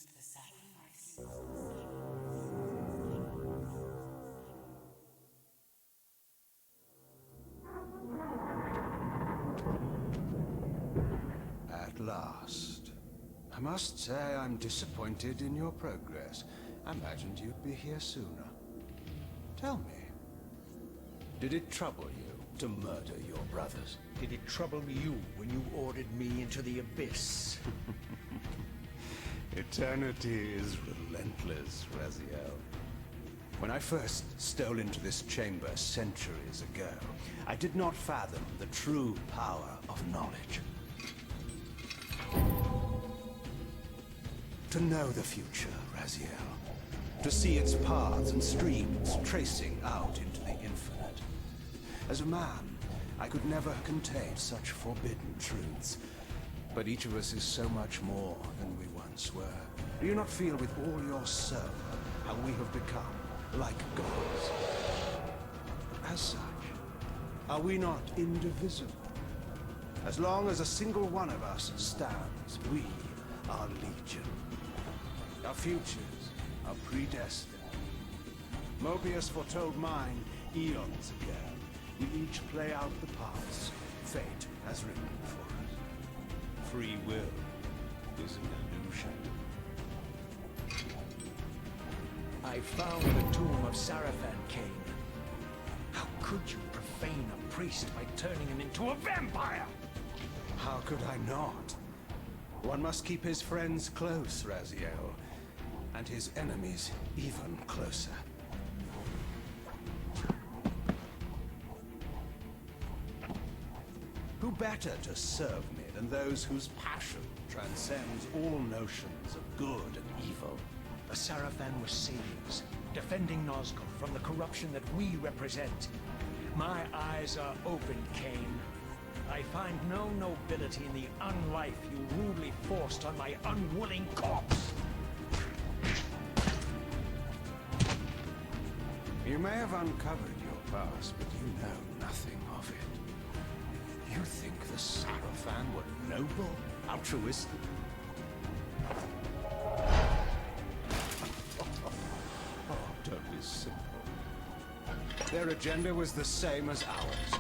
used the sacrifice. At last. I must say I'm disappointed in your progress. I imagined you'd be here sooner. Tell me, did it trouble you to murder your brothers? Did it trouble you when you ordered me into the abyss? Eternity is relentless, Raziel. When I first stole into this chamber centuries ago, I did not fathom the true power of knowledge. To know the future, Raziel. To see its paths and streams tracing out into the infinite. As a man, I could never contain such forbidden truths. But each of us is so much more than we once were. Do you not feel with all your soul how we have become like gods? As such, are we not indivisible? As long as a single one of us stands, we are legion. Our futures are predestined. Mobius foretold mine eons ago. We each play out the parts fate has written for us. Free will is an illusion. I found the tomb of Sarafan Kain. How could you profane a priest by turning him into a vampire? How could I not? One must keep his friends close, Raziel, and his enemies even closer. Who better to serve me than those whose passion transcends all notions of good and evil? The Sarafan were saviors, defending Nazgul from the corruption that we represent. My eyes are open, Kain. I find no nobility in the unlife you rudely forced on my unwilling corpse. You may have uncovered your past, but you know nothing of it. You think the Sarafan were noble, altruistic? Oh, don't be simple. Their agenda was the same as ours.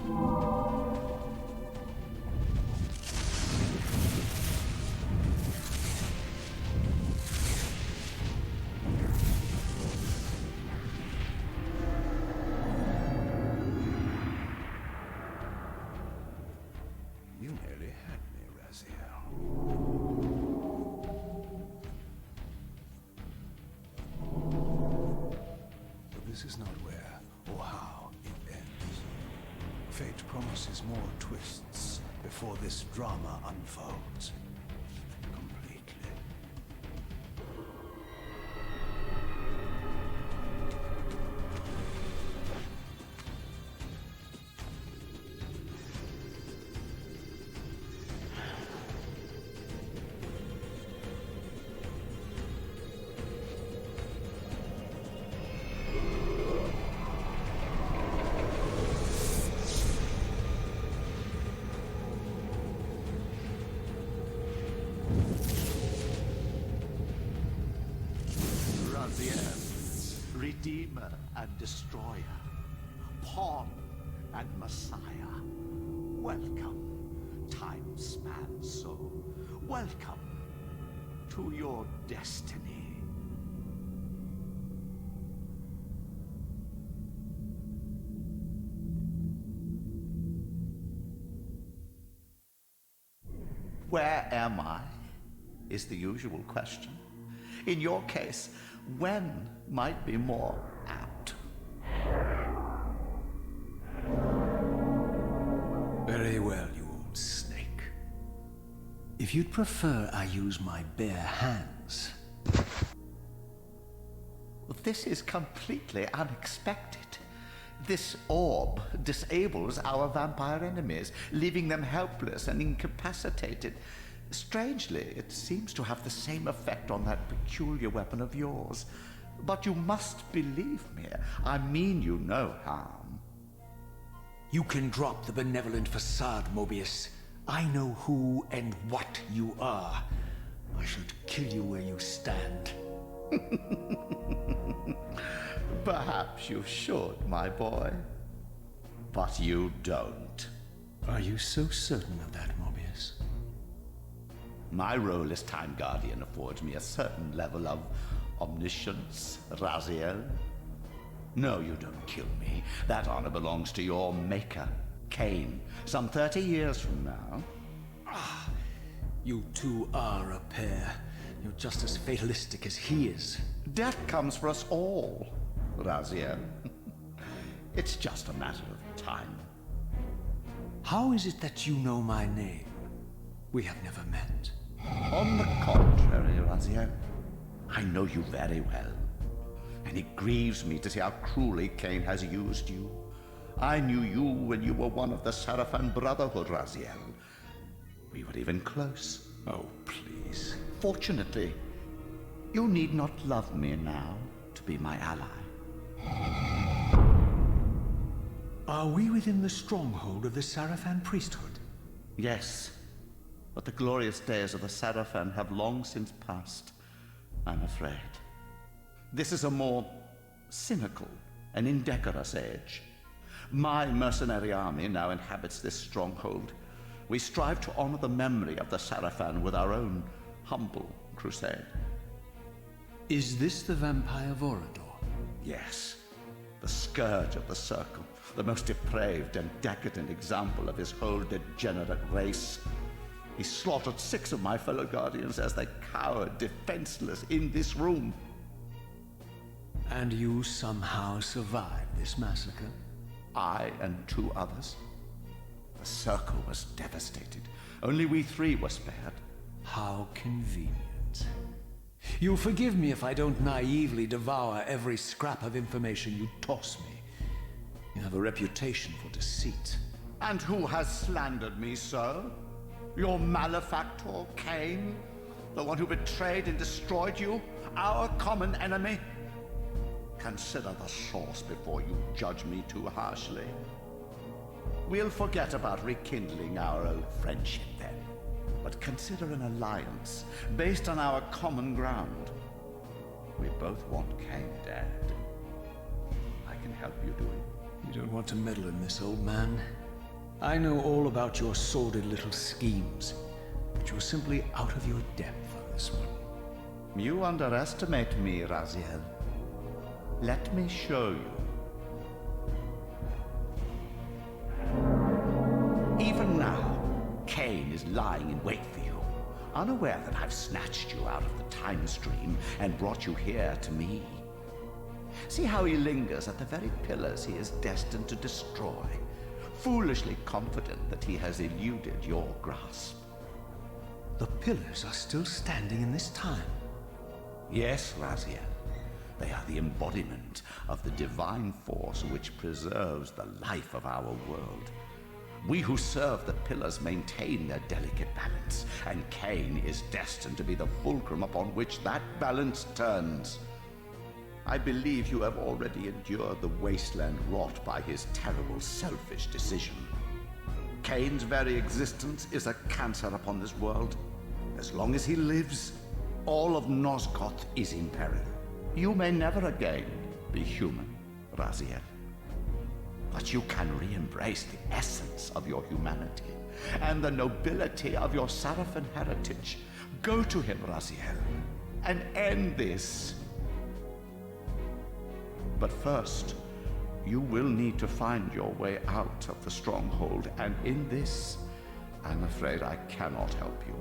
This is not where or how it ends. Fate promises more twists before this drama unfolds completely. Redeemer and Destroyer, Pawn and Messiah. Welcome, time-span soul. Welcome to your destiny. Where am I? Is the usual question. In your case, when might be more apt. Very well, you old snake. If you'd prefer I use my bare hands... This is completely unexpected. This orb disables our vampire enemies, leaving them helpless and incapacitated. Strangely, it seems to have the same effect on that peculiar weapon of yours. But you must believe me. I mean you no harm. You can drop the benevolent facade, Mobius. I know who and what you are. I should kill you where you stand. Perhaps you should, my boy. But you don't. Are you so certain of that, Mobius? My role as Time Guardian affords me a certain level of omniscience, Raziel. No, you don't kill me. That honor belongs to your maker, Kain, some 30 years from now. You two are a pair. You're just as fatalistic as he is. Death comes for us all, Raziel. It's just a matter of time. How is it that you know my name? We have never met. On the contrary, Raziel, I know you very well. And it grieves me to see how cruelly Kain has used you. I knew you when you were one of the Sarafan Brotherhood, Raziel. We were even close. Oh, please. Fortunately, you need not love me now to be my ally. Are we within the stronghold of the Sarafan priesthood? Yes, but the glorious days of the Sarafan have long since passed, I'm afraid. This is a more cynical and indecorous age. My mercenary army now inhabits this stronghold. We strive to honor the memory of the Sarafan with our own humble crusade. Is this the vampire Vorador? Yes, the scourge of the Circle, the most depraved and decadent example of his whole degenerate race. He slaughtered 6 of my fellow Guardians as they cowered defenseless in this room. And you somehow survived this massacre? I and 2 others. The Circle was devastated. Only we 3 were spared. How convenient. You'll forgive me if I don't naively devour every scrap of information you toss me. You have a reputation for deceit. And who has slandered me so? Your malefactor, Kain? The one who betrayed and destroyed you? Our common enemy? Consider the source before you judge me too harshly. We'll forget about rekindling our old friendship then. But consider an alliance based on our common ground. We both want Kain dead. I can help you do it. You don't want to meddle in this, old man. I know all about your sordid little schemes, but you're simply out of your depth on this one. You underestimate me, Raziel. Let me show you. Even now, Kain is lying in wait for you, unaware that I've snatched you out of the time stream and brought you here to me. See how he lingers at the very pillars he is destined to destroy, foolishly confident that he has eluded your grasp. The pillars are still standing in this time. Yes, Raziel. They are the embodiment of the divine force which preserves the life of our world. We who serve the pillars maintain their delicate balance, and Kain is destined to be the fulcrum upon which that balance turns. I believe you have already endured the wasteland wrought by his terrible, selfish decision. Kain's very existence is a cancer upon this world. As long as he lives, all of Nosgoth is in peril. You may never again be human, Raziel. But you can re-embrace the essence of your humanity and the nobility of your Sarafan heritage. Go to him, Raziel, and end this. But first, you will need to find your way out of the stronghold, and in this, I'm afraid I cannot help you.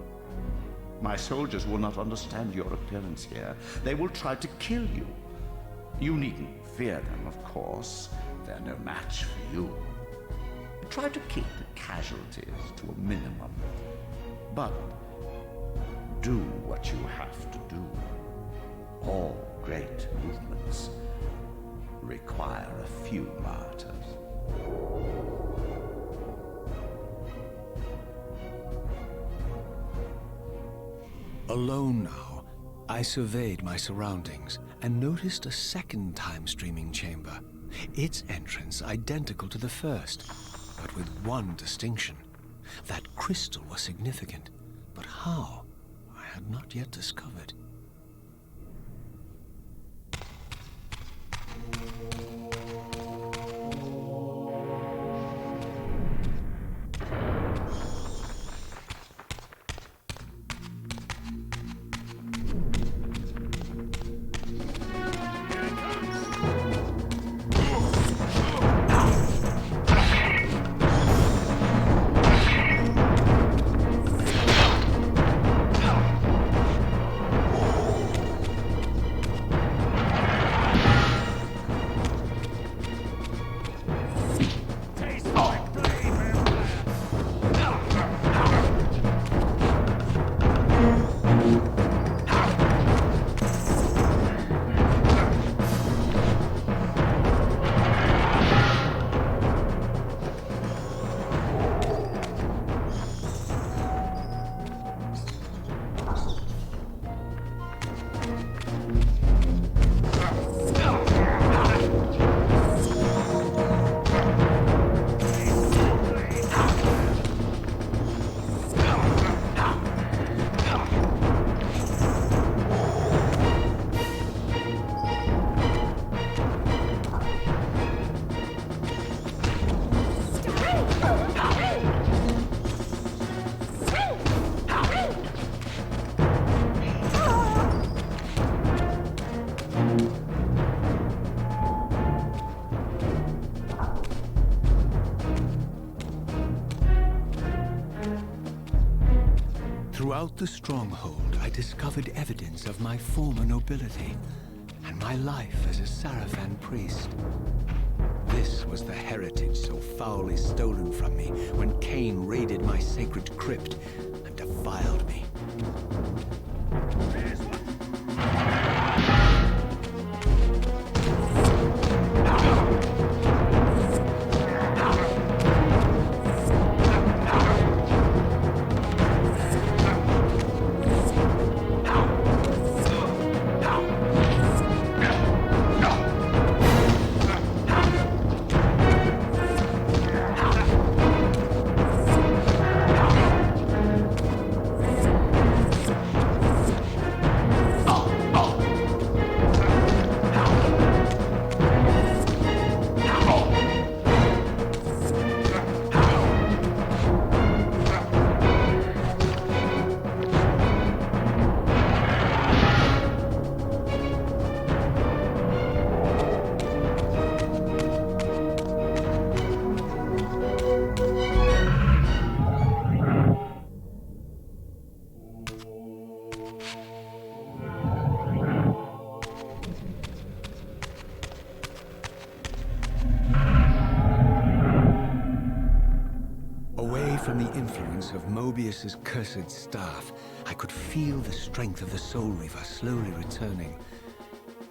My soldiers will not understand your appearance here. They will try to kill you. You needn't fear them, of course. They're no match for you. Try to keep the casualties to a minimum. But do what you have to do. All great movements require a few martyrs. Alone now, I surveyed my surroundings and noticed a second time-streaming chamber. Its entrance identical to the first, but with one distinction. That crystal was significant, but how? I had not yet discovered. Throughout the Stronghold, I discovered evidence of my former nobility and my life as a Sarafan priest. This was the heritage so foully stolen from me when Kain raided my sacred crypt and defiled me. From the influence of Mobius's cursed staff, I could feel the strength of the Soul Reaver slowly returning.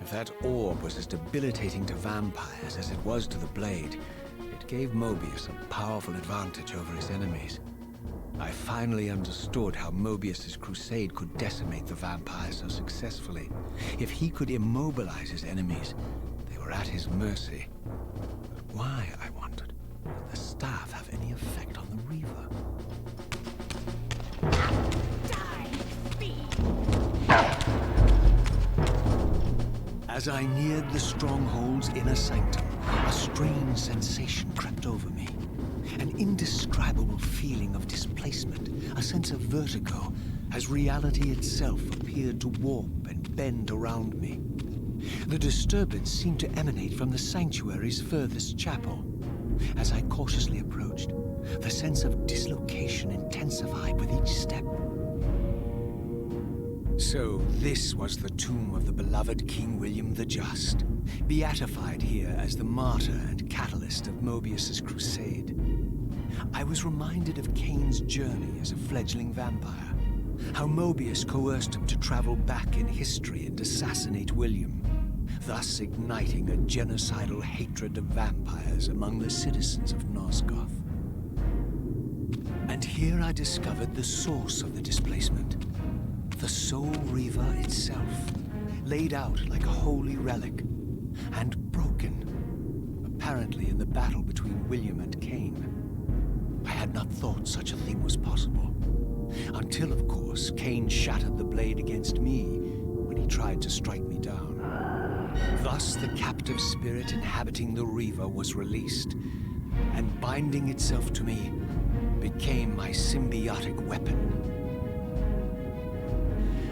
If that orb was as debilitating to vampires as it was to the blade, it gave Mobius a powerful advantage over his enemies. I finally understood how Mobius's crusade could decimate the vampires so successfully. If he could immobilize his enemies, they were at his mercy. But why, I wondered, did the staff have any effect on the Reaver? As I neared the Stronghold's inner sanctum, a strange sensation crept over me. An indescribable feeling of displacement, a sense of vertigo, as reality itself appeared to warp and bend around me. The disturbance seemed to emanate from the sanctuary's furthest chapel. As I cautiously approached, the sense of dislocation intensified with each step. So this was the tomb of the beloved King William the Just, beatified here as the martyr and catalyst of Mobius's crusade. I was reminded of Kain's journey as a fledgling vampire, how Mobius coerced him to travel back in history and assassinate William, thus igniting a genocidal hatred of vampires among the citizens of Nosgoth. And here I discovered the source of the displacement. The Soul Reaver itself, laid out like a holy relic, and broken, apparently in the battle between William and Kain. I had not thought such a thing was possible. Until, of course, Kain shattered the blade against me when he tried to strike me down. Thus, the captive spirit inhabiting the Reaver was released, and binding itself to me became my symbiotic weapon.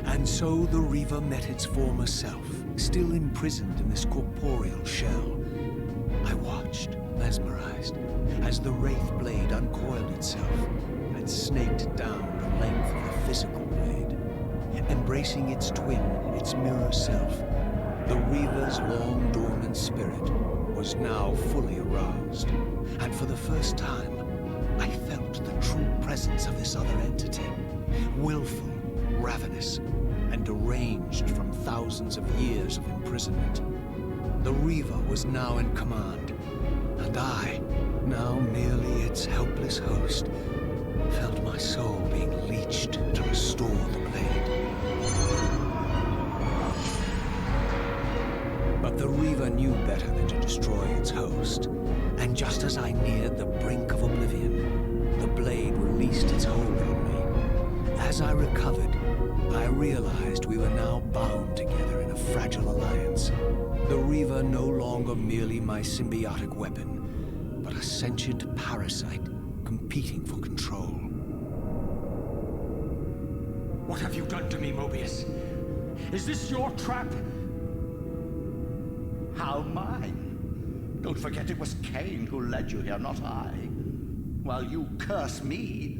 And so the Reaver met its former self, still imprisoned in this corporeal shell. I watched, mesmerized, as the Wraith blade uncoiled itself and snaked down the length of the physical blade. Embracing its twin, its mirror self, the Reaver's long-dormant spirit was now fully aroused. And for the first time, I felt the true presence of this other entity. Willful, ravenous, and deranged from thousands of years of imprisonment. The Reaver was now in command, and I, now merely its helpless host, felt my soul being leeched to restore the blade. But the Reaver knew better than to destroy its host, and just as I neared the brink of oblivion, the blade released its hold on me. As I recovered, I realized we were now bound together in a fragile alliance. The Reaver no longer merely my symbiotic weapon, but a sentient parasite competing for control. What have you done to me, Mobius? Is this your trap? How mine? Don't forget it was Kain who led you here, not I. While you curse me,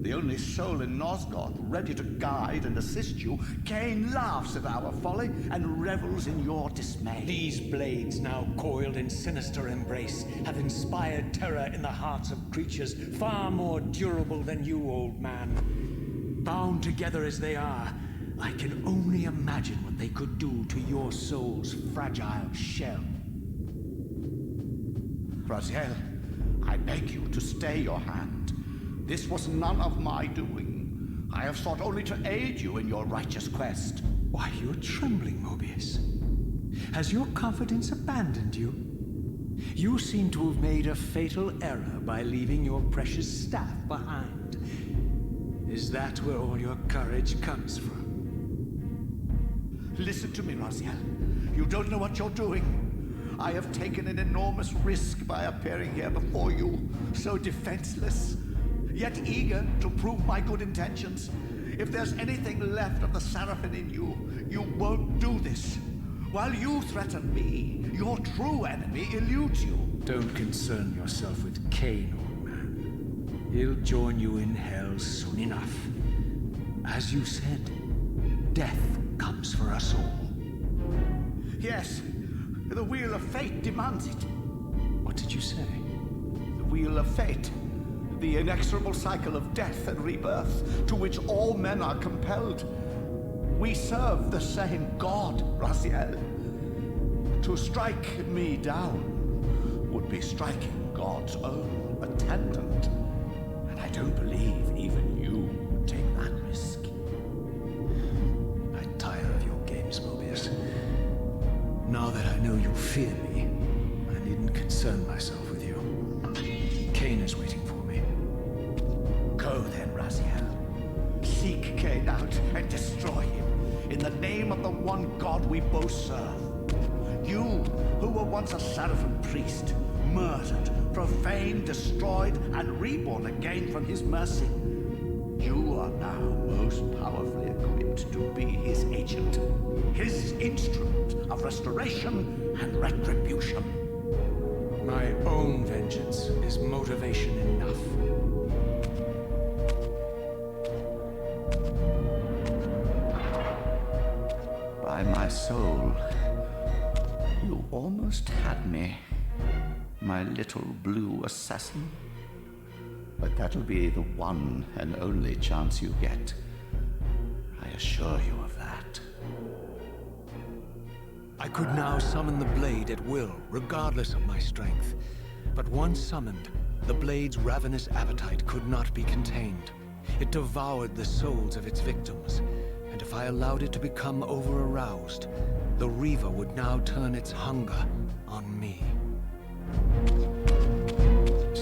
the only soul in Nosgoth ready to guide and assist you, Kain laughs at our folly and revels in your dismay. These blades, now coiled in sinister embrace, have inspired terror in the hearts of creatures far more durable than you, old man. Bound together as they are, I can only imagine what they could do to your soul's fragile shell. Raziel, I beg you to stay your hand. This was none of my doing. I have sought only to aid you in your righteous quest. Why, you're trembling, Mobius. Has your confidence abandoned you? You seem to have made a fatal error by leaving your precious staff behind. Is that where all your courage comes from? Listen to me, Raziel. You don't know what you're doing. I have taken an enormous risk by appearing here before you, so defenseless, yet eager to prove my good intentions. If there's anything left of the Sarafan in you, you won't do this. While you threaten me, your true enemy eludes you. Don't concern yourself with Kain, old man. He'll join you in hell soon enough. As you said, death comes for us all. Yes, the wheel of fate demands it. What did you say? The wheel of fate. The inexorable cycle of death and rebirth to which all men are compelled. We serve the same God, Raziel. To strike me down would be striking God's own attendant. And I don't believe even you would take that risk. I tire of your games, Mobius. Now that I know you fear me, I needn't concern myself with you. Kain is waiting for me. Go then, Raziel. Seek Kain out and destroy him in the name of the one God we both serve. You, who were once a Sarafan priest, murdered, profaned, destroyed, and reborn again from his mercy. You are now most powerfully equipped to be his agent, his instrument of restoration and retribution. My own vengeance is motivation enough. By my soul, you almost had me, my little blue assassin. But that'll be the one and only chance you get. I assure you of that. I could now summon the blade at will, regardless of my strength. But once summoned, the blade's ravenous appetite could not be contained. It devoured the souls of its victims, and if I allowed it to become over-aroused, the Reaver would now turn its hunger on me.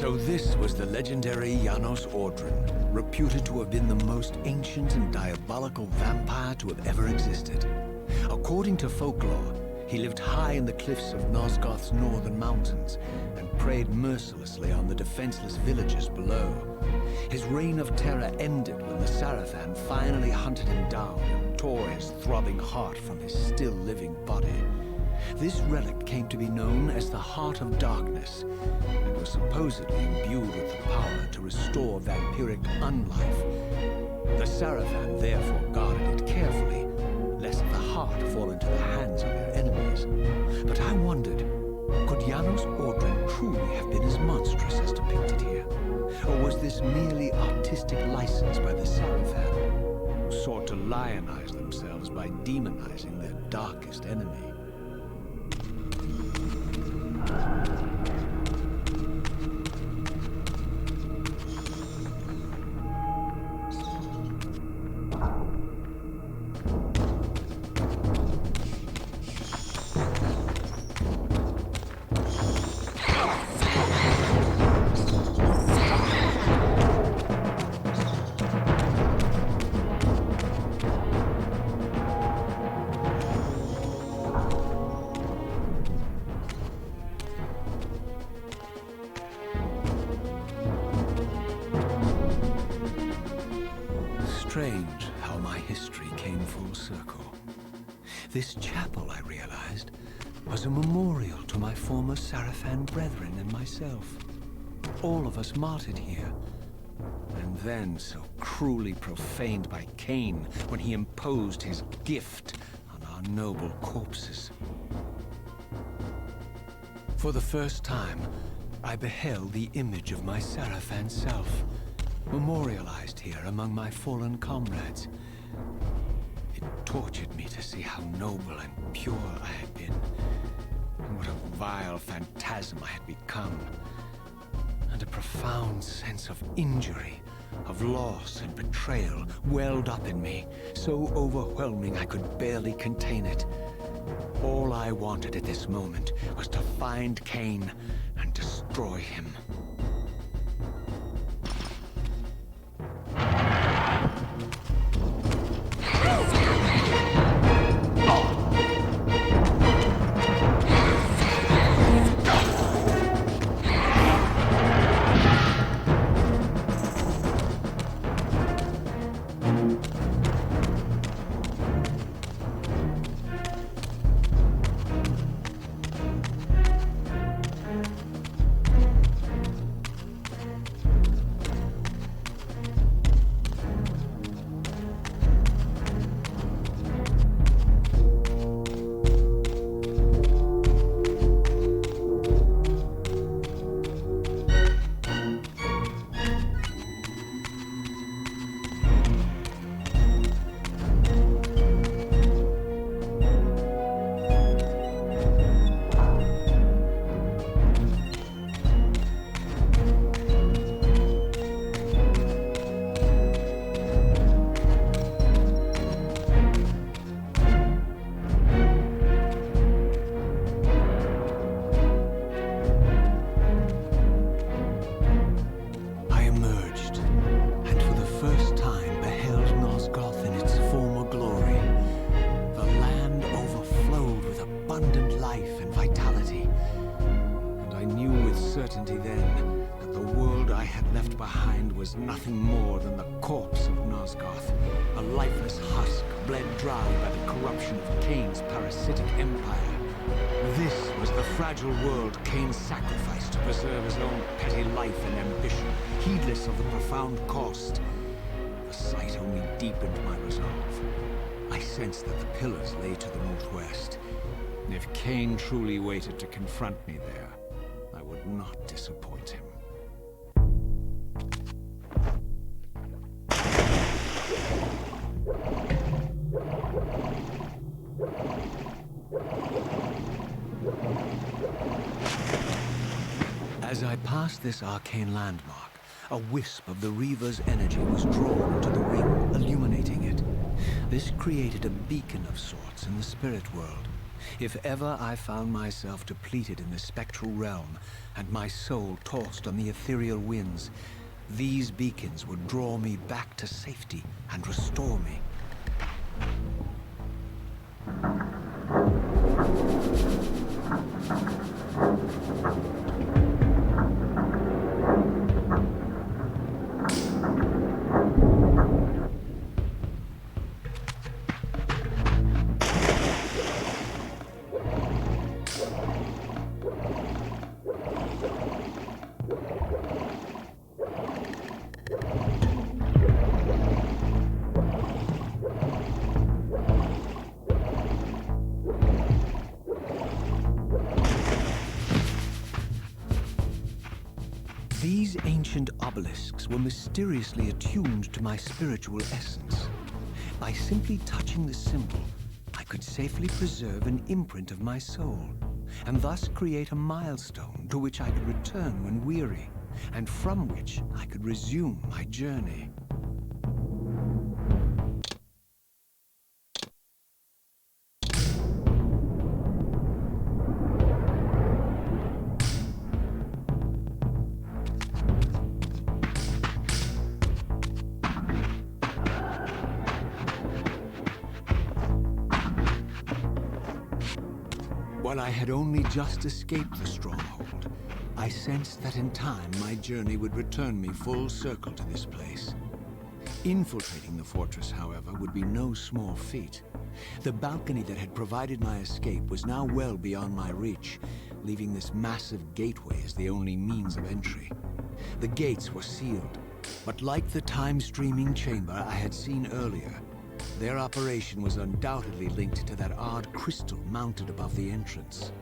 So this was the legendary Janos Audron, reputed to have been the most ancient and diabolical vampire to have ever existed. According to folklore, he lived high in the cliffs of Nosgoth's northern mountains and preyed mercilessly on the defenseless villagers below. His reign of terror ended when the Sarafan finally hunted him down and tore his throbbing heart from his still-living body. This relic came to be known as the Heart of Darkness, and was supposedly imbued with the power to restore vampiric unlife. The Sarafan therefore guarded it carefully, lest the heart fall into the hands of their enemies. But I wondered, could Janos Audron truly have been as monstrous as depicted here? Or was this merely artistic license by the Sarafan, who sought to lionize themselves by demonizing their darkest enemy? Strange how my history came full circle. This chapel, I realized, was a memorial to my former Sarafan brethren and myself. All of us martyred here, and then so cruelly profaned by Kain when he imposed his gift on our noble corpses. For the first time, I beheld the image of my Sarafan self, memorialized here among my fallen comrades. It tortured me to see how noble and pure I had been, and what a vile phantasm I had become. And a profound sense of injury, of loss and betrayal welled up in me, so overwhelming I could barely contain it. All I wanted at this moment was to find Kain and destroy him. Certainty then that the world I had left behind was nothing more than the corpse of Nosgoth, a lifeless husk bled dry by the corruption of Kain's parasitic empire. This was the fragile world Kain sacrificed to preserve his own petty life and ambition, heedless of the profound cost. The sight only deepened my resolve. I sensed that the pillars lay to the northwest. If Kain truly waited to confront me there, I would not disappoint him. As I passed this arcane landmark, a wisp of the Reaver's energy was drawn to the ring, illuminating it. This created a beacon of sorts in the spirit world, If ever I found myself depleted in the spectral realm, and my soul tossed on the ethereal winds, these beacons would draw me back to safety and restore me. These ancient obelisks were mysteriously attuned to my spiritual essence. By simply touching the symbol, I could safely preserve an imprint of my soul, and thus create a milestone to which I could return when weary, and from which I could resume my journey. While I had only just escaped the stronghold, I sensed that in time my journey would return me full circle to this place. Infiltrating the fortress, however, would be no small feat. The balcony that had provided my escape was now well beyond my reach, leaving this massive gateway as the only means of entry. The gates were sealed, but like the time-streaming chamber I had seen earlier, their operation was undoubtedly linked to that odd crystal mounted above the entrance.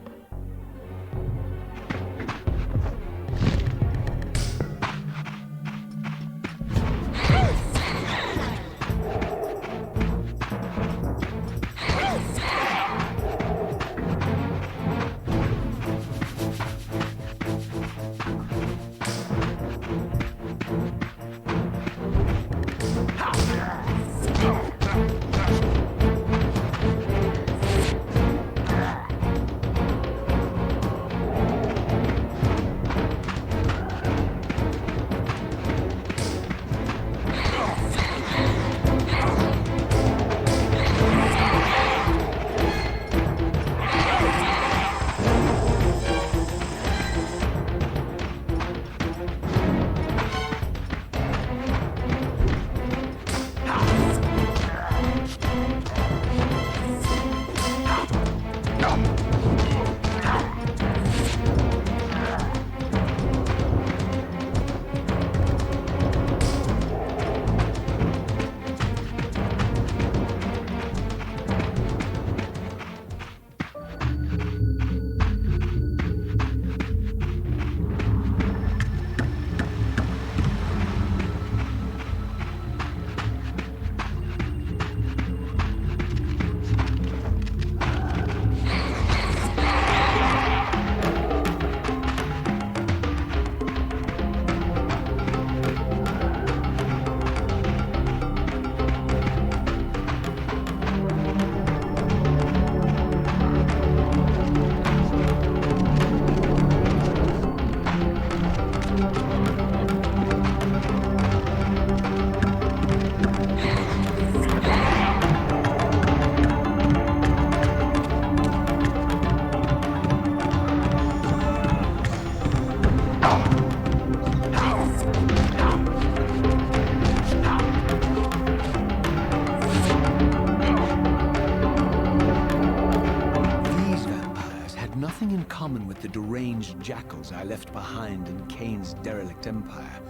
The deranged jackals I left behind in Kain's derelict empire.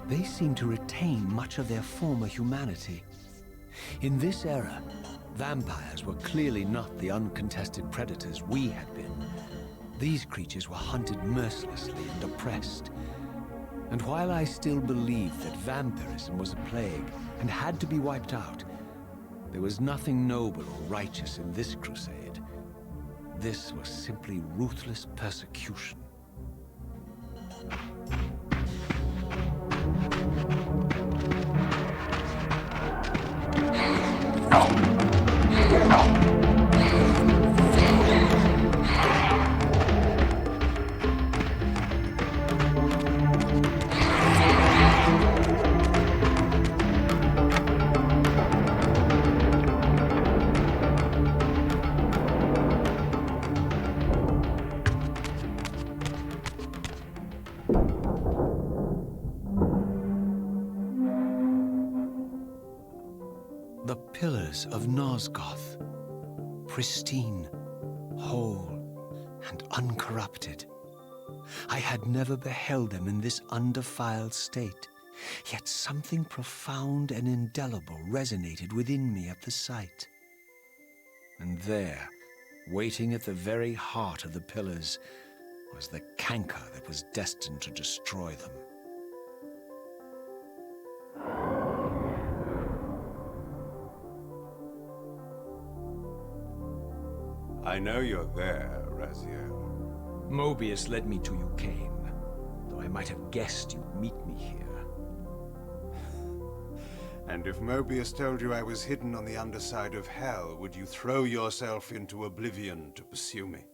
They seem to retain much of their former humanity. In this era, vampires were clearly not the uncontested predators we had been. These creatures were hunted mercilessly and oppressed. And while I still believed that vampirism was a plague and had to be wiped out, there was nothing noble or righteous in this crusade. This was simply ruthless persecution. pillars of Nosgoth, pristine, whole, and uncorrupted. I had never beheld them in this undefiled state, yet something profound and indelible resonated within me at the sight. And there, waiting at the very heart of the pillars, was the canker that was destined to destroy them. I know you're there, Raziel. Mobius led me to you, Kain, though I might have guessed you'd meet me here. And if Mobius told you I was hidden on the underside of hell, would you throw yourself into oblivion to pursue me?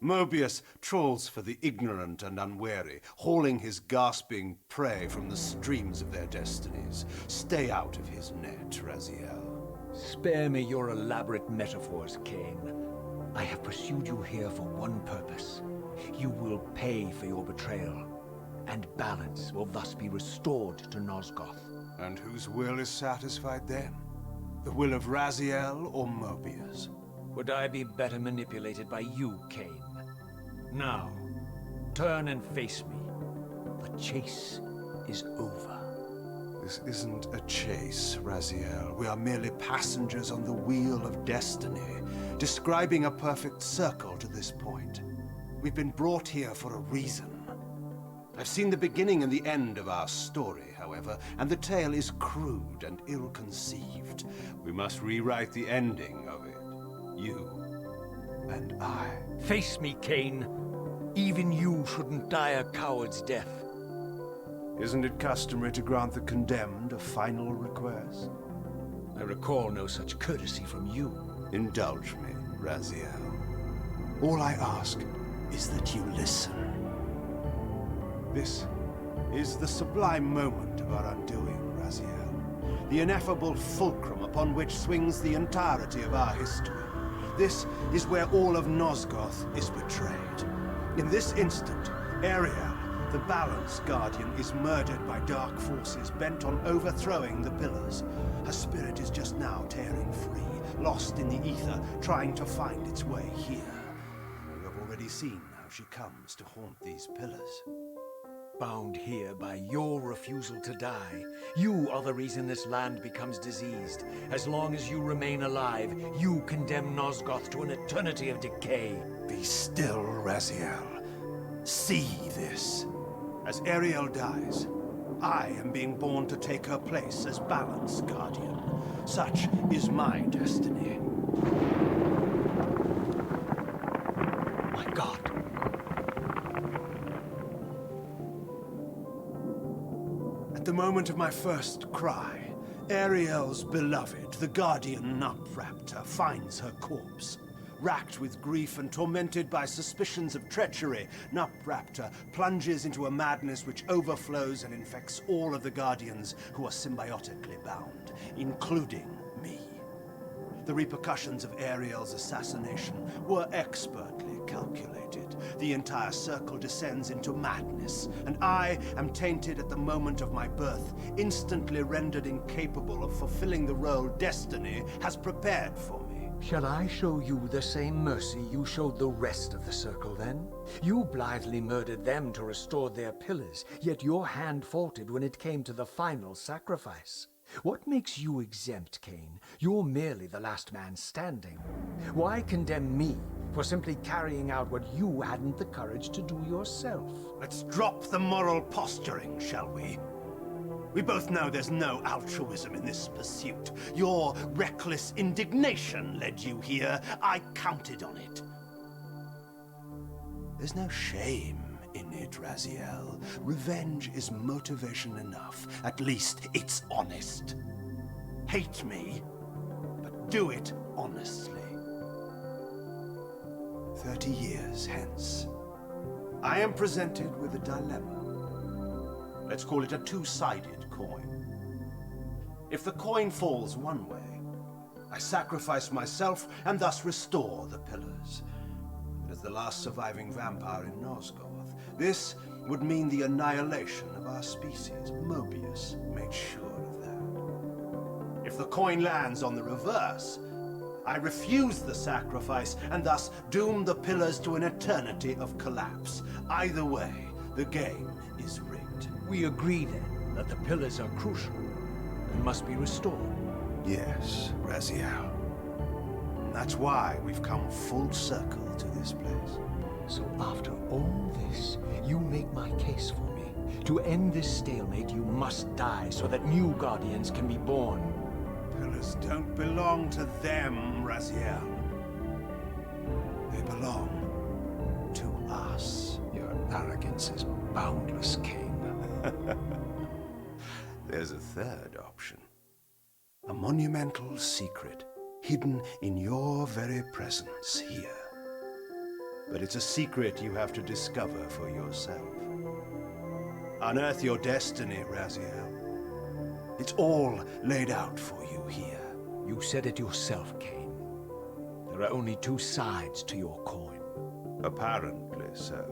Mobius trawls for the ignorant and unwary, hauling his gasping prey from the streams of their destinies. Stay out of his net, Raziel. Spare me your elaborate metaphors, Kain. I have pursued you here for one purpose. You will pay for your betrayal, and balance will thus be restored to Nosgoth. And whose will is satisfied then? The will of Raziel or Mobius? Would I be better manipulated by you, Kain? Now, turn and face me. The chase is over. This isn't a chase, Raziel. We are merely passengers on the wheel of destiny, describing a perfect circle to this point. We've been brought here for a reason. I've seen the beginning and the end of our story, however, and the tale is crude and ill-conceived. We must rewrite the ending of it. You and I. Face me, Kain. Even you shouldn't die a coward's death. Isn't it customary to grant the condemned a final request? I recall no such courtesy from you. Indulge me, Raziel. All I ask is that you listen. This is the sublime moment of our undoing, Raziel. The ineffable fulcrum upon which swings the entirety of our history. This is where all of Nosgoth is betrayed. In this instant, Ariel, the Balance Guardian, is murdered by dark forces bent on overthrowing the pillars. Her spirit is just now tearing free, lost in the ether, trying to find its way here. You have already seen how she comes to haunt these pillars. Bound here by your refusal to die. You are the reason this land becomes diseased. As long as you remain alive, you condemn Nosgoth to an eternity of decay. Be still, Raziel. See this. As Ariel dies, I am being born to take her place as Balance Guardian. Such is my destiny. My God. At the moment of my first cry, Ariel's beloved, the Guardian Nupraptor, finds her corpse. Racked with grief and tormented by suspicions of treachery, Nupraptor plunges into a madness which overflows and infects all of the Guardians who are symbiotically bound, including me. The repercussions of Ariel's assassination were expertly calculated. The entire circle descends into madness, and I am tainted at the moment of my birth, instantly rendered incapable of fulfilling the role destiny has prepared for me. Shall I show you the same mercy you showed the rest of the circle, then? You blithely murdered them to restore their pillars, yet your hand faltered when it came to the final sacrifice. What makes you exempt, Kain? You're merely the last man standing. Why condemn me for simply carrying out what you hadn't the courage to do yourself? Let's drop the moral posturing, shall we? We both know there's no altruism in this pursuit. Your reckless indignation led you here. I counted on it. There's no shame in it, Raziel. Revenge is motivation enough. At least it's honest. Hate me, but do it honestly. 30 years hence, I am presented with a dilemma. Let's call it a two-sided coin. If the coin falls one way, I sacrifice myself and thus restore the pillars. But as the last surviving vampire in Nosgoth, this would mean the annihilation of our species. Mobius made sure of that. if the coin lands on the reverse, I refuse the sacrifice and thus doom the pillars to an eternity of collapse. Either way, the game is rigged. We agree then that the pillars are crucial and must be restored. Yes, Raziel. That's why we've come full circle to this place. So after all this, you make my case for me. To end this stalemate, you must die so that new Guardians can be born. Pillars don't belong to them, Raziel. They belong to us. Your arrogance is boundless, Kain. There's a third option. A monumental secret, hidden in your very presence here. But it's a secret you have to discover for yourself. Unearth your destiny, Raziel. It's all laid out for you here. You said it yourself, Kain. There are only two sides to your coin. Apparently so.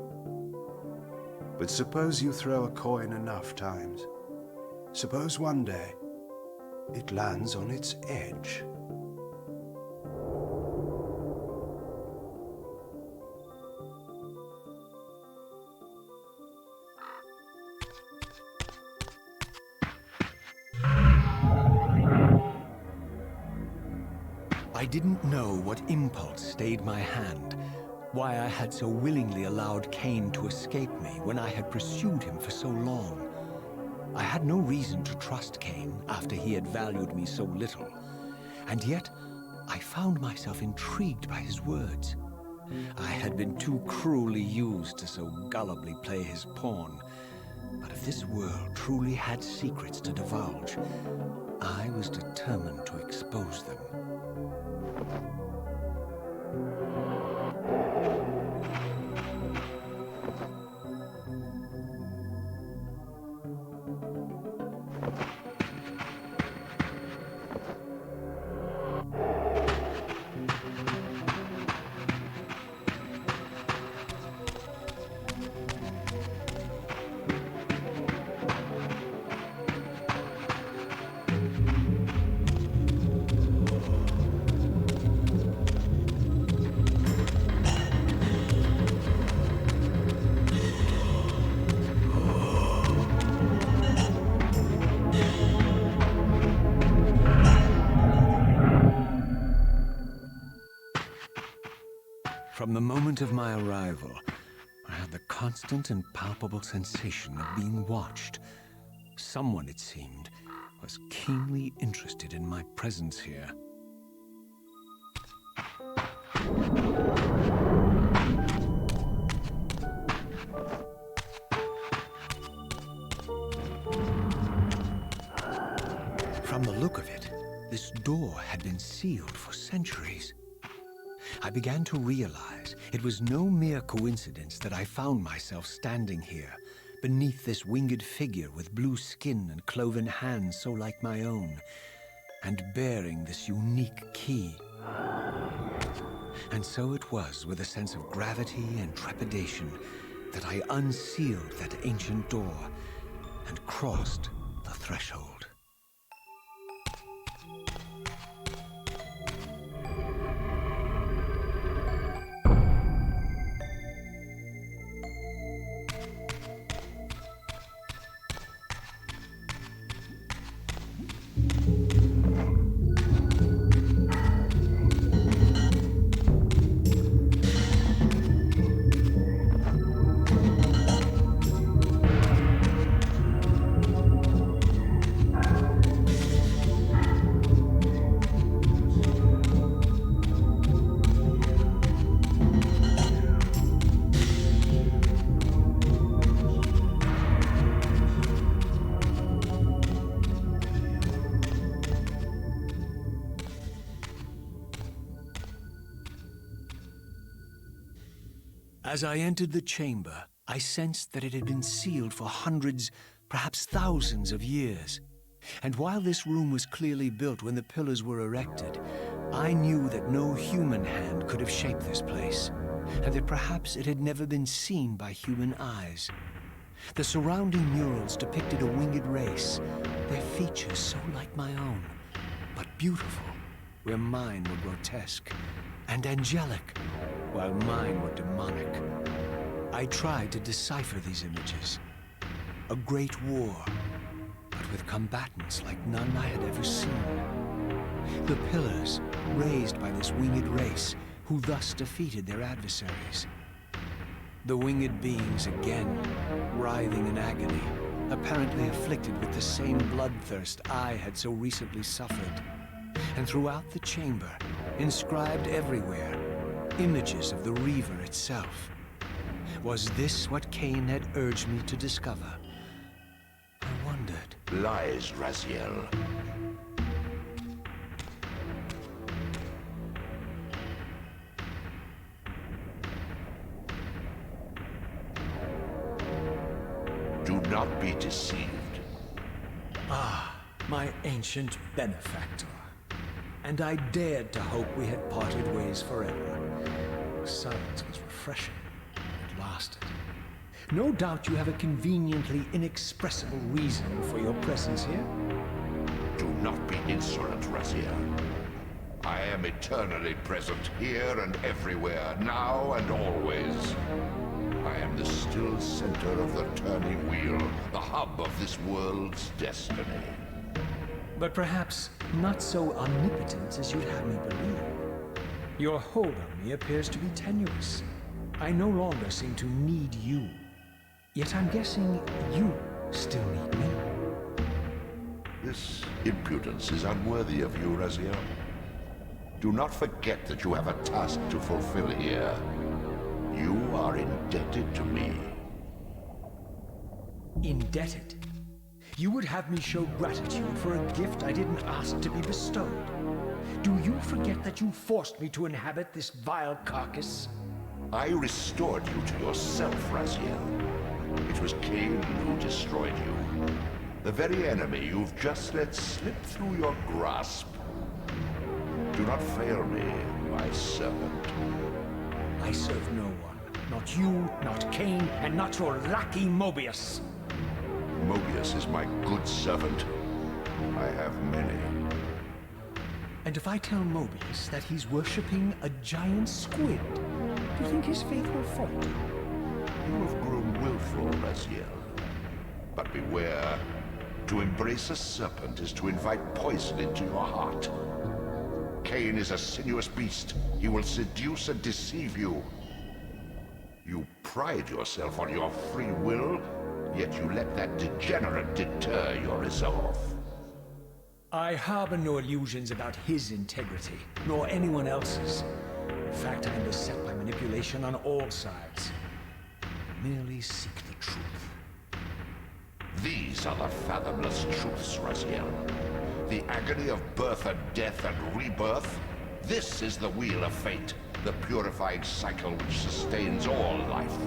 But suppose you throw a coin enough times. Suppose one day it lands on its edge. I didn't know what impulse stayed my hand, why I had so willingly allowed Kain to escape me when I had pursued him for so long. I had no reason to trust Kain after he had valued me so little, and yet I found myself intrigued by his words. I had been too cruelly used to so gullibly play his pawn, but if this world truly had secrets to divulge, I was determined to expose them. From the moment of my arrival, I had the constant and palpable sensation of being watched. Someone, it seemed, was keenly interested in my presence here. From the look of it, this door had been sealed for centuries. I began to realize it was no mere coincidence that I found myself standing here, beneath this winged figure with blue skin and cloven hands so like my own, and bearing this unique key. And so it was with a sense of gravity and trepidation that I unsealed that ancient door and crossed the threshold. As I entered the chamber, I sensed that it had been sealed for hundreds, perhaps thousands of years. And while this room was clearly built when the pillars were erected, I knew that no human hand could have shaped this place, and that perhaps it had never been seen by human eyes. The surrounding murals depicted a winged race, their features so like my own. but beautiful, where mine were grotesque, and angelic, while mine were demonic. I tried to decipher these images. A great war, but with combatants like none I had ever seen. The pillars raised by this winged race, who thus defeated their adversaries. The winged beings again, writhing in agony, apparently afflicted with the same bloodthirst I had so recently suffered. And throughout the chamber, inscribed everywhere, images of the Reaver itself. Was this what Kain had urged me to discover? I wondered. Lies, Raziel. Do not be deceived. Ah, my ancient benefactor. And I dared to hope we had parted ways forever. Silence was refreshing. It lasted. No doubt you have a conveniently inexpressible reason for your presence here. Do not be insolent, Raziel. I am eternally present here and everywhere, now and always. I am the still center of the turning wheel, the hub of this world's destiny. But perhaps not so omnipotent as you'd have me believe. Your hold on me appears to be tenuous. I no longer seem to need you. Yet I'm guessing you still need me. This impudence is unworthy of you, Raziel. Do not forget that you have a task to fulfill here. You are indebted to me. Indebted? You would have me show gratitude for a gift I didn't ask to be bestowed. Do you forget that you forced me to inhabit this vile carcass? I restored you to yourself, Raziel. It was Kain who destroyed you. The very enemy you've just let slip through your grasp. Do not fail me, my servant. I serve no one. Not you, not Kain, and not your lackey Mobius. Mobius is my good servant. I have many. And if I tell Mobius that he's worshipping a giant squid, do you think his faith will falter? You have grown willful, Raziel. But beware. To embrace a serpent is to invite poison into your heart. Kain is a sinuous beast. He will seduce and deceive you. You pride yourself on your free will, yet you let that degenerate deter your resolve. I harbor no illusions about his integrity, nor anyone else's. In fact, I am beset by manipulation on all sides. I merely seek the truth. These are the fathomless truths, Raziel. The agony of birth and death and rebirth. This is the wheel of fate, the purifying cycle which sustains all life.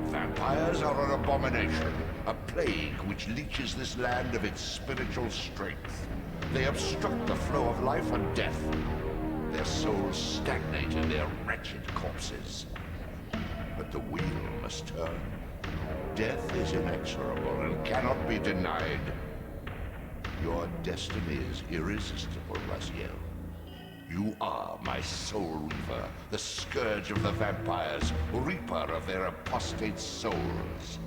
Vampires are an abomination, a plague which leeches this land of its spiritual strength. They obstruct the flow of life and death. Their souls stagnate in their wretched corpses. But the wheel must turn. Death is inexorable and cannot be denied. Your destiny is irresistible, Raziel. You are my soul reaver, the scourge of the vampires, reaper of their apostate souls.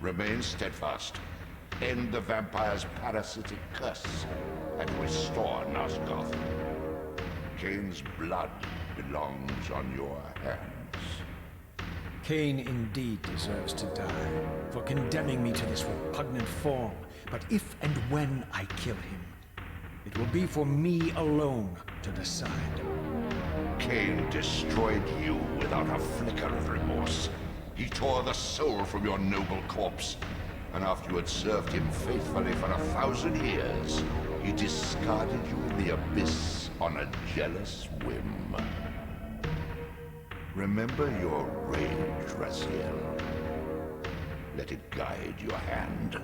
Remain steadfast. End the vampire's parasitic curse, and restore Nosgoth. Kain's blood belongs on your hands. Kain indeed deserves to die for condemning me to this repugnant form. But if and when I kill him, it will be for me alone to decide. Kain destroyed you without a flicker of remorse. He tore the soul from your noble corpse. And after you had served him faithfully for 1,000 years, he discarded you in the abyss on a jealous whim. Remember your rage, Raziel. Let it guide your hand.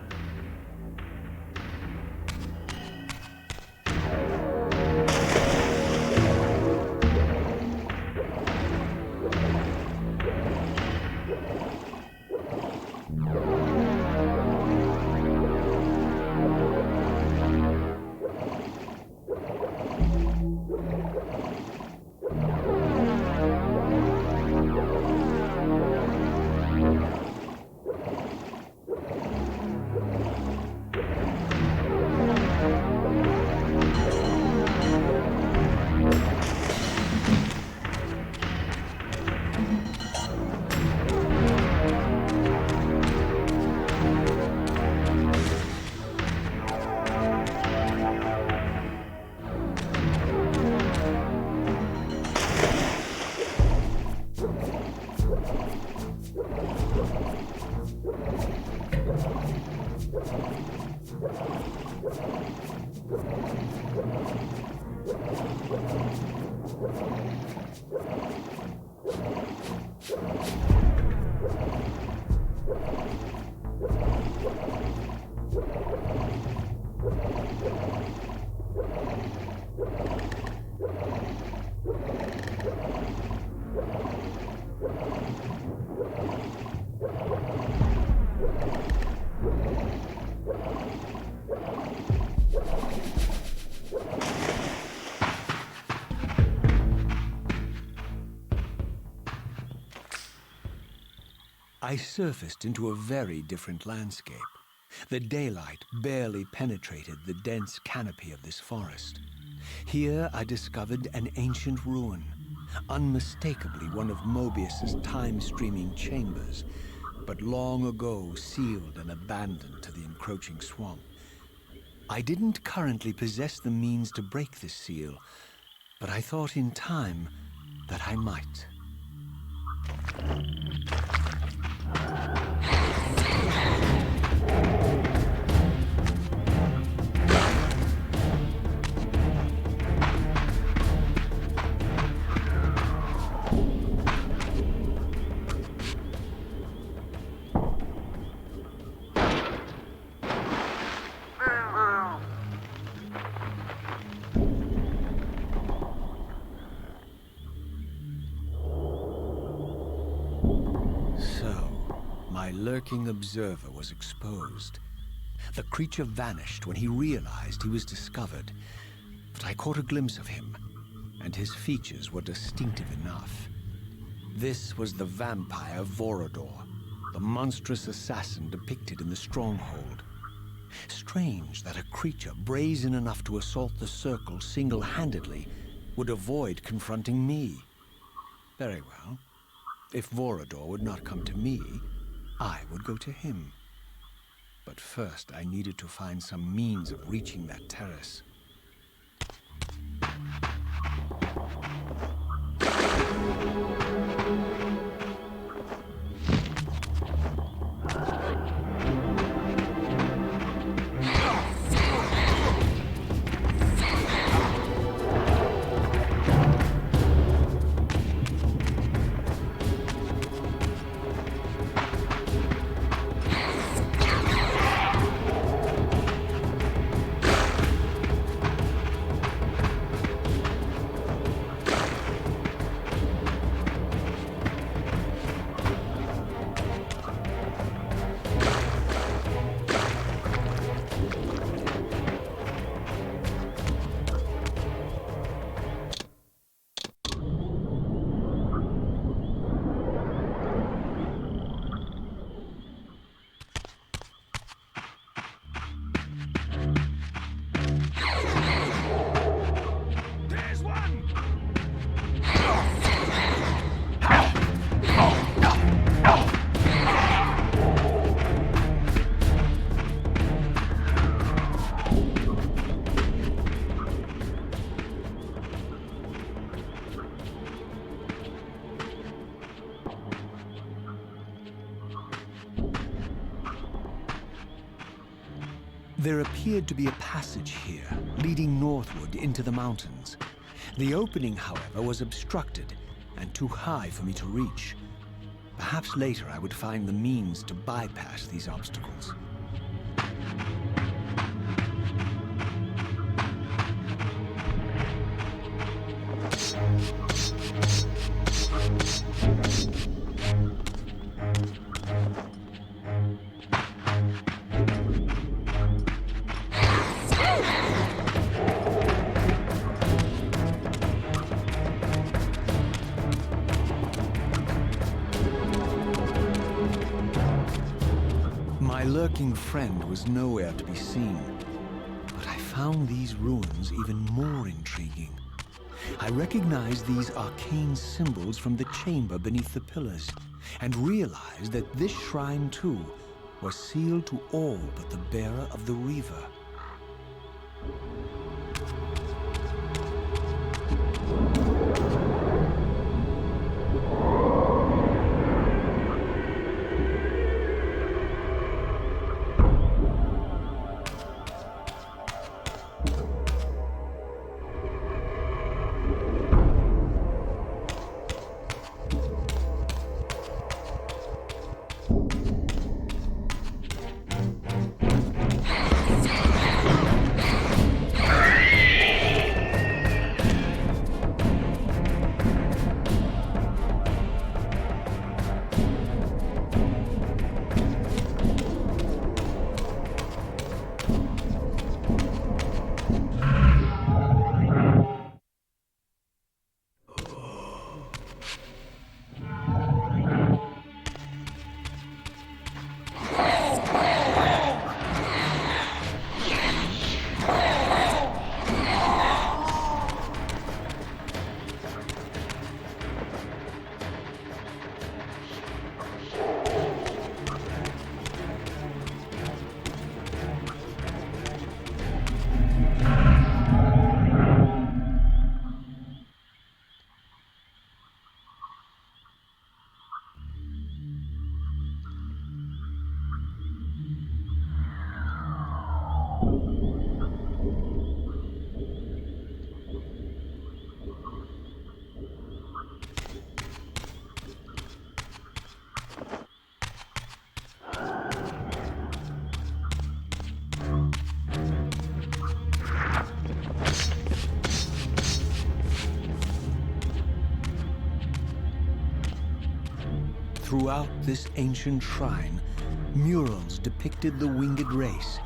I surfaced into a very different landscape. The daylight barely penetrated the dense canopy of this forest. Here I discovered an ancient ruin, unmistakably one of Mobius's time-streaming chambers, but long ago sealed and abandoned to the encroaching swamp. I didn't currently possess the means to break this seal, but I thought in time that I might. My lurking observer was exposed. The creature vanished when he realized he was discovered, but I caught a glimpse of him, and his features were distinctive enough. This was the vampire Vorador, the monstrous assassin depicted in the Stronghold. Strange that a creature brazen enough to assault the Circle single-handedly would avoid confronting me. Very well. If Vorador would not come to me, I would go to him. But first, I needed to find some means of reaching that terrace. There appeared to be a passage here, leading northward into the mountains. The opening, however, was obstructed and too high for me to reach. Perhaps later I would find the means to bypass these obstacles. My lurking friend was nowhere to be seen, but I found these ruins even more intriguing. I recognized these arcane symbols from the chamber beneath the pillars, and realized that this shrine, too, was sealed to all but the bearer of the Reaver. Throughout this ancient shrine, murals depicted the winged race,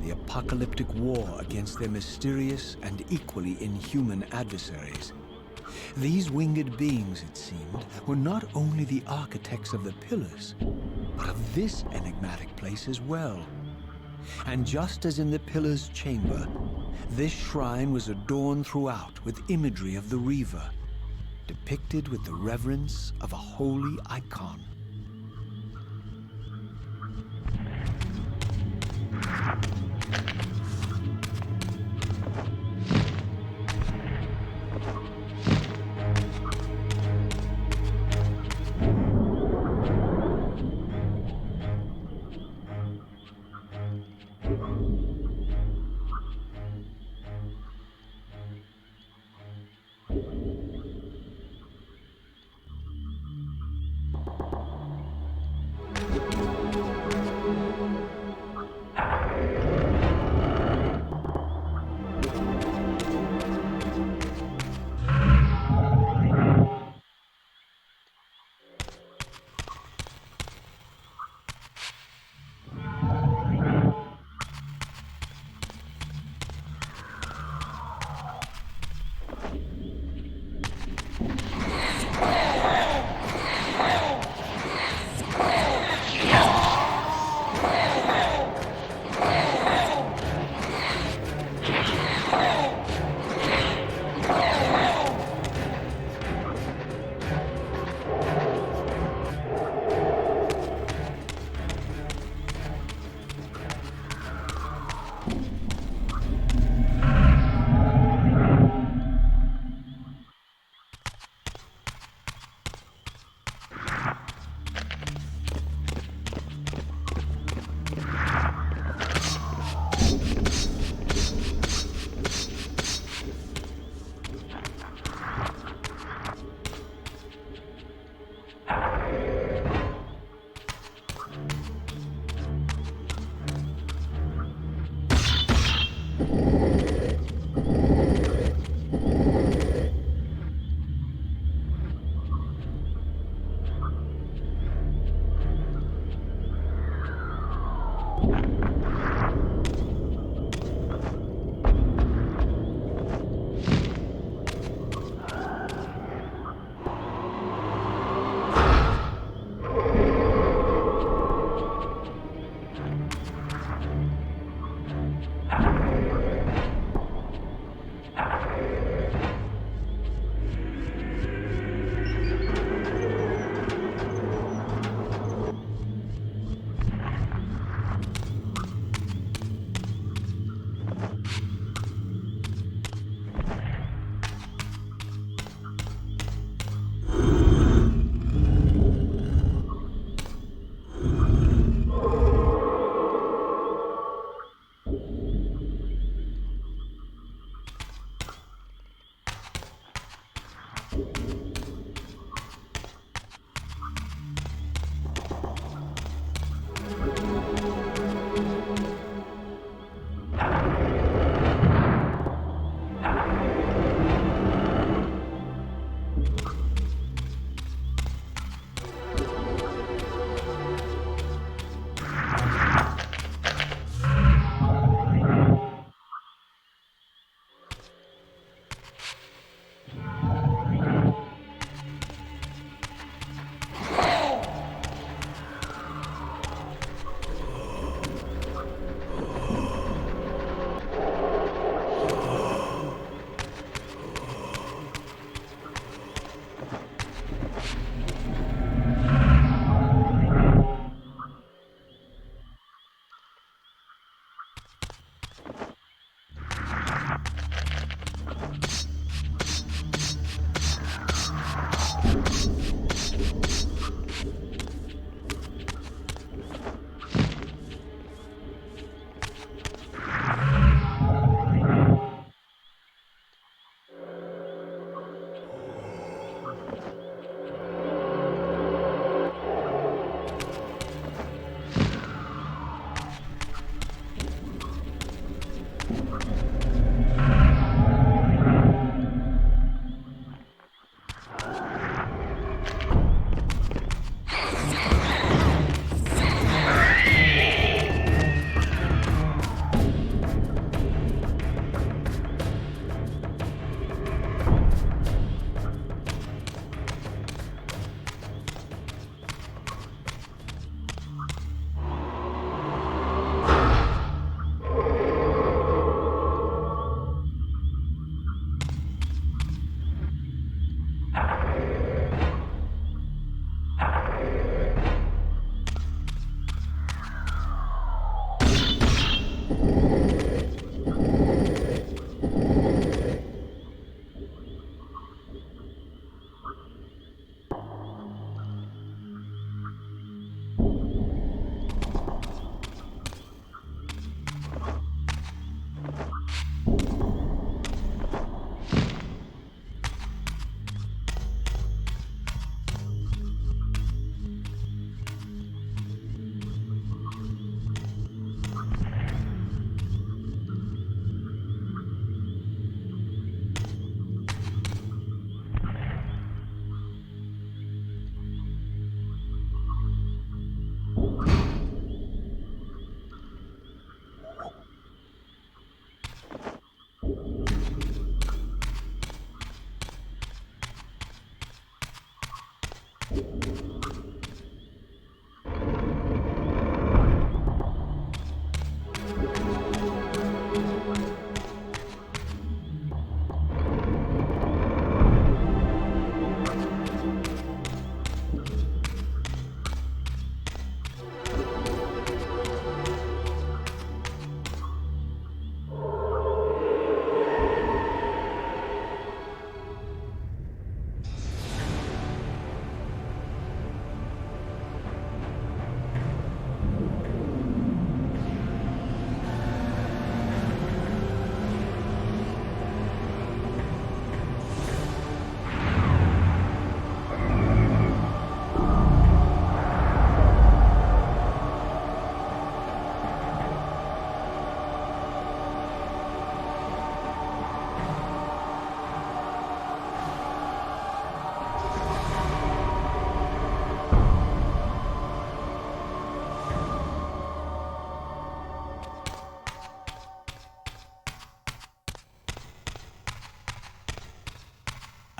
the apocalyptic war against their mysterious and equally inhuman adversaries. These winged beings, it seemed, were not only the architects of the pillars, but of this enigmatic place as well. And just as in the Pillar's chamber, this shrine was adorned throughout with imagery of the Reaver, depicted with the reverence of a holy icon.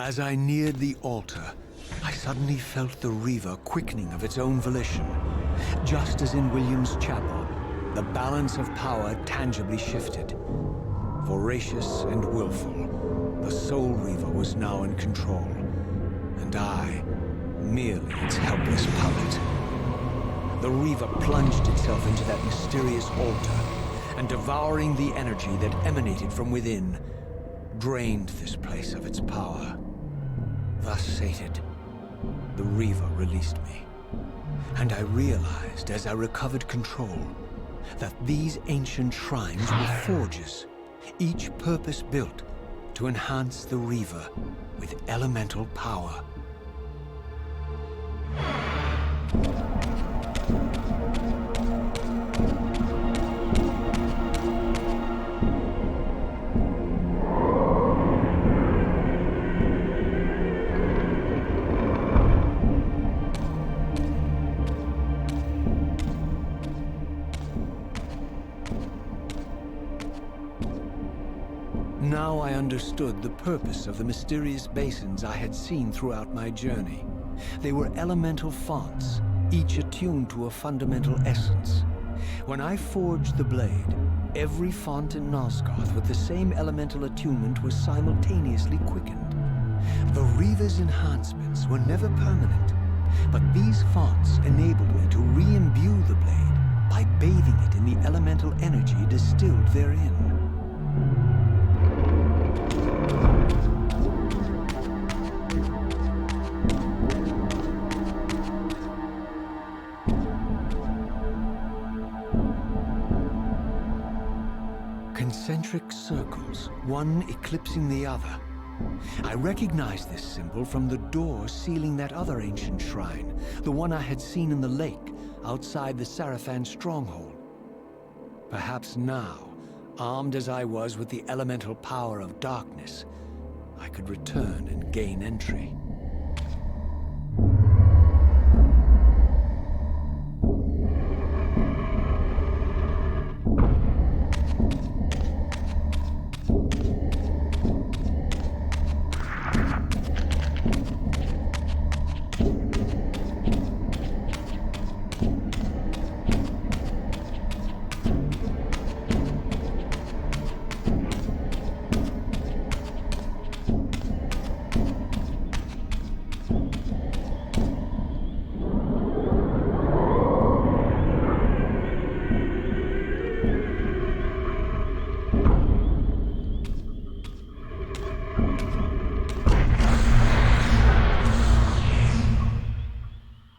As I neared the altar, I suddenly felt the Reaver quickening of its own volition. Just as in William's chapel, the balance of power tangibly shifted. Voracious and willful, the Soul Reaver was now in control, and I, merely its helpless puppet. The Reaver plunged itself into that mysterious altar, and devouring the energy that emanated from within, drained this place of its power. Thus sated, the Reaver released me, and I realized as I recovered control that these ancient shrines were forges, each purpose-built to enhance the Reaver with elemental power. Now I understood the purpose of the mysterious basins I had seen throughout my journey. They were elemental fonts, each attuned to a fundamental essence. When I forged the blade, every font in Nosgoth with the same elemental attunement was simultaneously quickened. The Reaver's enhancements were never permanent, but these fonts enabled me to re-imbue the blade by bathing it in the elemental energy distilled therein. Concentric circles, one eclipsing the other. I recognized this symbol from the door sealing that other ancient shrine, the one I had seen in the lake outside the Sarafan Stronghold. Perhaps now, armed as I was with the elemental power of darkness, I could return and gain entry.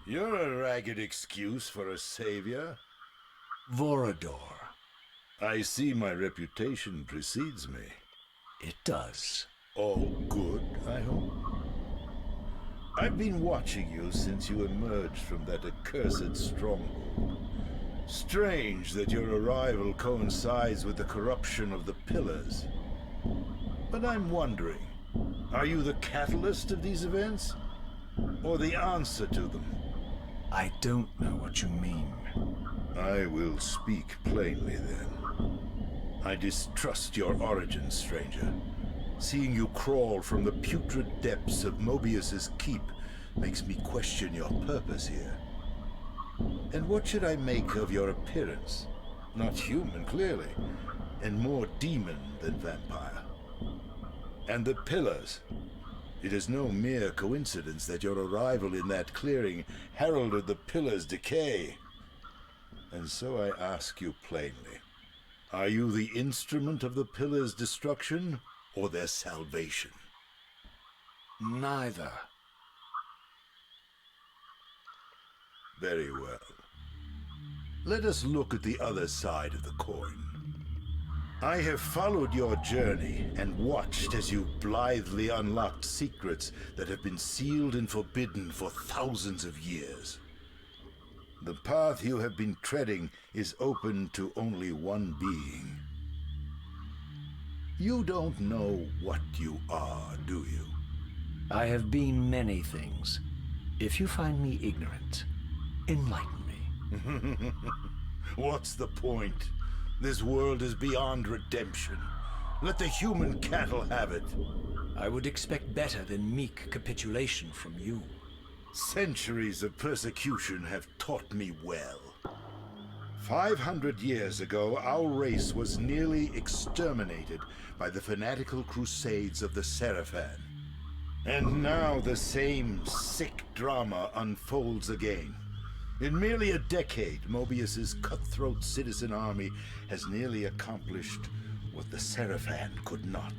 You're a ragged excuse for a savior. Vorador. I see my reputation precedes me. It does. All good, I hope? I've been watching you since you emerged from that accursed stronghold. Strange that your arrival coincides with the corruption of the Pillars. But I'm wondering, are you the catalyst of these events? Or the answer to them? I don't know what you mean. I will speak plainly then. I distrust your origin, stranger. Seeing you crawl from the putrid depths of Mobius's keep makes me question your purpose here. And what should I make of your appearance? Not human, clearly, and more demon than vampire. And the Pillars. It is no mere coincidence that your arrival in that clearing heralded the Pillars' decay. And so I ask you plainly, are you the instrument of the Pillars' destruction or their salvation? Neither. Very well. Let us look at the other side of the coin. I have followed your journey and watched as you blithely unlocked secrets that have been sealed and forbidden for thousands of years. The path you have been treading is open to only one being. You don't know what you are, do you? I have been many things. If you find me ignorant, enlighten me. What's the point? This world is beyond redemption. Let the human cattle have it. I would expect better than meek capitulation from you. Centuries of persecution have taught me well. 500 years ago, our race was nearly exterminated by the fanatical crusades of the Sarafan. And now the same sick drama unfolds again. In merely a decade, Mobius's cutthroat citizen army has nearly accomplished what the Sarafan could not.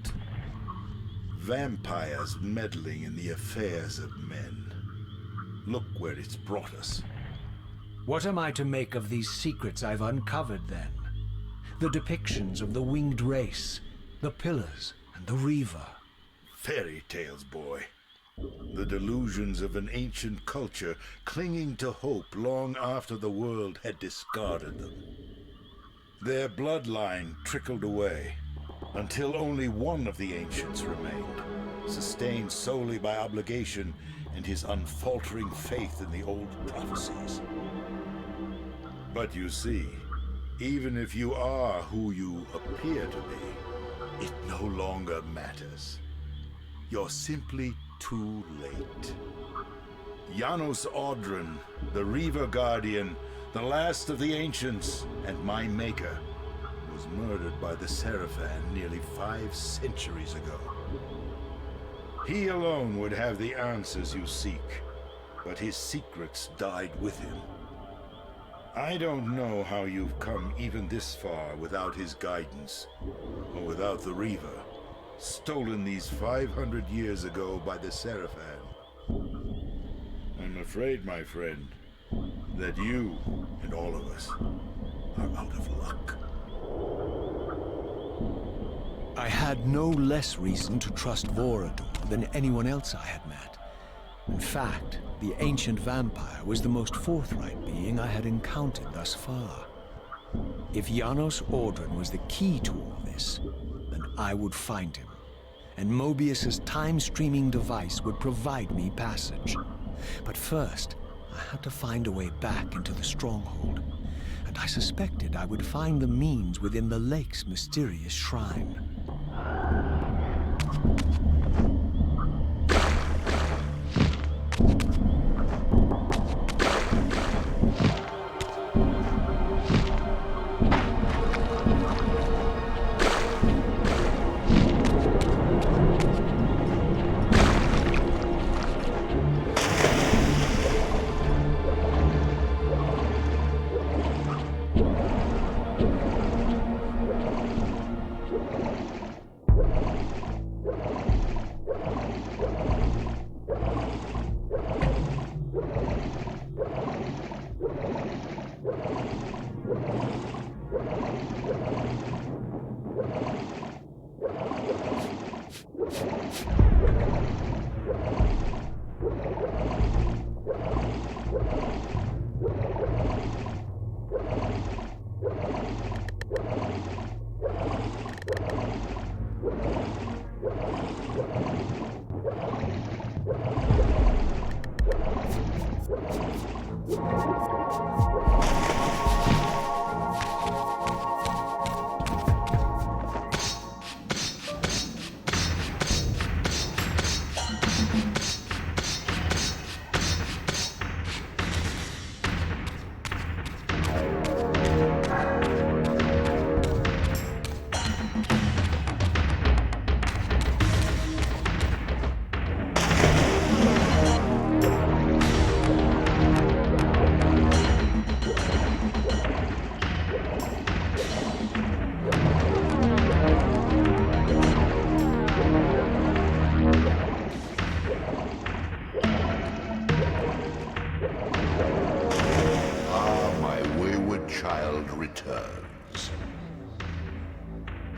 Vampires meddling in the affairs of men. Look where it's brought us. What am I to make of these secrets I've uncovered, then? The depictions of the winged race, the pillars, and the Reaver. Fairy tales, boy. The delusions of an ancient culture clinging to hope long after the world had discarded them. Their bloodline trickled away, until only one of the ancients remained, sustained solely by obligation and his unfaltering faith in the old prophecies. But you see, even if you are who you appear to be, it no longer matters. You're simply too late. Janos Audron, the Reaver Guardian, the last of the ancients, and my maker, was murdered by the Sarafan nearly 5 centuries ago. He alone would have the answers you seek, but his secrets died with him. I don't know how you've come even this far without his guidance, or without the Reaver, stolen these 500 years ago by the Sarafan. I'm afraid, my friend, that you and all of us are out of luck. I had no less reason to trust Audron than anyone else I had met. In fact, the ancient vampire was the most forthright being I had encountered thus far. If Janos Audron was the key to all this, then I would find him, and Mobius's time-streaming device would provide me passage. But first, I had to find a way back into the Stronghold, and I suspected I would find the means within the lake's mysterious shrine.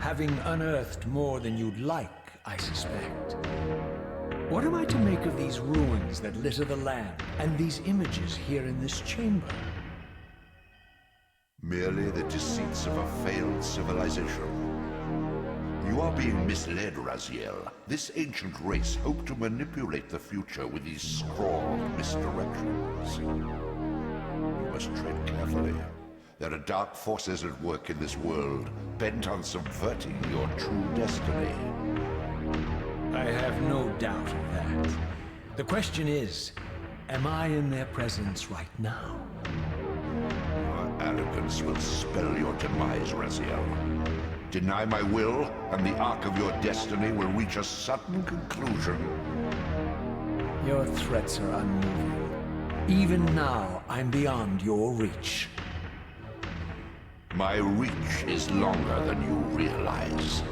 Having unearthed more than you'd like, I suspect. What am I to make of these ruins that litter the land, and these images here in this chamber? Merely the deceits of a failed civilization. You are being misled, Raziel. This ancient race hoped to manipulate the future with these scrawled misdirections. You must tread carefully. There are dark forces at work in this world, bent on subverting your true destiny. I have no doubt of that. The question is, am I in their presence right now? Your arrogance will spell your demise, Raziel. Deny my will, and the arc of your destiny will reach a sudden conclusion. Your threats are unmoving. Even now, I'm beyond your reach. My reach is longer than you realize.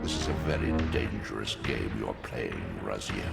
This is a very dangerous game you're playing, Raziel.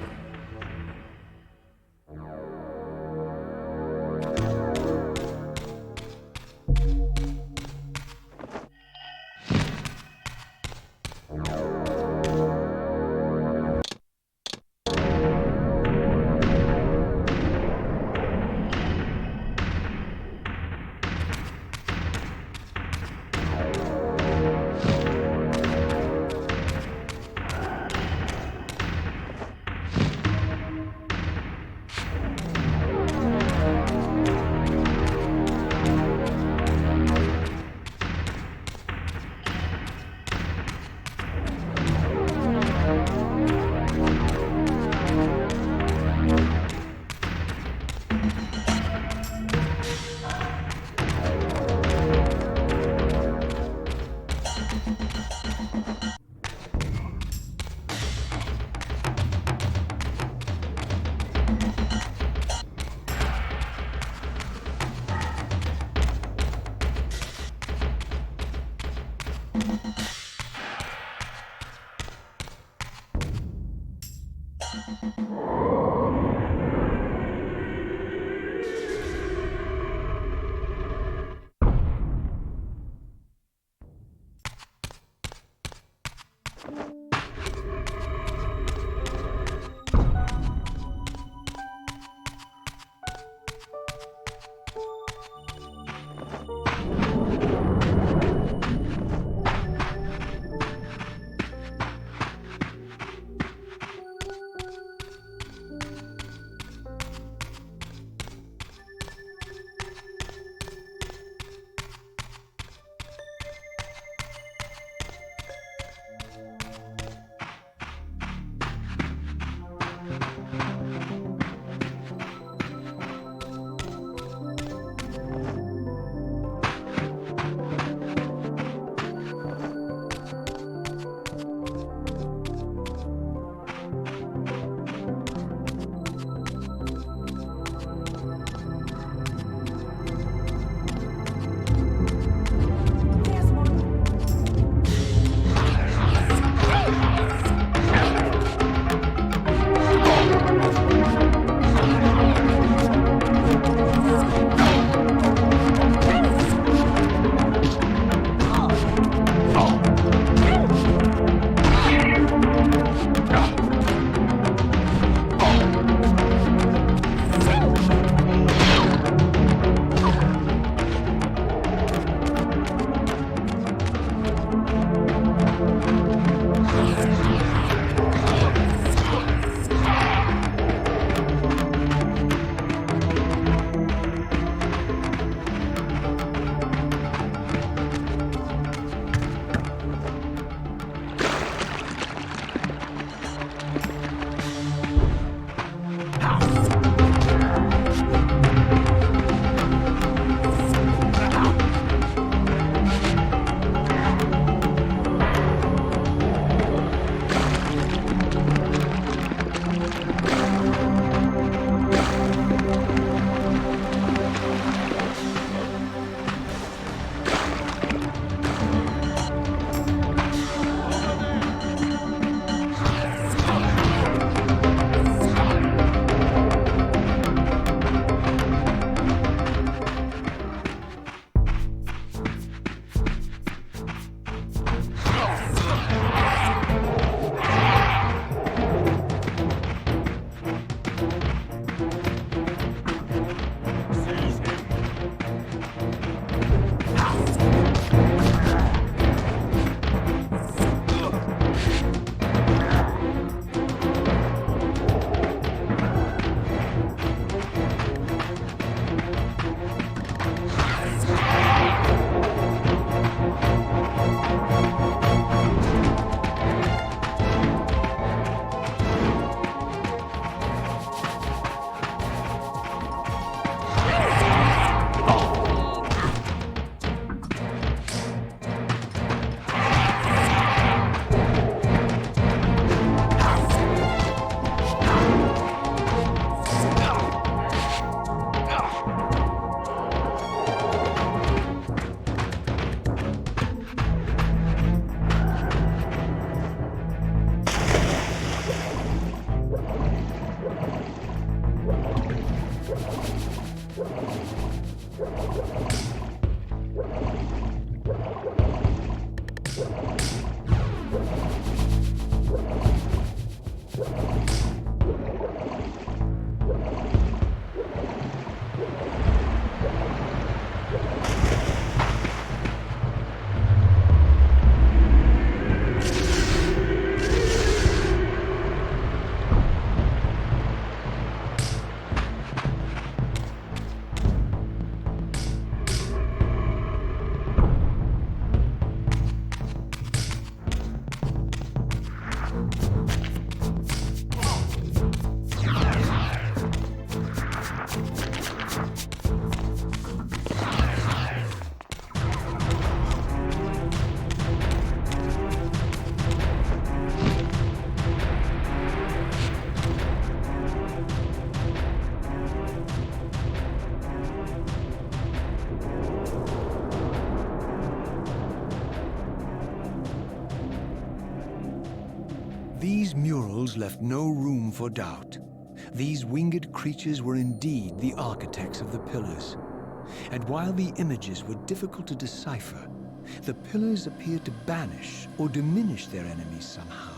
These murals left no room for doubt. These winged creatures were indeed the architects of the pillars. And while the images were difficult to decipher, the pillars appeared to banish or diminish their enemies somehow.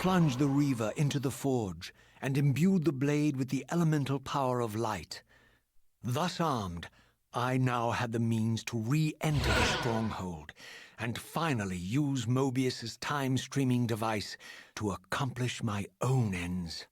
plunged the Reaver into the forge and imbued the blade with the elemental power of light. Thus armed, I now had the means to re-enter the stronghold and finally use Mobius's time-streaming device to accomplish my own ends.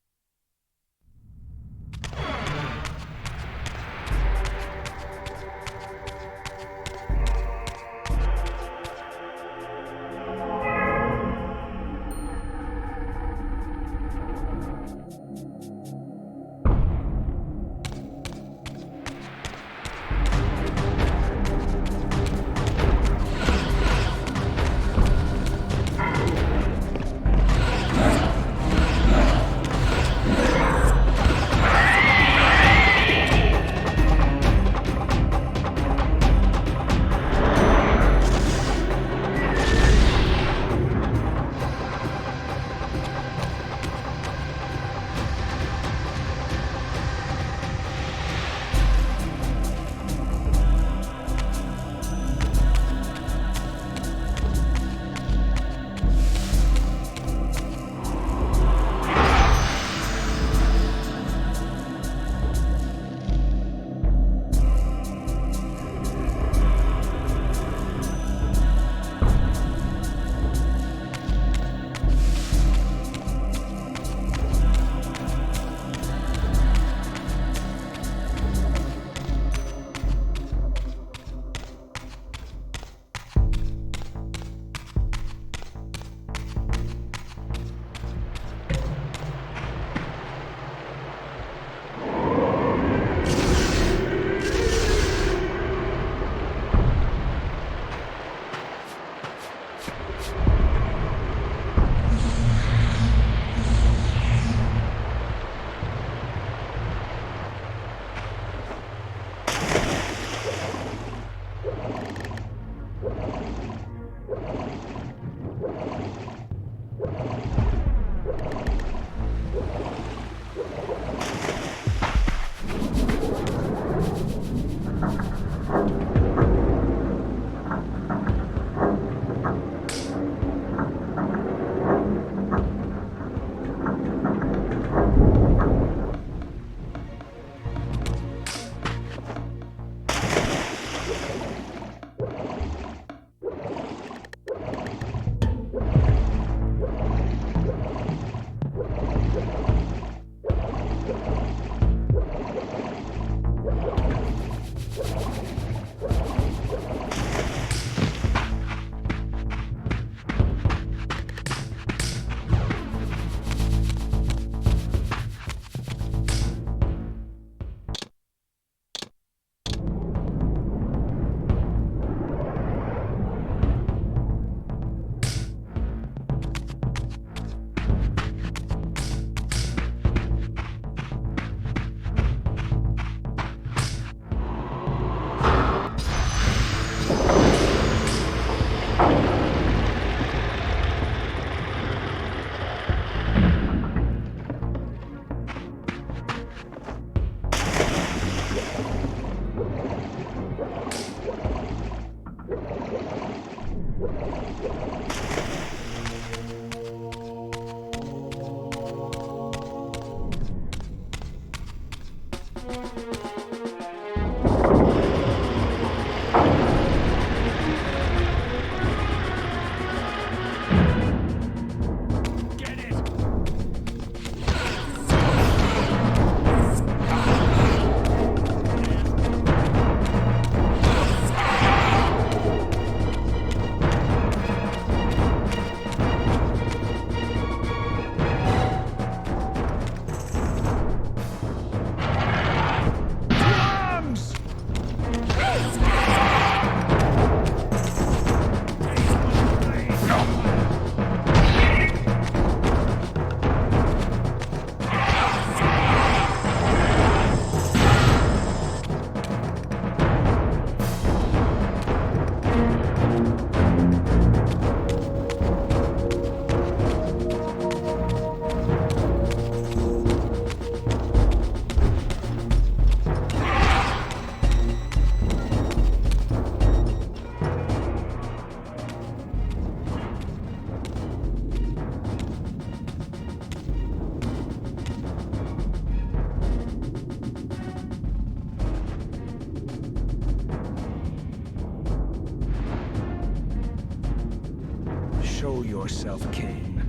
show yourself, Kain.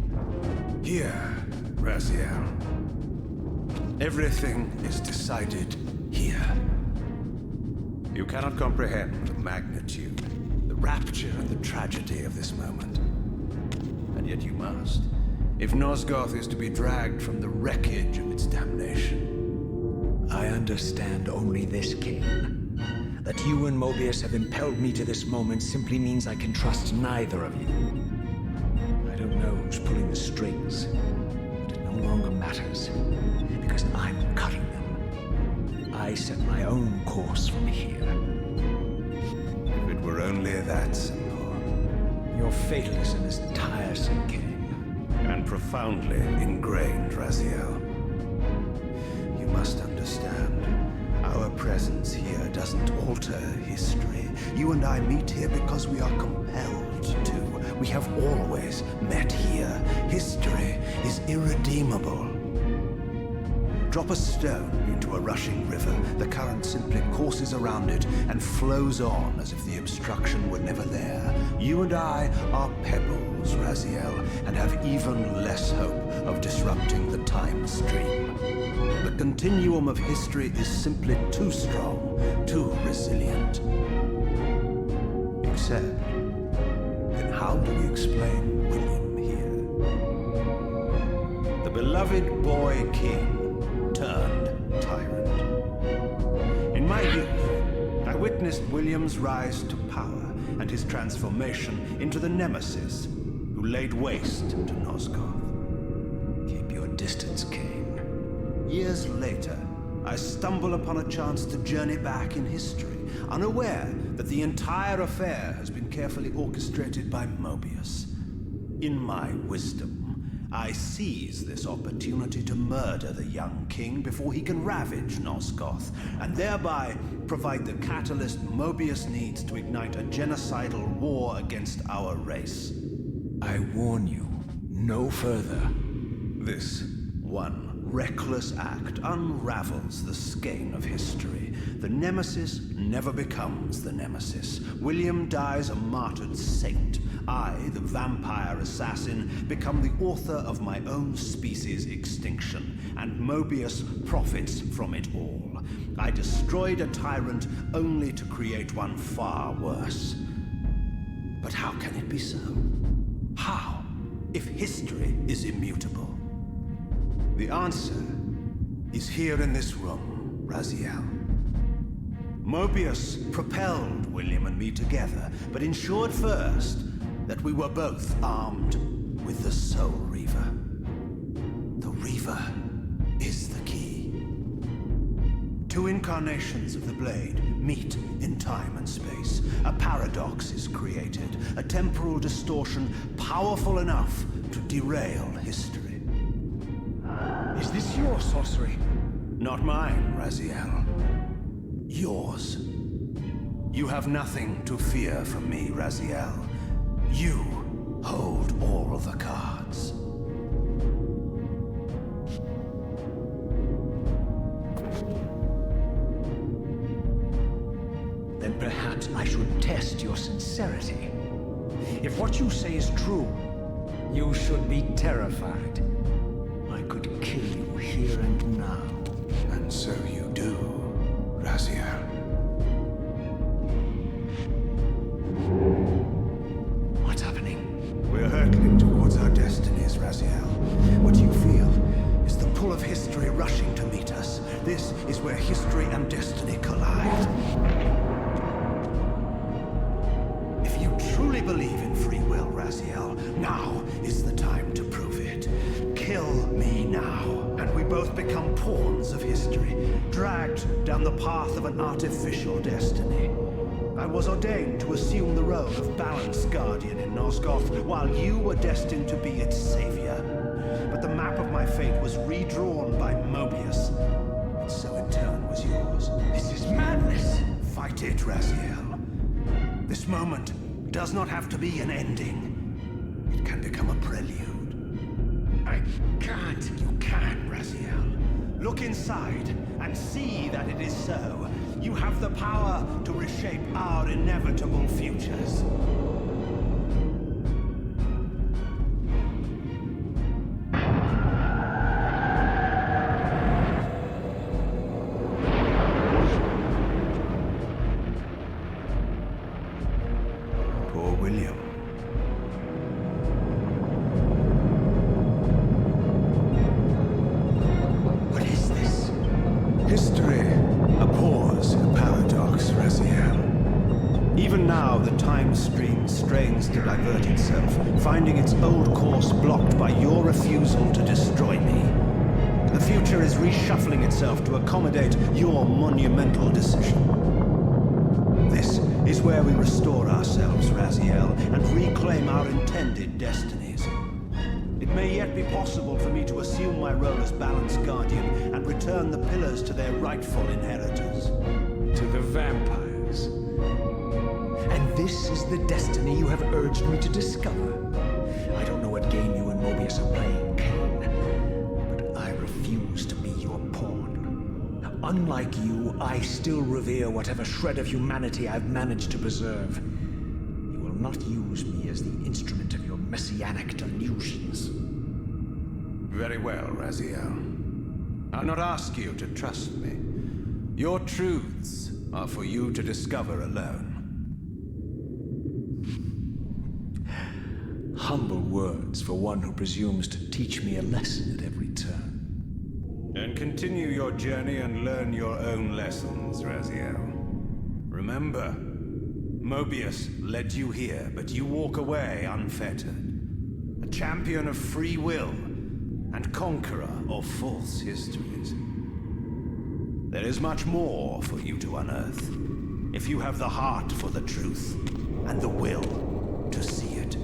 Here, Raziel. Everything is decided here. You cannot comprehend the magnitude, the rapture and the tragedy of this moment. And yet you must, if Nosgoth is to be dragged from the wreckage of its damnation. I understand only this, Kain. That you and Mobius have impelled me to this moment simply means I can trust neither of you. I don't know who's pulling the strings, but it no longer matters, because I'm cutting them. I set my own course from here. If it were only that simple. Your fatalism is tiresome, Kain. And profoundly ingrained, Raziel. You must understand, our presence here doesn't alter history. You and I meet here because we are compelled to. We have always met here. History is irredeemable. Drop a stone into a rushing river, the current simply courses around it and flows on as if the obstruction were never there. You and I are pebbles, Raziel, and have even less hope of disrupting the time stream. The continuum of history is simply too strong, too resilient. Except, then how do we explain William here? The beloved boy king turned tyrant. In my youth, I witnessed William's rise to power and his transformation into the nemesis who laid waste to Nosgoth. Keep your distance, Kain. Years later, I stumble upon a chance to journey back in history, unaware that the entire affair has been carefully orchestrated by Mobius. In my wisdom, I seize this opportunity to murder the young king before he can ravage Nosgoth, and thereby provide the catalyst Mobius needs to ignite a genocidal war against our race. I warn you, no further. This one reckless act unravels the skein of history. The nemesis never becomes the nemesis. William dies a martyred saint. I, the vampire assassin, become the author of my own species' extinction, and Mobius profits from it all. I destroyed a tyrant only to create one far worse. But how can it be so? How, if history is immutable? The answer is here in this room, Raziel. Mobius propelled William and me together, but ensured first that we were both armed with the Soul Reaver. The Reaver is the key. Two incarnations of the blade meet in time and space. A paradox is created, a temporal distortion powerful enough to derail history. Is this your sorcery? Not mine, Raziel. Yours. You have nothing to fear from me, Raziel. You hold all the cards. Then perhaps I should test your sincerity. If what you say is true, you should be terrified. I could kill you here and now. And so you do, Raziel. What's happening? We're hurtling towards our destinies, Raziel. What you feel is the pull of history rushing to meet us. This is where history and destiny collide. If you truly believe in free will, Raziel, now is the time to prove it. Kill me now, and we both become pawns of history, dragged down the path of an artificial destiny. I was ordained to assume the role of balanced guardian in Nosgoth, while you were destined to be its savior. But the map of my fate was redrawn by Mobius, and so in turn was yours. This is madness! Fight it, Raziel. This moment does not have to be an ending. It can become a prelude. I can't. You can, Raziel. Look inside and see that it is so. You have the power to reshape our inevitable futures. now the time stream strains to divert itself, finding its old course blocked by your refusal to destroy me. The future is reshuffling itself to accommodate your monumental decision. This is where we restore ourselves, Raziel, and reclaim our intended destinies. It may yet be possible for me to assume my role as Balance Guardian and return the pillars to their rightful inheritors. To the vampires. And this is the destiny you have urged me to discover. I don't know what game you and Mobius are playing, Kain, but I refuse to be your pawn. Unlike you, I still revere whatever shred of humanity I've managed to preserve. You will not use me as the instrument of your messianic delusions. Very well, Raziel. I'll not ask you to trust me. Your truths are for you to discover alone. Humble words for one who presumes to teach me a lesson at every turn. And continue your journey and learn your own lessons, Raziel. Remember, Mobius led you here, but you walk away unfettered. A champion of free will and conqueror of false histories. There is much more for you to unearth, if you have the heart for the truth and the will to see it.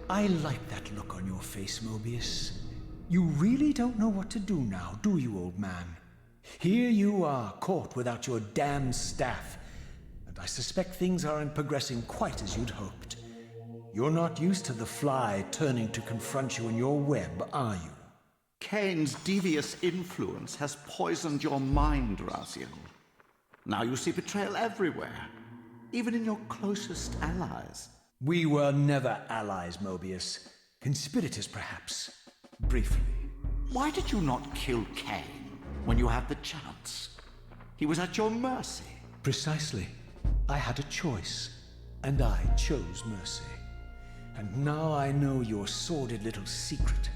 I like that look on your face, Mobius. You really don't know what to do now, do you, old man? Here you are, caught without your damn staff. And I suspect things aren't progressing quite as you'd hoped. You're not used to the fly turning to confront you in your web, are you? Kain's devious influence has poisoned your mind, Raziel. Now you see betrayal everywhere. even in your closest allies. We were never allies, Mobius. Conspirators, perhaps. Briefly. Why did you not kill Kain when you had the chance? He was at your mercy. Precisely. I had a choice, and I chose mercy. And now I know your sordid little secret.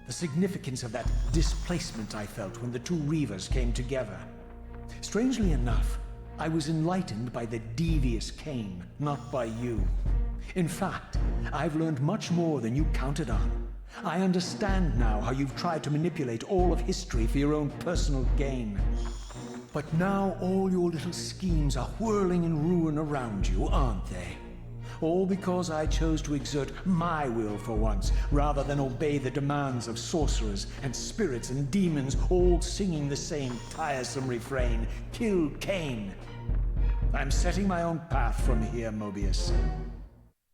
The significance of that displacement I felt when the two Reavers came together. Strangely enough, I was enlightened by the devious Kain, not by you. In fact, I've learned much more than you counted on. I understand now how you've tried to manipulate all of history for your own personal gain. But now all your little schemes are whirling in ruin around you, aren't they? All because I chose to exert my will for once, rather than obey the demands of sorcerers and spirits and demons, all singing the same tiresome refrain, "Kill Kain." I'm setting my own path from here, Mobius.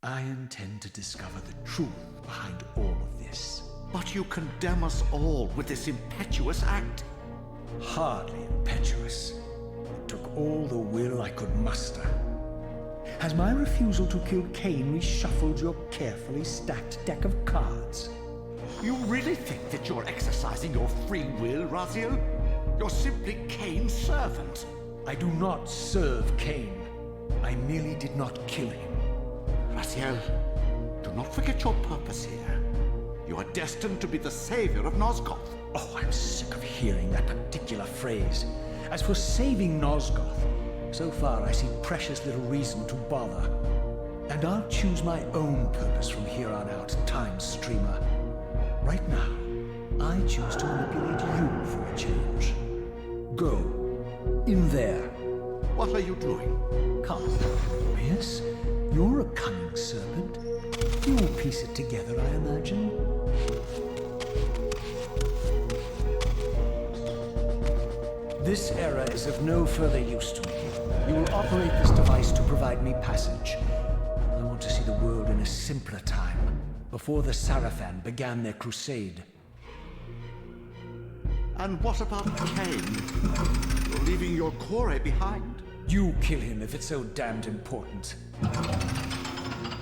I intend to discover the truth behind all of this. But you condemn us all with this impetuous act. Hardly impetuous. It took all the will I could muster. Has my refusal to kill Kain reshuffled your carefully stacked deck of cards? You really think that you're exercising your free will, Raziel? You're simply Kain's servant. I do not serve Kain. I merely did not kill him. Raziel, do not forget your purpose here. You are destined to be the savior of Nosgoth. Oh, I'm sick of hearing that particular phrase. As for saving Nosgoth, so far I see precious little reason to bother. And I'll choose my own purpose from here on out, Time Streamer. Right now, I choose to manipulate you for a change. Go. In there. What are you doing? Come. Yes, you're a cunning serpent. You'll piece it together, I imagine. This error is of no further use to me. You will operate this device to provide me passage. I want to see the world in a simpler time, before the Sarafan began their crusade. And what about Kain? You're leaving your core behind. You kill him if it's so damned important.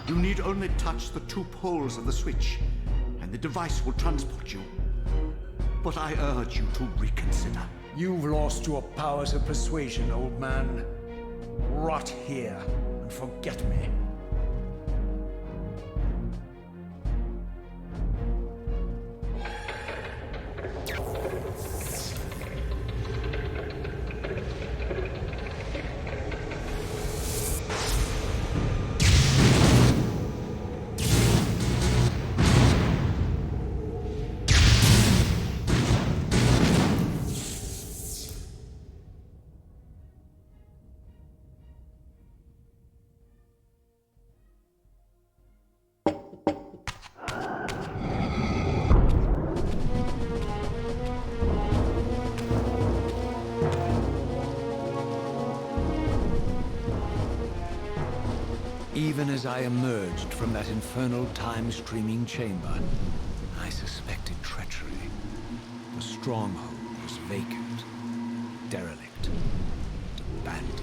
You need only touch the two poles of the switch, and the device will transport you. But I urge you to reconsider. You've lost your powers of persuasion, old man. Rot here and forget me. Even as I emerged from that infernal time-streaming chamber, I suspected treachery. The stronghold was vacant, derelict, abandoned.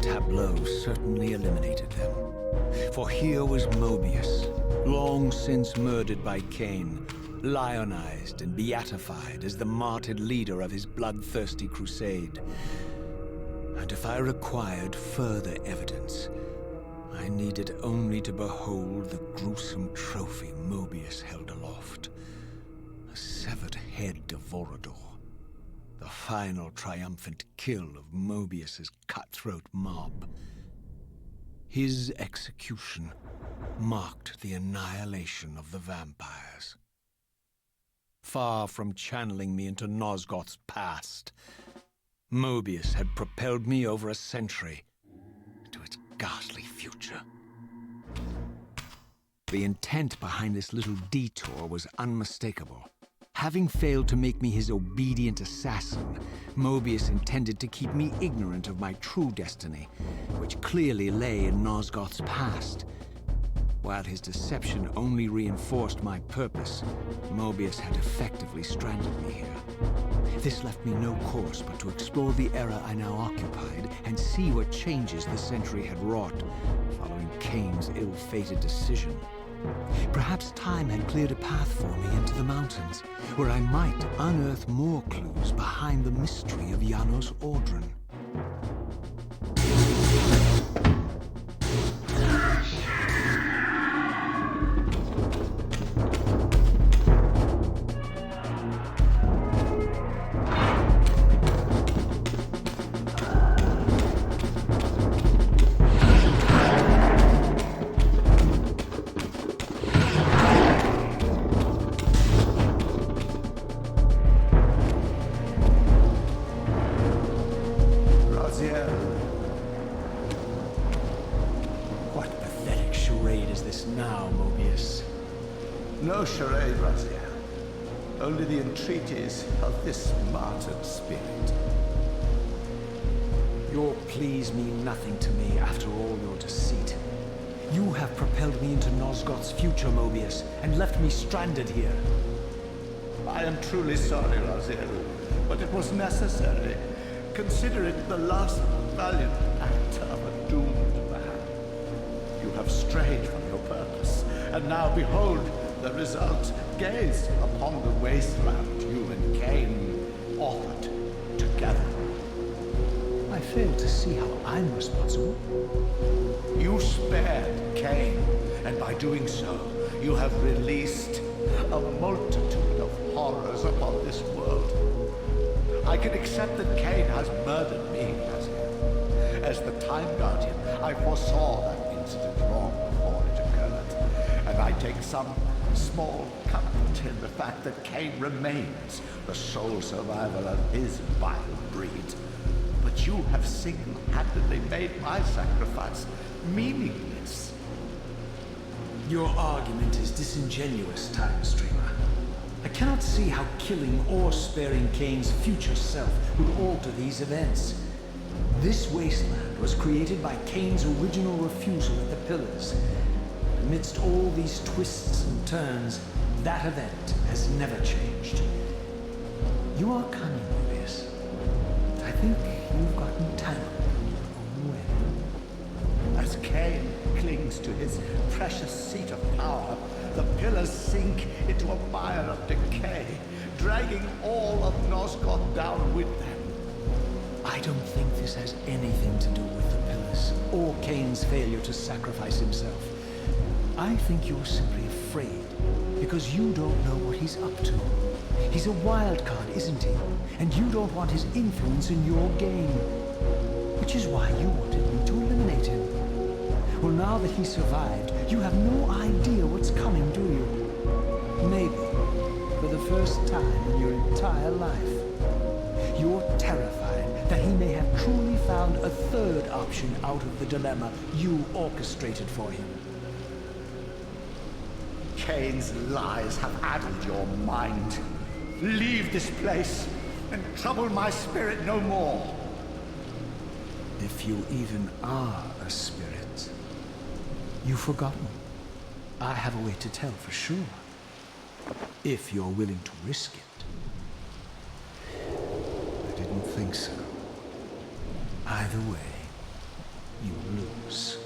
tableau certainly eliminated them. For here was Mobius, long since murdered by Kain, lionized and beatified as the martyred leader of his bloodthirsty crusade. And if I required further evidence, I needed only to behold the gruesome trophy Mobius held aloft. A severed head of Vorador. The final triumphant kill of Mobius's cutthroat mob. His execution marked the annihilation of the vampires. Far from channeling me into Nosgoth's past, Mobius had propelled me over a century to its ghastly future. The intent behind this little detour was unmistakable. Having failed to make me his obedient assassin, Mobius intended to keep me ignorant of my true destiny, which clearly lay in Nosgoth's past. While his deception only reinforced my purpose, Mobius had effectively stranded me here. This left me no course but to explore the era I now occupied and see what changes the century had wrought, following Kain's ill-fated decision. Perhaps time had cleared a path for me into the mountains, where I might unearth more clues behind the mystery of Janos Audron. No charade, Raziel. Only the entreaties of this martyred spirit. Your pleas mean nothing to me after all your deceit. You have propelled me into Nosgoth's future, Mobius, and left me stranded here. I am truly sorry, Raziel, but it was necessary. Consider it the last valiant act of a doomed man. You have strayed from your purpose, and now behold the result. Gaze upon the wasteland you and Kain authored together. I fail to see how I'm responsible. You spared Kain, and by doing so, you have released a multitude of horrors upon this world. I can accept that Kain has murdered me, as the Time Guardian. I foresaw that incident long before it occurred, and I take some small comfort in the fact that Kain remains the sole survivor of his vile breed. But you have single-handedly made my sacrifice meaningless. Your argument is disingenuous, Time Streamer. I cannot see how killing or sparing Kain's future self would alter these events. This wasteland was created by Kain's original refusal at the Pillars. Amidst all these twists and turns, that event has never changed. You are cunning, Mobius. I think you've gotten tangled in your own way. As Kain clings to his precious seat of power, the Pillars sink into a mire of decay, dragging all of Nosgoth down with them. I don't think this has anything to do with the Pillars, or Kain's failure to sacrifice himself. I think you're simply afraid, because you don't know what he's up to. He's a wild card, isn't he? And you don't want his influence in your game. Which is why you wanted me to eliminate him. Well, now that he survived, you have no idea what's coming, do you? Maybe, for the first time in your entire life, you're terrified that he may have truly found a third option out of the dilemma you orchestrated for him. Kain's lies have addled your mind. Leave this place and trouble my spirit no more. If you even are a spirit, you've forgotten. I have a way to tell for sure. If you're willing to risk it. I didn't think so. Either way, you lose.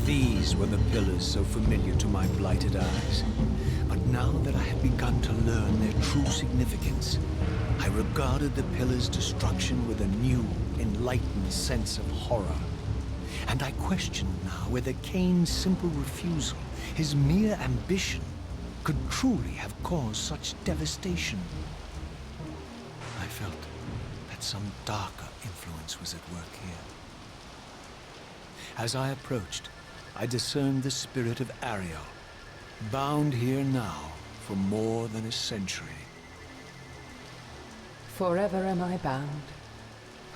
These were the pillars so familiar to my blighted eyes. But now that I had begun to learn their true significance, I regarded the pillars' destruction with a new, enlightened sense of horror. And I questioned now whether Kain's simple refusal, his mere ambition, could truly have caused such devastation. I felt that some darker influence was at work here. As I approached, I discerned the spirit of Ariel, bound here now for more than a century. Forever am I bound,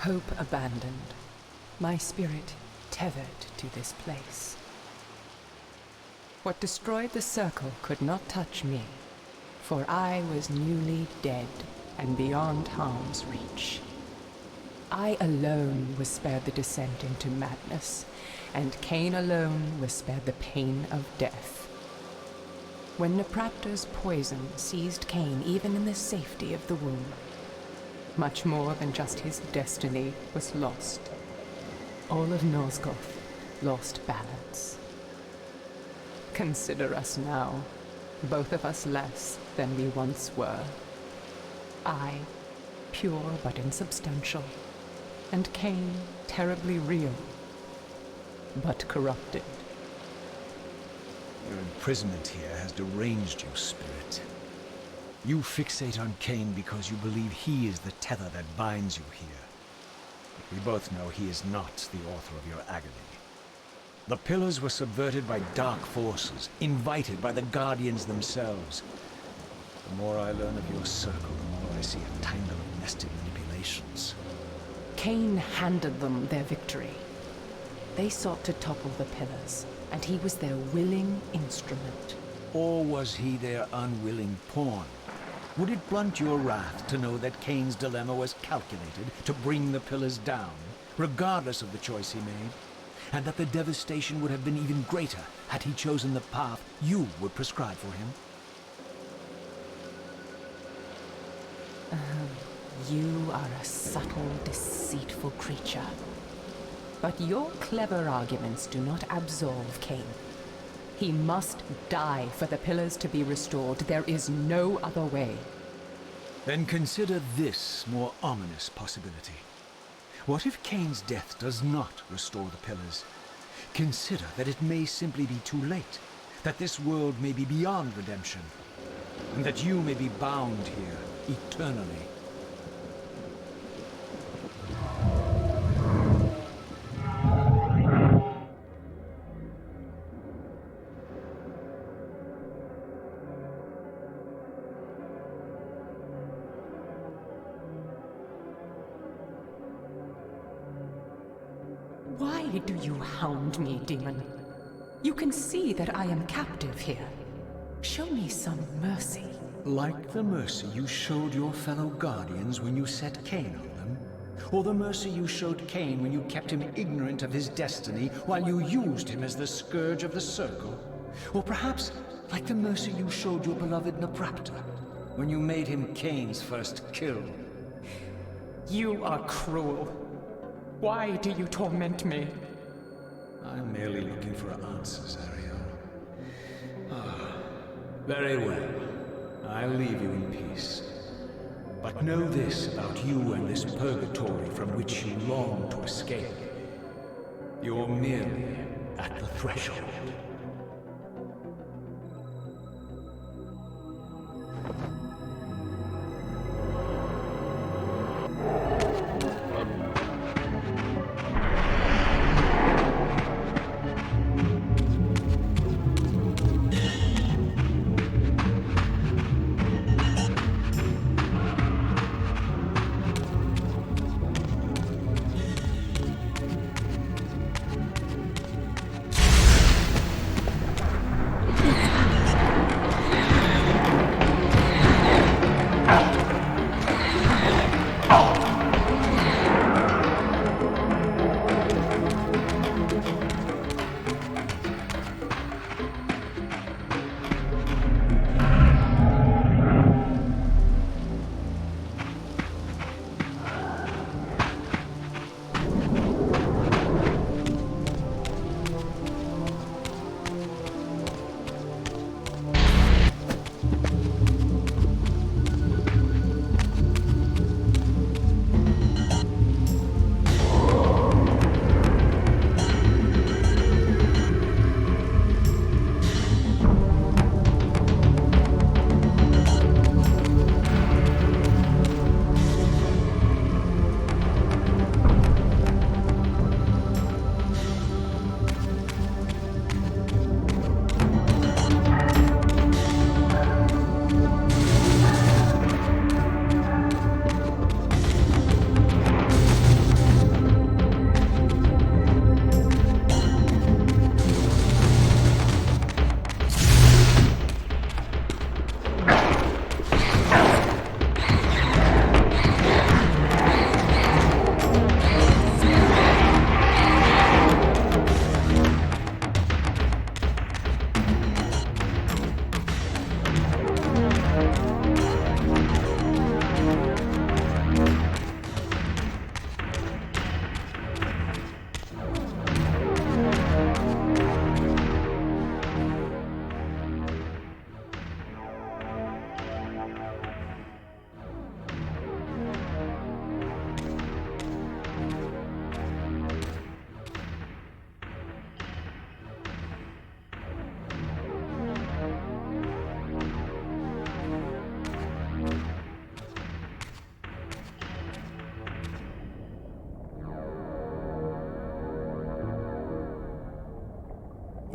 hope abandoned, my spirit tethered to this place. What destroyed the circle could not touch me, for I was newly dead and beyond harm's reach. I alone was spared the descent into madness, and Kain alone was spared the pain of death. When Napraptor's poison seized Kain even in the safety of the womb, much more than just his destiny was lost. All of Nosgoth lost balance. Consider us now, both of us less than we once were. I, pure but insubstantial, and Kain, terribly real, but corrupted. Your imprisonment here has deranged you, Spirit. You fixate on Kain because you believe he is the tether that binds you here. But we both know he is not the author of your agony. The pillars were subverted by dark forces, invited by the Guardians themselves. The more I learn of your circle, the more I see a tangle of nested manipulations. Kain handed them their victory. They sought to topple the pillars, and he was their willing instrument. Or was he their unwilling pawn? Would it blunt your wrath to know that Kain's dilemma was calculated to bring the pillars down, regardless of the choice he made? And that the devastation would have been even greater had he chosen the path you would prescribe for him? You are a subtle, deceitful creature. But your clever arguments do not absolve Kain. He must die for the pillars to be restored. There is no other way. Then consider this more ominous possibility. What if Kain's death does not restore the pillars? Consider that it may simply be too late, that this world may be beyond redemption, and that you may be bound here eternally. Why do you hound me, demon? You can see that I am captive here. Show me some mercy. Like the mercy you showed your fellow Guardians when you set Kain on them? Or the mercy you showed Kain when you kept him ignorant of his destiny while you used him as the scourge of the Circle? Or perhaps like the mercy you showed your beloved Naprapta when you made him Kain's first kill? You are cruel. Why do you torment me? I'm merely looking for answers, Ariel. Very well. I'll leave you in peace. But know this about you and this purgatory from which you long to escape. You're merely at the threshold.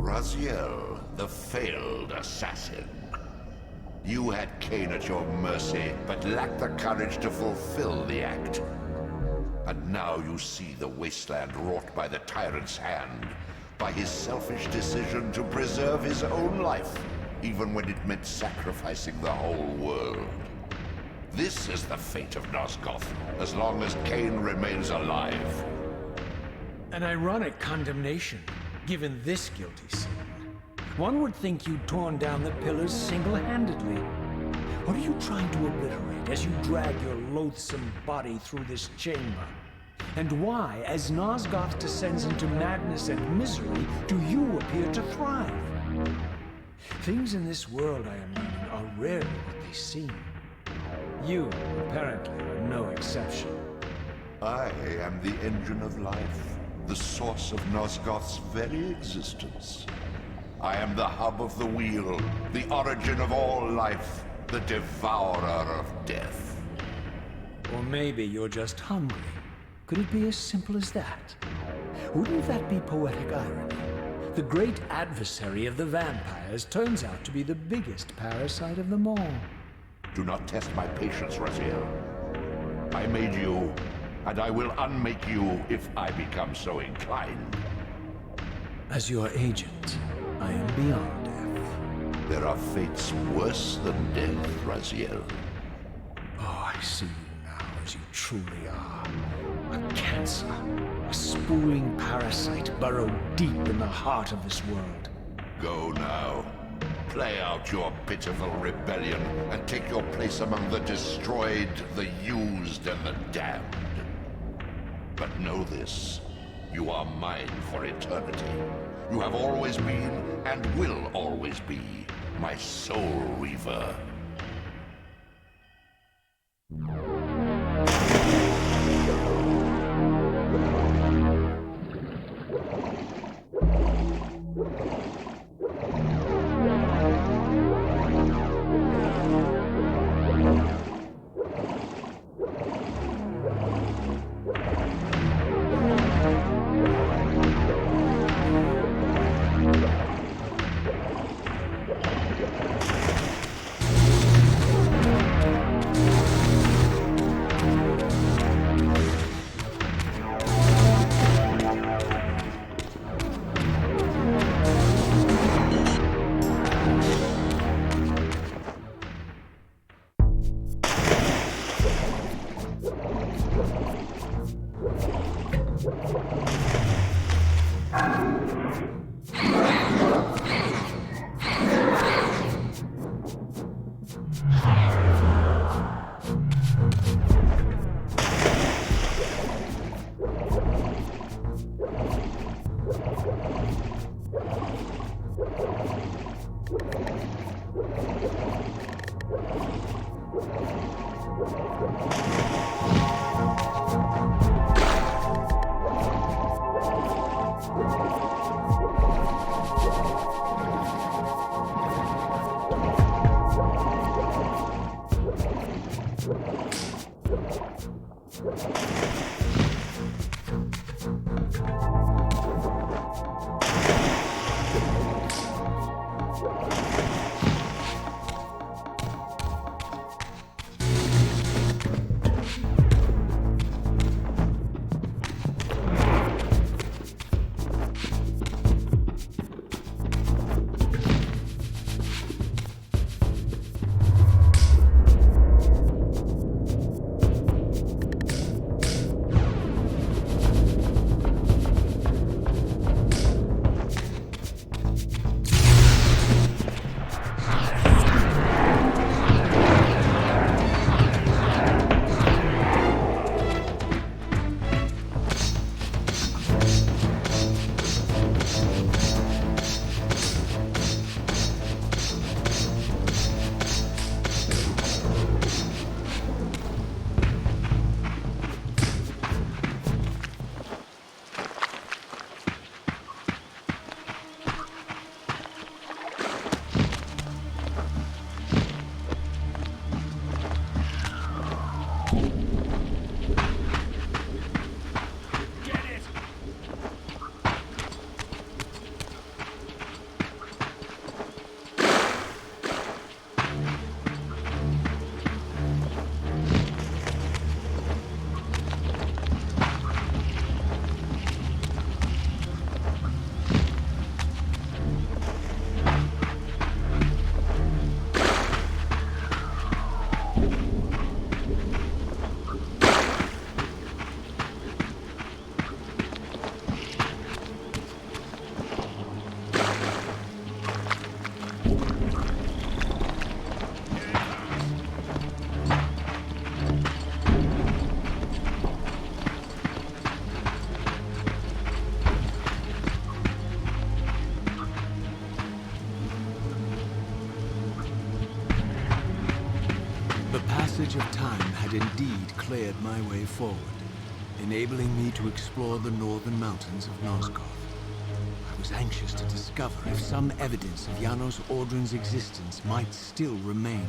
Raziel, the failed assassin. You had Kain at your mercy, but lacked the courage to fulfill the act. And now you see the wasteland wrought by the tyrant's hand, by his selfish decision to preserve his own life, even when it meant sacrificing the whole world. This is the fate of Nosgoth, as long as Kain remains alive. An ironic condemnation, given this guilty sin. One would think you'd torn down the pillars single-handedly. What are you trying to obliterate as you drag your loathsome body through this chamber? And why, as Nosgoth descends into madness and misery, do you appear to thrive? Things in this world, I am learning, are rarely what they seem. You, apparently, are no exception. I am the engine of life, the source of Nosgoth's very existence. I am the hub of the wheel, the origin of all life, the devourer of death. Or maybe you're just hungry. Could it be as simple as that? Wouldn't that be poetic irony? The great adversary of the vampires turns out to be the biggest parasite of them all. Do not test my patience, Raziel. I made you, and I will unmake you if I become so inclined. As your agent, I am beyond death. There are fates worse than death, Raziel. Oh, I see you now as you truly are. A cancer, a spooling parasite burrowed deep in the heart of this world. Go now. Play out your pitiful rebellion and take your place among the destroyed, the used, and the damned. But know this, you are mine for eternity. You have always been, and will always be, my soul Reaver. passage of time had indeed cleared my way forward, enabling me to explore the northern mountains of Nosgoth. I was anxious to discover if some evidence of Janos Audron's existence might still remain.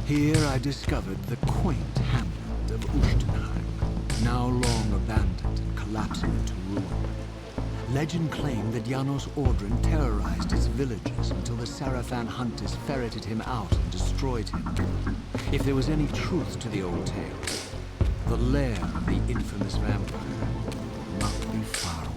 Here I discovered the quaint hamlet of Ustenheim, now long abandoned and collapsing into ruin. Legend claimed that Janos Audron terrorized its villagers until the Sarafan hunters ferreted him out and destroyed him. If there was any truth to the old tale, the lair of the infamous vampire would not be far away.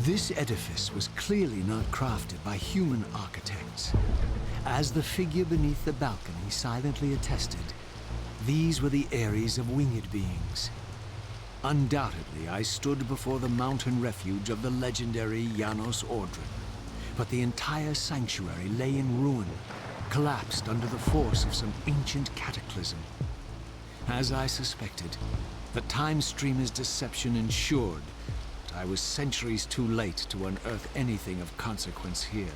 This edifice was clearly not crafted by human architects. As the figure beneath the balcony silently attested, these were the aeries of winged beings. Undoubtedly, I stood before the mountain refuge of the legendary Janos Audron, but the entire sanctuary lay in ruin, collapsed under the force of some ancient cataclysm. As I suspected, the time streamer's deception ensured that I was centuries too late to unearth anything of consequence here.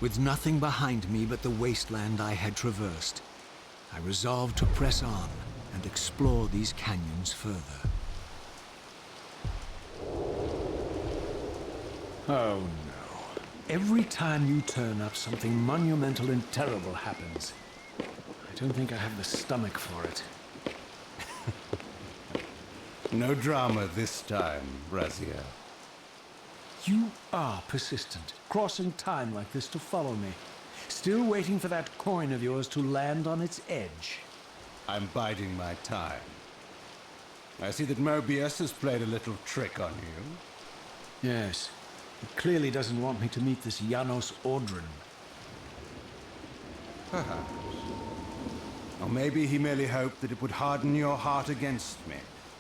With nothing behind me but the wasteland I had traversed, I resolved to press on and explore these canyons further. Oh no. Every time you turn up, something monumental and terrible happens. I don't think I have the stomach for it. No drama this time, Raziel. You are persistent, crossing time like this to follow me. Still waiting for that coin of yours to land on its edge. I'm biding my time. I see that Mobius has played a little trick on you. Yes. He clearly doesn't want me to meet this Janos Audron. Perhaps. Or maybe he merely hoped that it would harden your heart against me,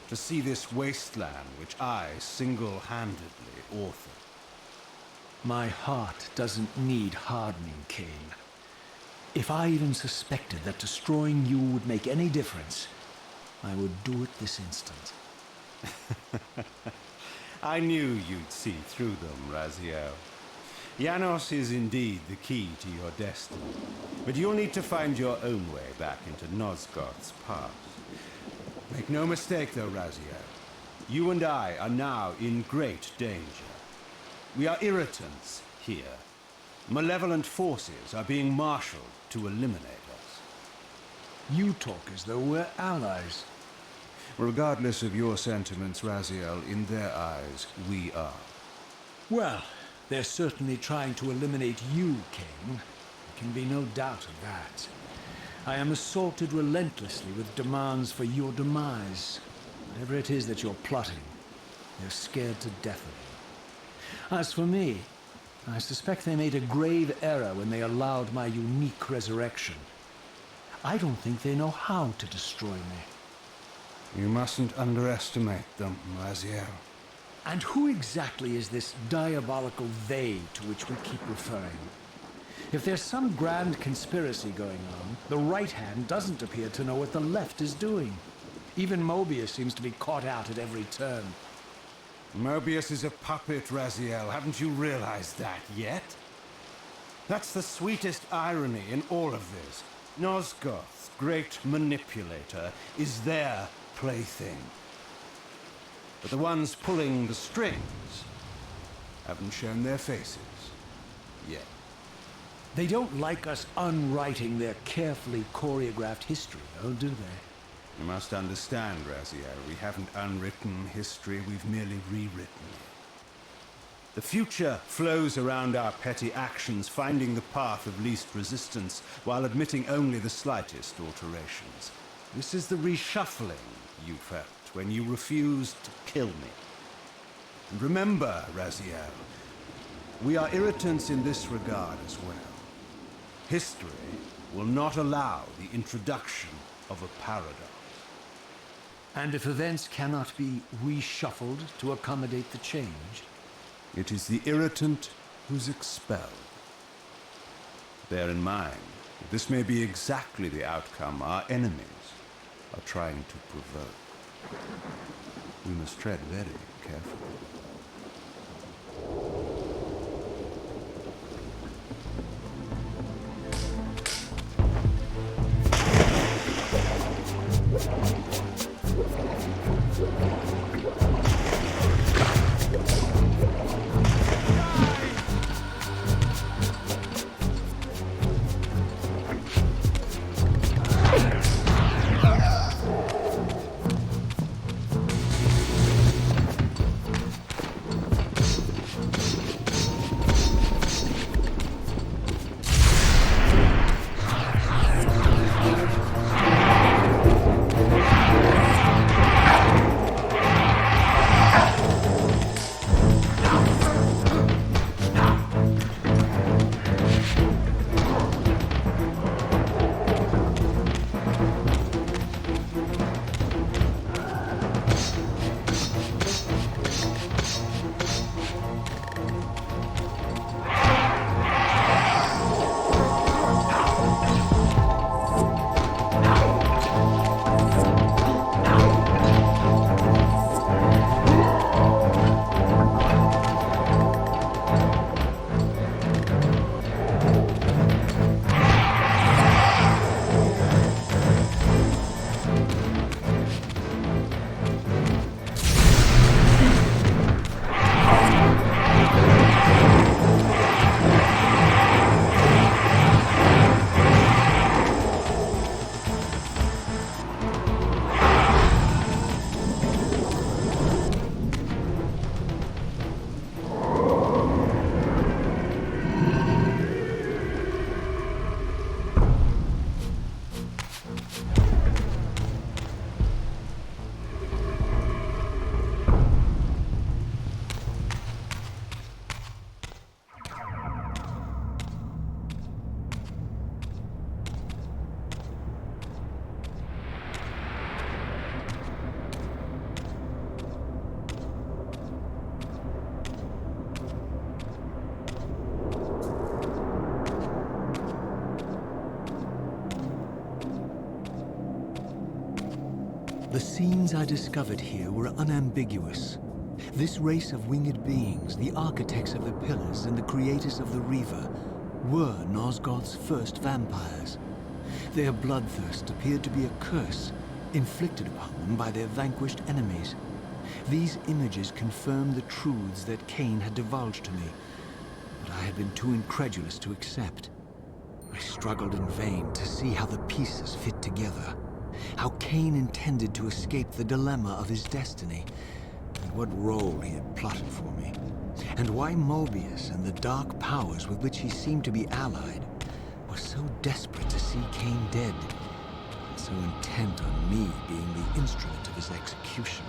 to see this wasteland which I single-handedly authored. My heart doesn't need hardening, Kain. If I even suspected that destroying you would make any difference, I would do it this instant. I knew you'd see through them, Raziel. Janos is indeed the key to your destiny, but you'll need to find your own way back into Nosgoth's past. Make no mistake, though, Raziel. You and I are now in great danger. We are irritants here. Malevolent forces are being marshaled to eliminate us. You talk as though we're allies. Regardless of your sentiments, Raziel, in their eyes, we are. Well, they're certainly trying to eliminate you, Kain. There can be no doubt of that. I am assaulted relentlessly with demands for your demise. Whatever it is that you're plotting, they're scared to death of you. As for me, I suspect they made a grave error when they allowed my unique resurrection. I don't think they know how to destroy me. You mustn't underestimate them, Raziel. And who exactly is this diabolical they to which we keep referring? If there's some grand conspiracy going on, the right hand doesn't appear to know what the left is doing. Even Mobius seems to be caught out at every turn. Mobius is a puppet, Raziel. Haven't you realized that yet? That's the sweetest irony in all of this. Nosgoth's great manipulator is their plaything. But the ones pulling the strings haven't shown their faces yet. They don't like us unwriting their carefully choreographed history, though, do they? You must understand, Raziel, we haven't unwritten history, we've merely rewritten it. The future flows around our petty actions, finding the path of least resistance, while admitting only the slightest alterations. This is the reshuffling you felt when you refused to kill me. And remember, Raziel, we are irritants in this regard as well. History will not allow the introduction of a paradox. And if events cannot be reshuffled to accommodate the change? It is the irritant who's expelled. Bear in mind, this may be exactly the outcome our enemies are trying to provoke. We must tread very carefully. The scenes I discovered here were unambiguous. This race of winged beings, the architects of the pillars and the creators of the Reaver, were Nosgoth's first vampires. Their bloodthirst appeared to be a curse, inflicted upon them by their vanquished enemies. These images confirmed the truths that Kain had divulged to me, but I had been too incredulous to accept. I struggled in vain to see how the pieces fit together, how Kain intended to escape the dilemma of his destiny, and what role he had plotted for me, and why Mobius and the dark powers with which he seemed to be allied were so desperate to see Kain dead, and so intent on me being the instrument of his execution.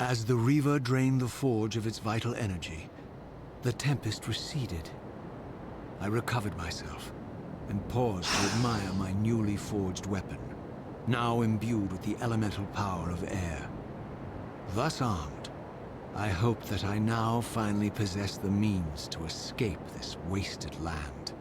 As the Reaver drained the forge of its vital energy, the tempest receded. I recovered myself and paused to admire my newly forged weapon, now imbued with the elemental power of air. Thus armed, I hoped that I now finally possessed the means to escape this wasted land.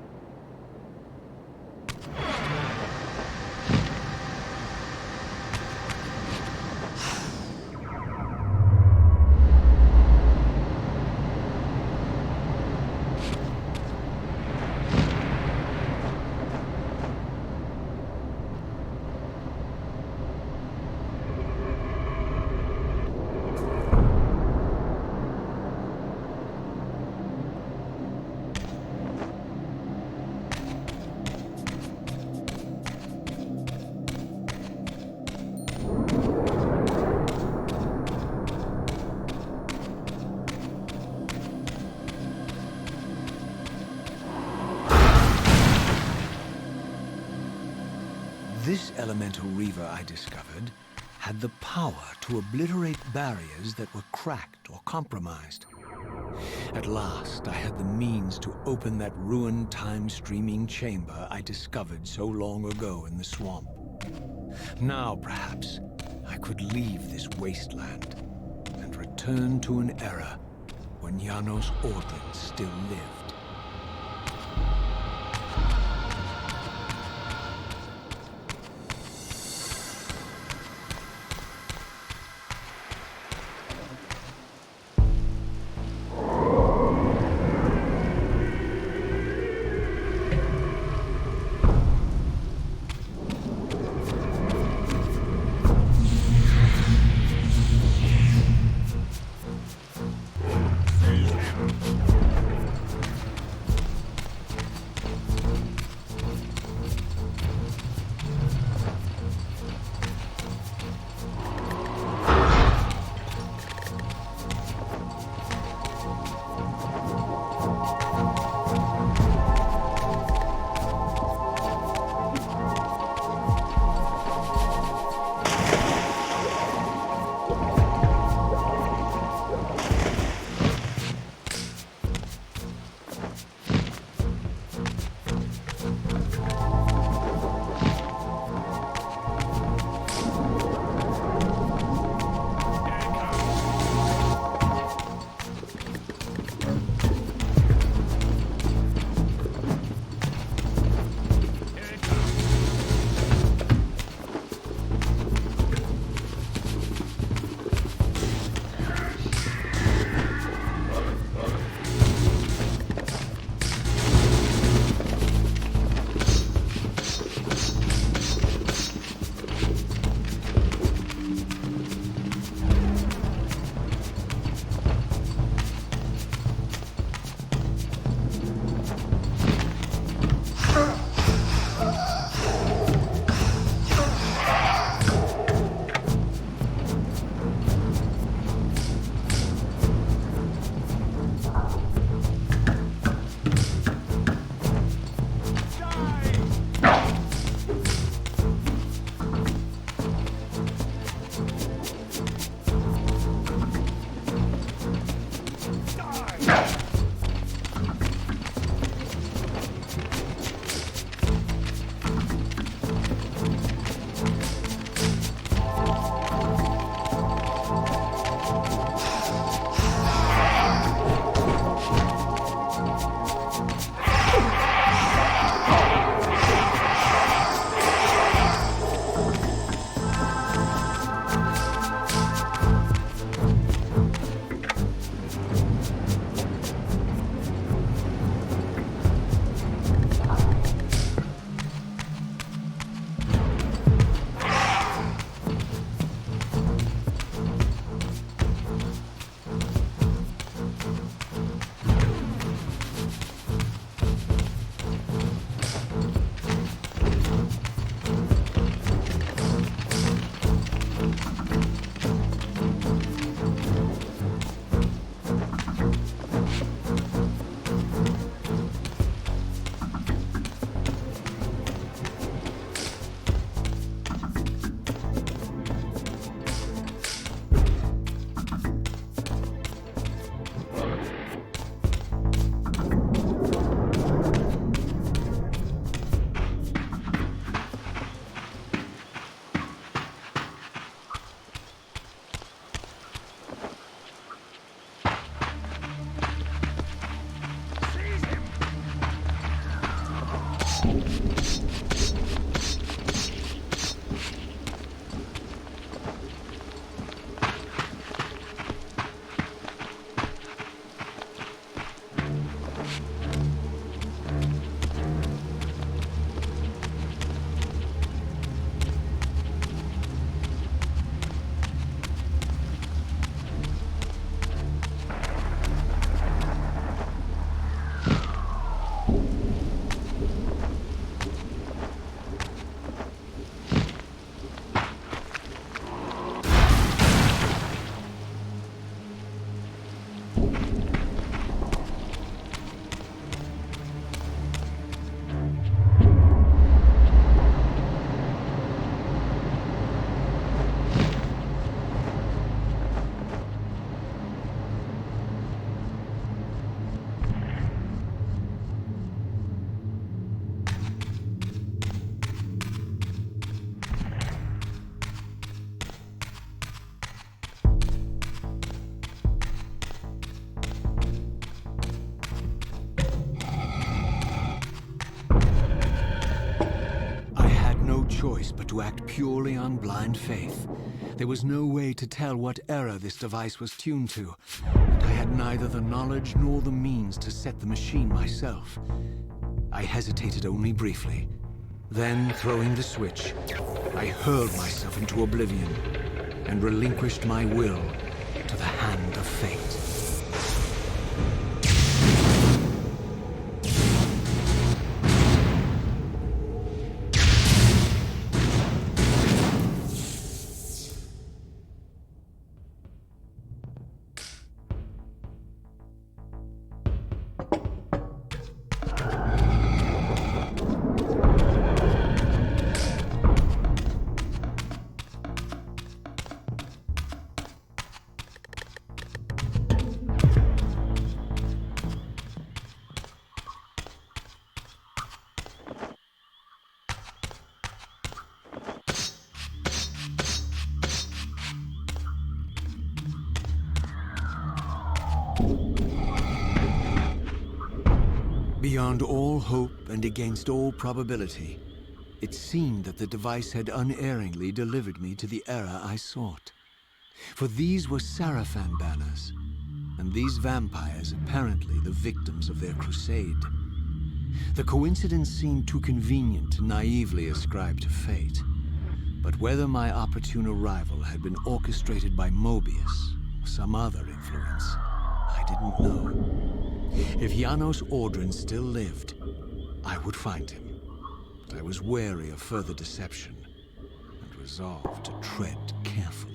This elemental Reaver I discovered had the power to obliterate barriers that were cracked or compromised. At last, I had the means to open that ruined time-streaming chamber I discovered so long ago in the swamp. Now, perhaps, I could leave this wasteland and return to an era when Janos Audron still lived. but to act purely on blind faith. There was no way to tell what error this device was tuned to, and I had neither the knowledge nor the means to set the machine myself. I hesitated only briefly. Then, throwing the switch, I hurled myself into oblivion and relinquished my will to the hand of fate. Beyond all hope and against all probability, it seemed that the device had unerringly delivered me to the era I sought. For these were Sarafan banners, and these vampires apparently the victims of their crusade. The coincidence seemed too convenient to naively ascribe to fate. But whether my opportune arrival had been orchestrated by Mobius or some other influence, I didn't know. If Janos Audron still lived, I would find him. But I was wary of further deception and resolved to tread carefully.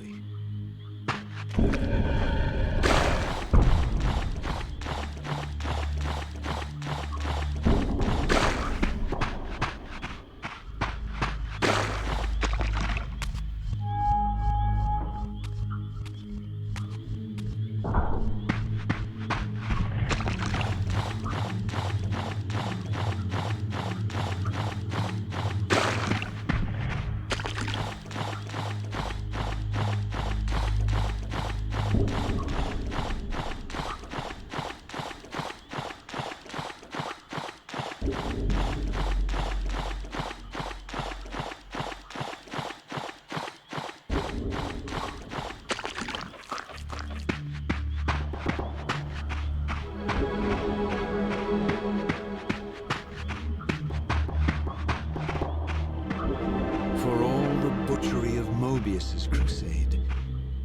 Mobius's crusade,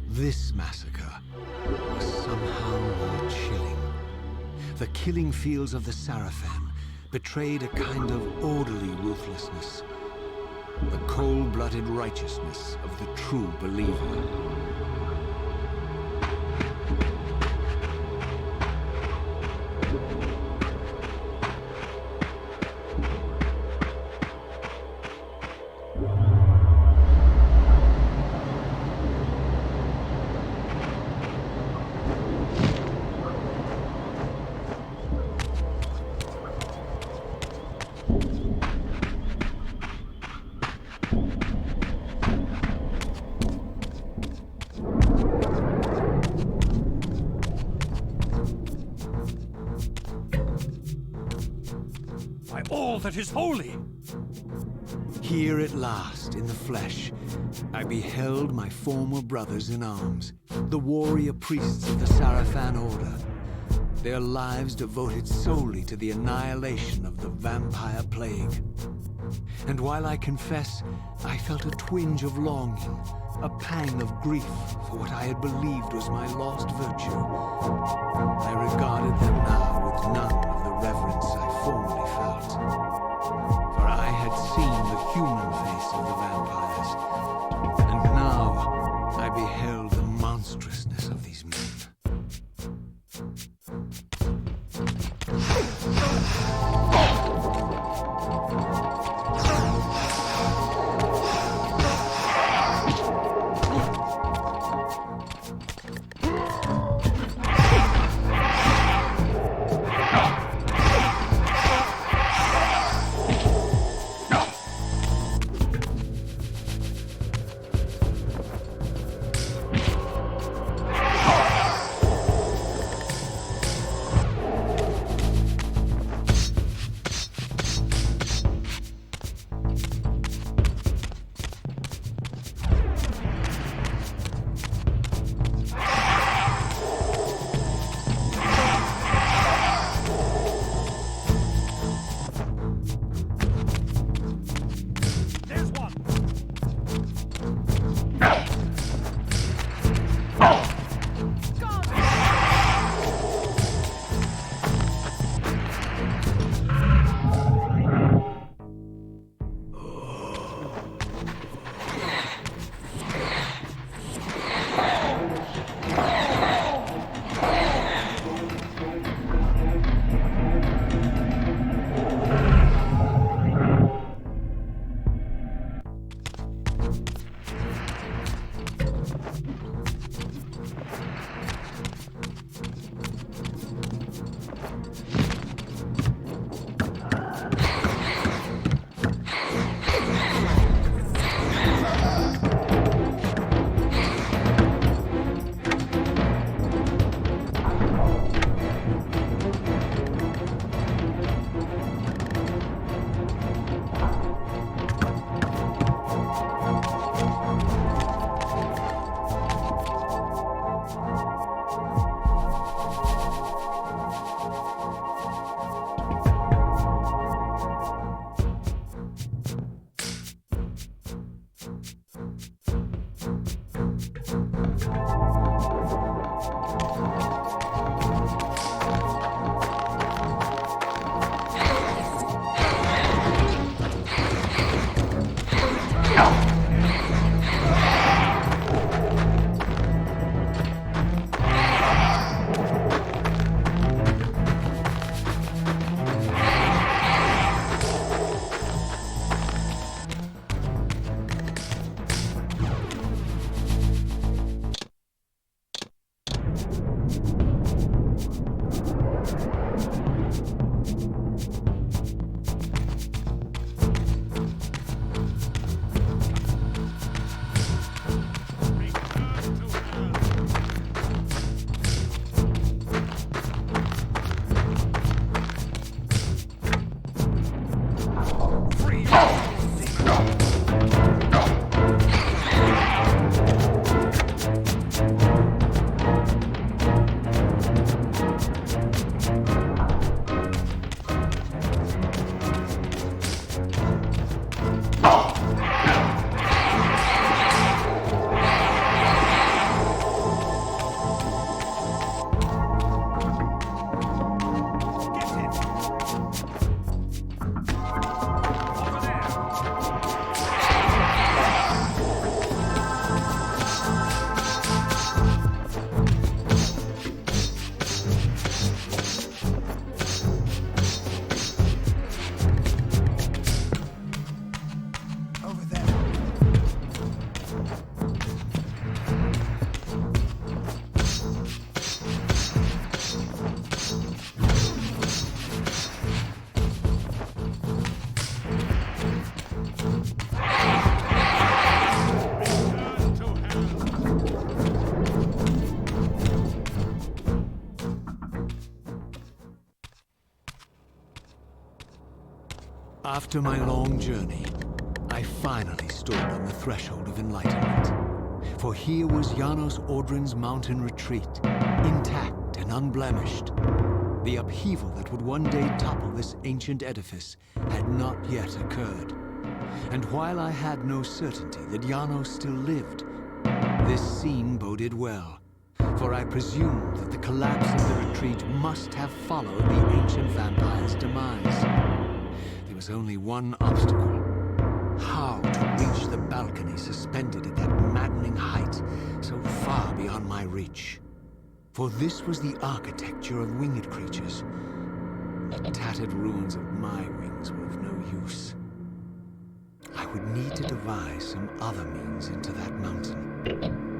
this massacre was somehow more chilling. The killing fields of the Sarafan betrayed a kind of orderly ruthlessness, the cold-blooded righteousness of the true believer. All that is holy! Here at last, in the flesh, I beheld my former brothers in arms, the warrior priests of the Sarafan Order, their lives devoted solely to the annihilation of the vampire plague. And while I confess, I felt a twinge of longing, a pang of grief for what I had believed was my lost virtue, I regarded them now with none of the reverence I formerly felt. For I had seen the human face of the vampires, and now I beheld the monstrousness of these men. After my long journey, I finally stood on the threshold of enlightenment. For here was Janos Audron's mountain retreat, intact and unblemished. The upheaval that would one day topple this ancient edifice had not yet occurred. And while I had no certainty that Janos still lived, this scene boded well, for I presumed that the collapse of the retreat must have followed the ancient vampire's demise. There was only one obstacle: how to reach the balcony suspended at that maddening height so far beyond my reach. For this was the architecture of winged creatures. The tattered ruins of my wings were of no use. I would need to devise some other means into that mountain.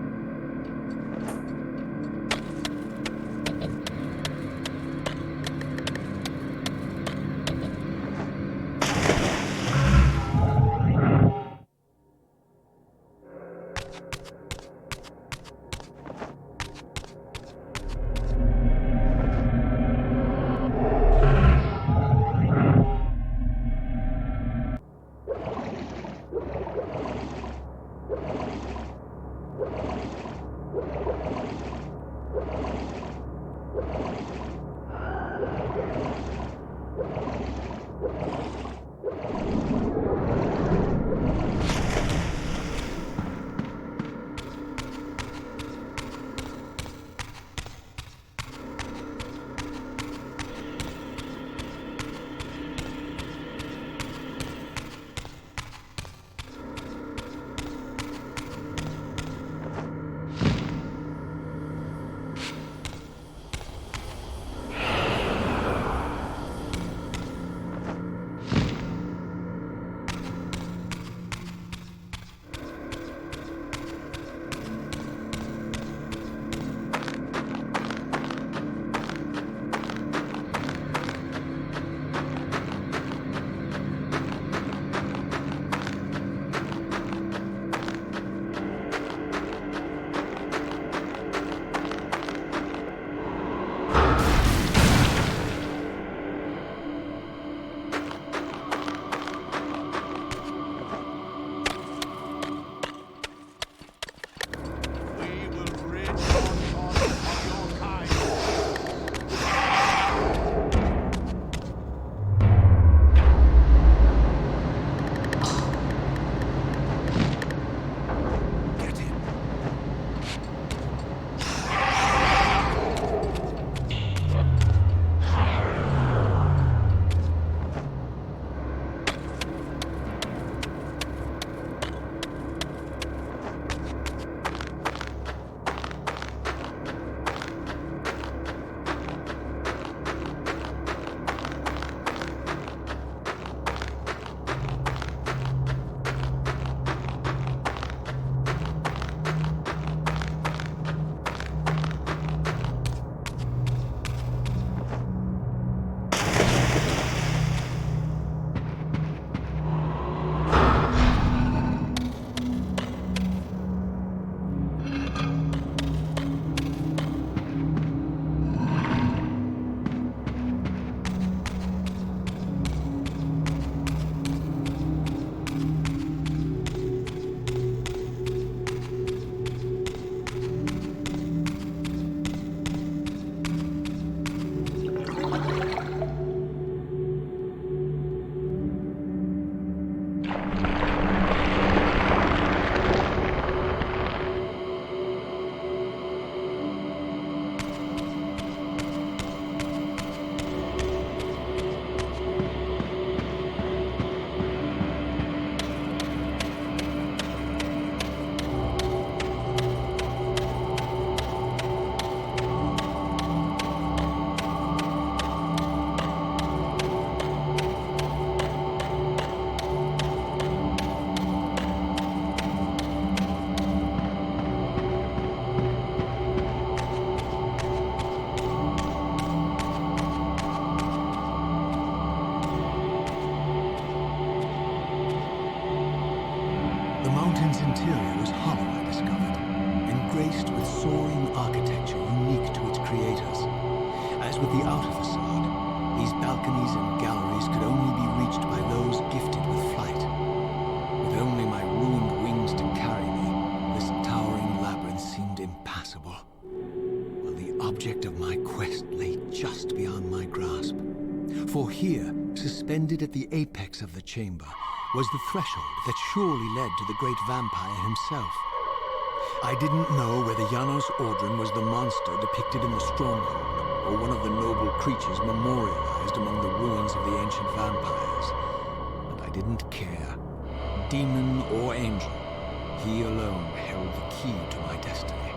mountain's interior was hollow, I discovered, and graced with soaring architecture unique to its creators. As with the outer facade, these balconies and galleries could only be reached by those grasp. For here, suspended at the apex of the chamber, was the threshold that surely led to the great vampire himself. I didn't know whether Janos Audron was the monster depicted in the Stronghold, or one of the noble creatures memorialized among the ruins of the ancient vampires. But I didn't care. Demon or angel, he alone held the key to my destiny.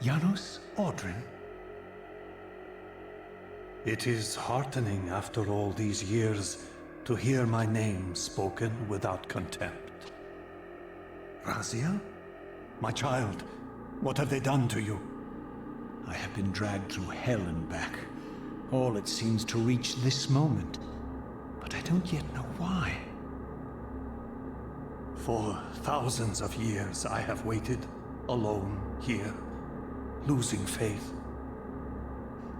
Janos, Audron. It is heartening after all these years to hear my name spoken without contempt. Raziel? My child, what have they done to you? I have been dragged through hell and back. All it seems to reach this moment. But I don't yet know why. For thousands of years I have waited, alone here, losing faith.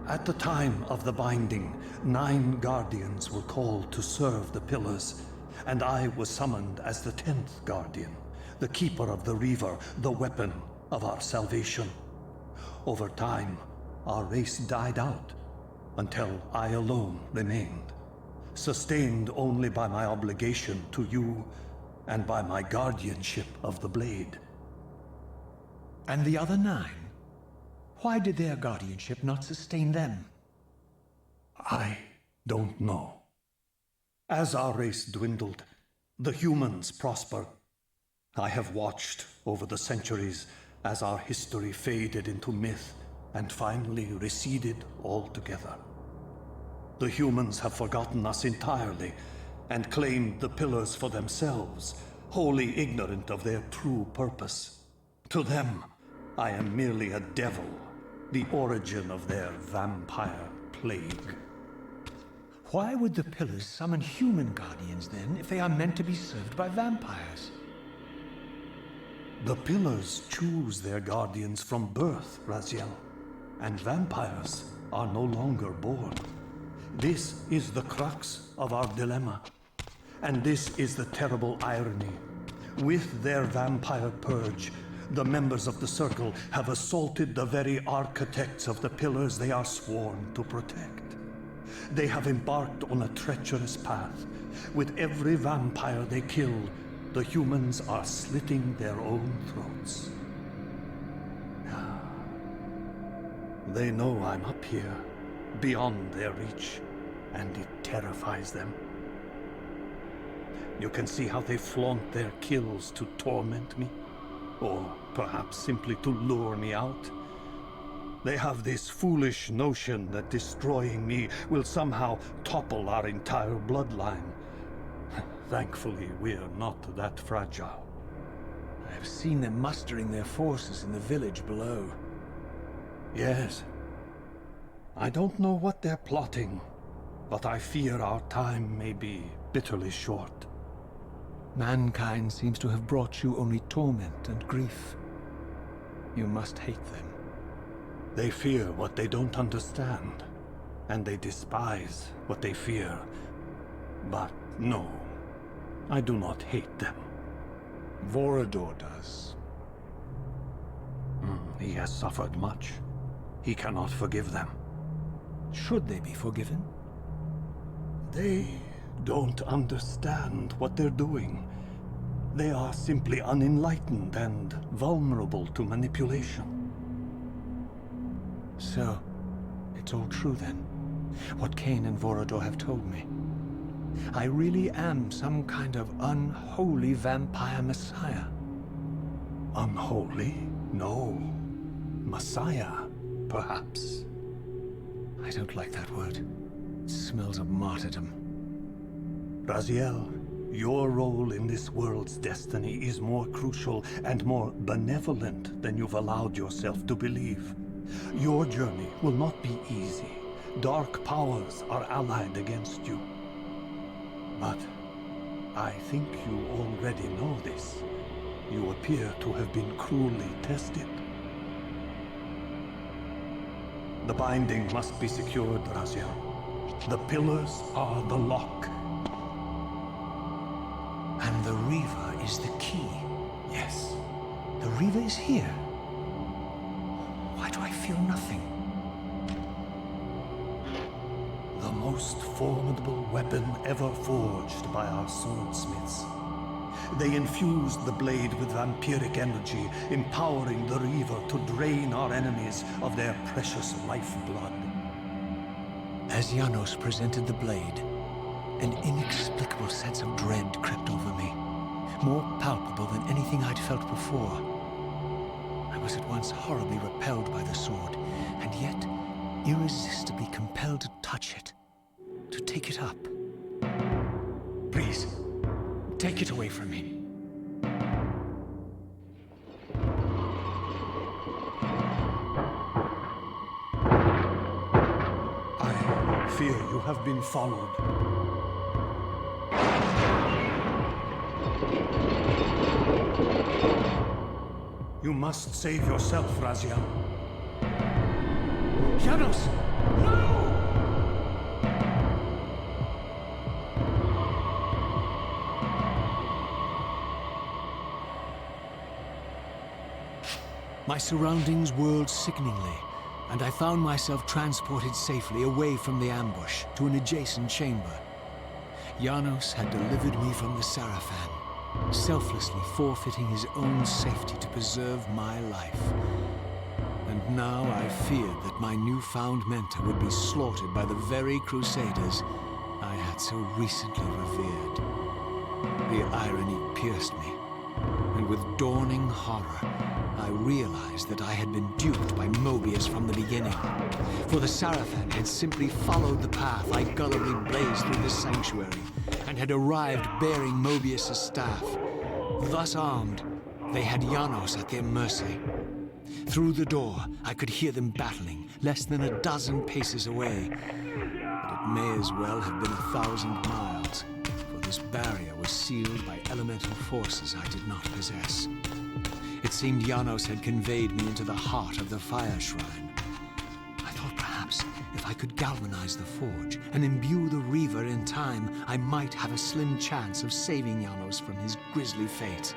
At the time of the binding, 9 guardians were called to serve the pillars, and I was summoned as the 10th guardian, the keeper of the Reaver, the weapon of our salvation. Over time, our race died out, until I alone remained, sustained only by my obligation to you and by my guardianship of the blade. And the other 9? Why did their guardianship not sustain them? I don't know. As our race dwindled, the humans prospered. I have watched over the centuries as our history faded into myth and finally receded altogether. The humans have forgotten us entirely and claimed the pillars for themselves, wholly ignorant of their true purpose. To them, I am merely a devil, the origin of their vampire plague. Why would the pillars summon human guardians then, if they are meant to be served by vampires? The pillars choose their guardians from birth, Raziel, and vampires are no longer born. This is the crux of our dilemma, and this is the terrible irony. With their vampire purge, the members of the Circle have assaulted the very architects of the pillars they are sworn to protect. They have embarked on a treacherous path. With every vampire they kill, the humans are slitting their own throats. They know I'm up here, beyond their reach, and it terrifies them. You can see how they flaunt their kills to torment me, or perhaps simply to lure me out. They have this foolish notion that destroying me will somehow topple our entire bloodline. Thankfully, we're not that fragile. I have seen them mustering their forces in the village below. Yes. I don't know what they're plotting, but I fear our time may be bitterly short. Mankind seems to have brought you only torment and grief. You must hate them. They fear what they don't understand, and they despise what they fear. But no, I do not hate them. Vorador does. He has suffered much. He cannot forgive them. Should they be forgiven? They don't understand what they're doing. They are simply unenlightened and vulnerable to manipulation. So, it's all true then? What Kain and Vorador have told me? I really am some kind of unholy vampire messiah. Unholy? No. Messiah, perhaps. I don't like that word. It smells of martyrdom. Raziel, your role in this world's destiny is more crucial and more benevolent than you've allowed yourself to believe. Your journey will not be easy. Dark powers are allied against you. But I think you already know this. You appear to have been cruelly tested. The binding must be secured, Raziel. The pillars are the lock. And the Reaver is the key. Yes. The Reaver is here. Why do I feel nothing? The most formidable weapon ever forged by our swordsmiths. They infused the blade with vampiric energy, empowering the Reaver to drain our enemies of their precious lifeblood. As Janos presented the blade, an inexplicable sense of dread crept over me, more palpable than anything I'd felt before. I was at once horribly repelled by the sword, and yet irresistibly compelled to touch it, to take it up. Please, take it away from me. I fear you have been followed. You must save yourself, Raziel. Janos! No! My surroundings whirled sickeningly, and I found myself transported safely away from the ambush to an adjacent chamber. Janos had delivered me from the Sarafan, selflessly forfeiting his own safety to preserve my life. And now I feared that my newfound mentor would be slaughtered by the very crusaders I had so recently revered. The irony pierced me, and with dawning horror, I realized that I had been duped by Mobius from the beginning. For the Sarafan had simply followed the path I gullibly blazed through this sanctuary, and had arrived bearing Mobius' staff. Thus armed, they had Janos at their mercy. Through the door, I could hear them battling, less than a dozen paces away. But it may as well have been 1,000 miles, for this barrier was sealed by elemental forces I did not possess. It seemed Janos had conveyed me into the heart of the fire shrine. I thought perhaps if I could galvanize the forge and imbue the Reaver in time, I might have a slim chance of saving Janos from his grisly fate.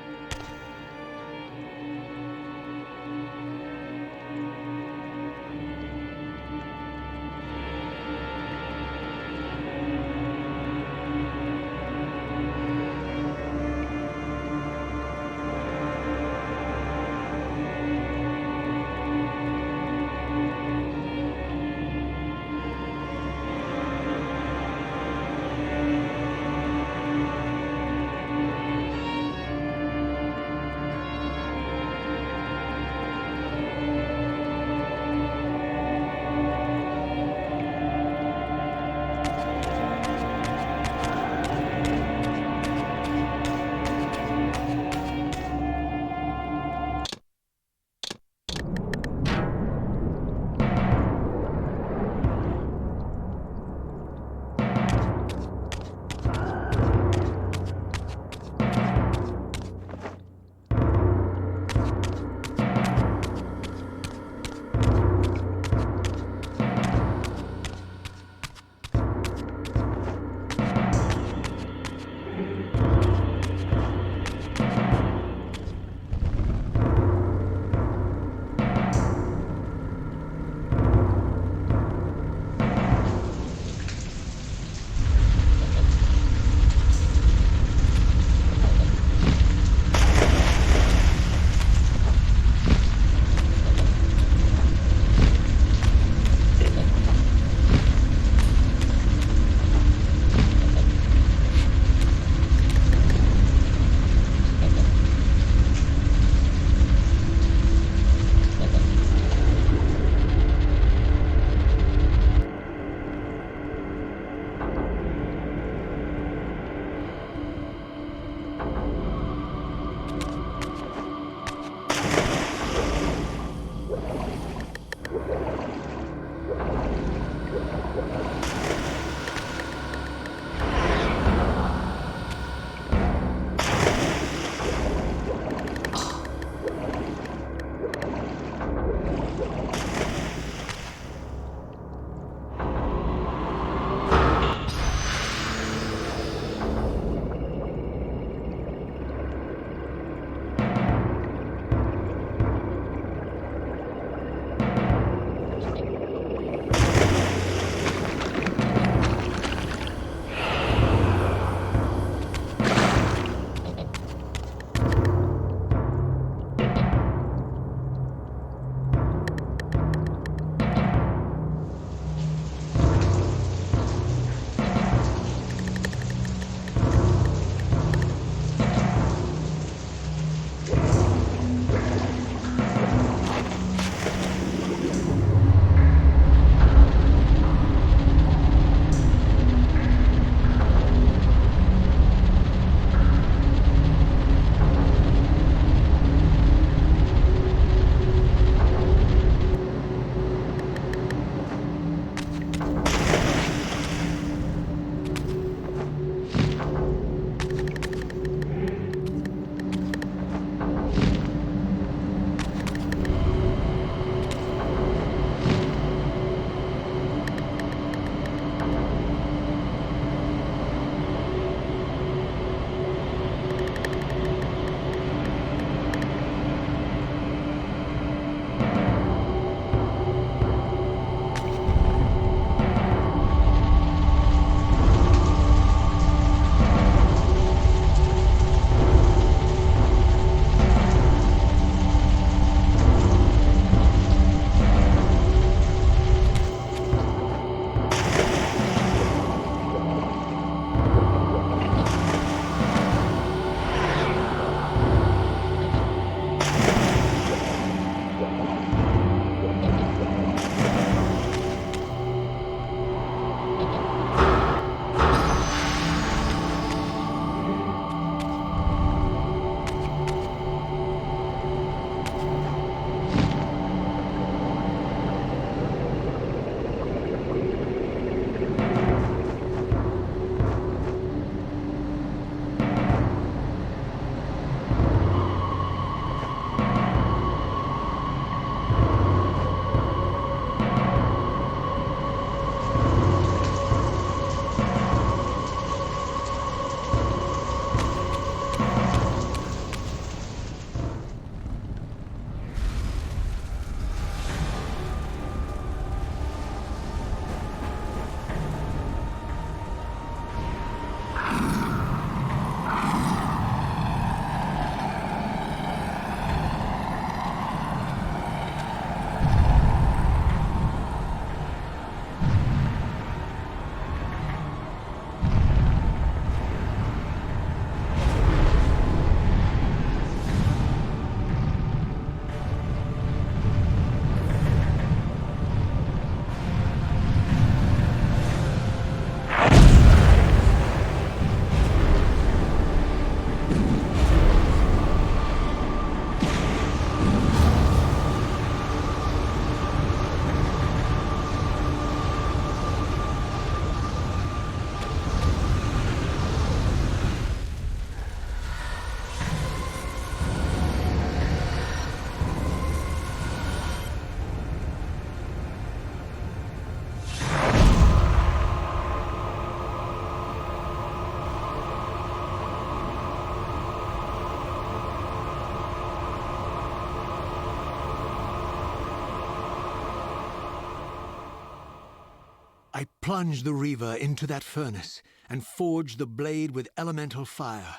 I plunged the Reaver into that furnace and forged the blade with elemental fire.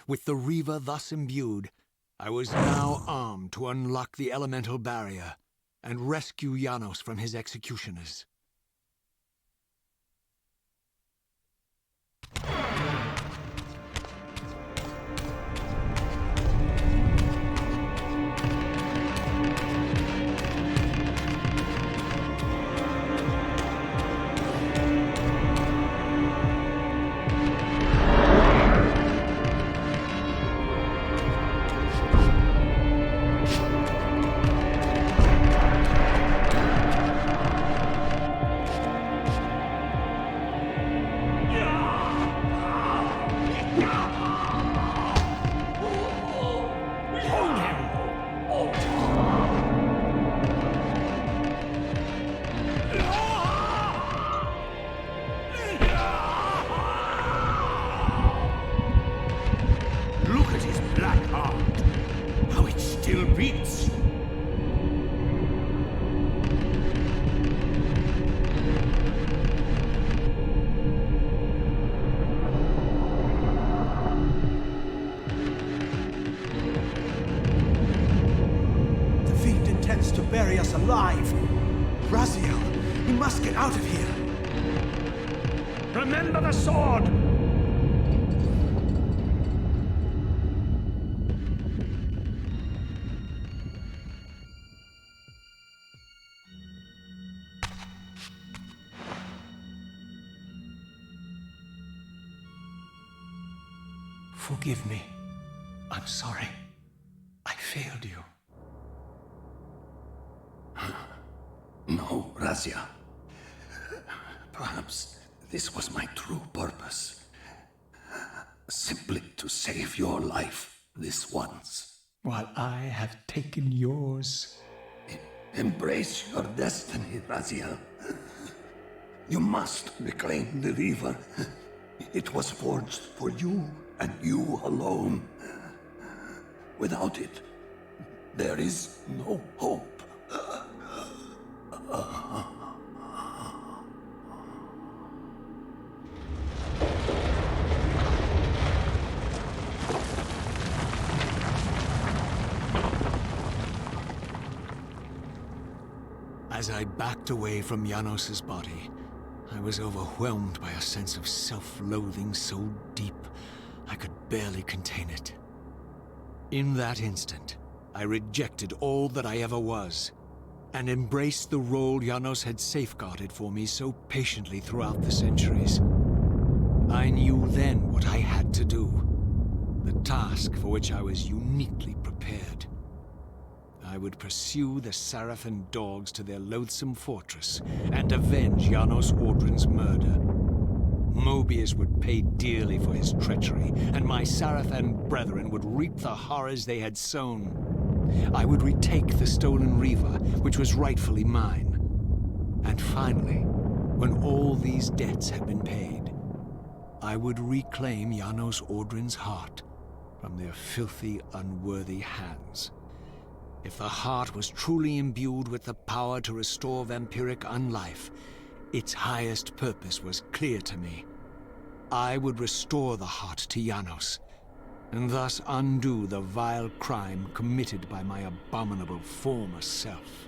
With the Reaver thus imbued, I was now armed to unlock the elemental barrier and rescue Janos from his executioners. Bury us alive! Raziel, we must get out of here! Remember the sword! Forgive me. I'm sorry. I failed you. No, Razia. Perhaps this was my true purpose. Simply to save your life this once. While I have taken yours. Embrace your destiny, Raziel. You must reclaim the Reaver. It was forged for you and you alone. Without it, there is no hope. As I backed away from Janos' body, I was overwhelmed by a sense of self-loathing so deep I could barely contain it. In that instant, I rejected all that I ever was, and embraced the role Janos had safeguarded for me so patiently throughout the centuries. I knew then what I had to do, the task for which I was uniquely prepared. I would pursue the Sarafan dogs to their loathsome fortress and avenge Janos Audron's murder. Mobius would pay dearly for his treachery, and my Sarafan brethren would reap the horrors they had sown. I would retake the stolen Reaver, which was rightfully mine. And finally, when all these debts had been paid, I would reclaim Janos Audron's heart from their filthy, unworthy hands. If the heart was truly imbued with the power to restore vampiric unlife, its highest purpose was clear to me. I would restore the heart to Janos, and thus undo the vile crime committed by my abominable former self.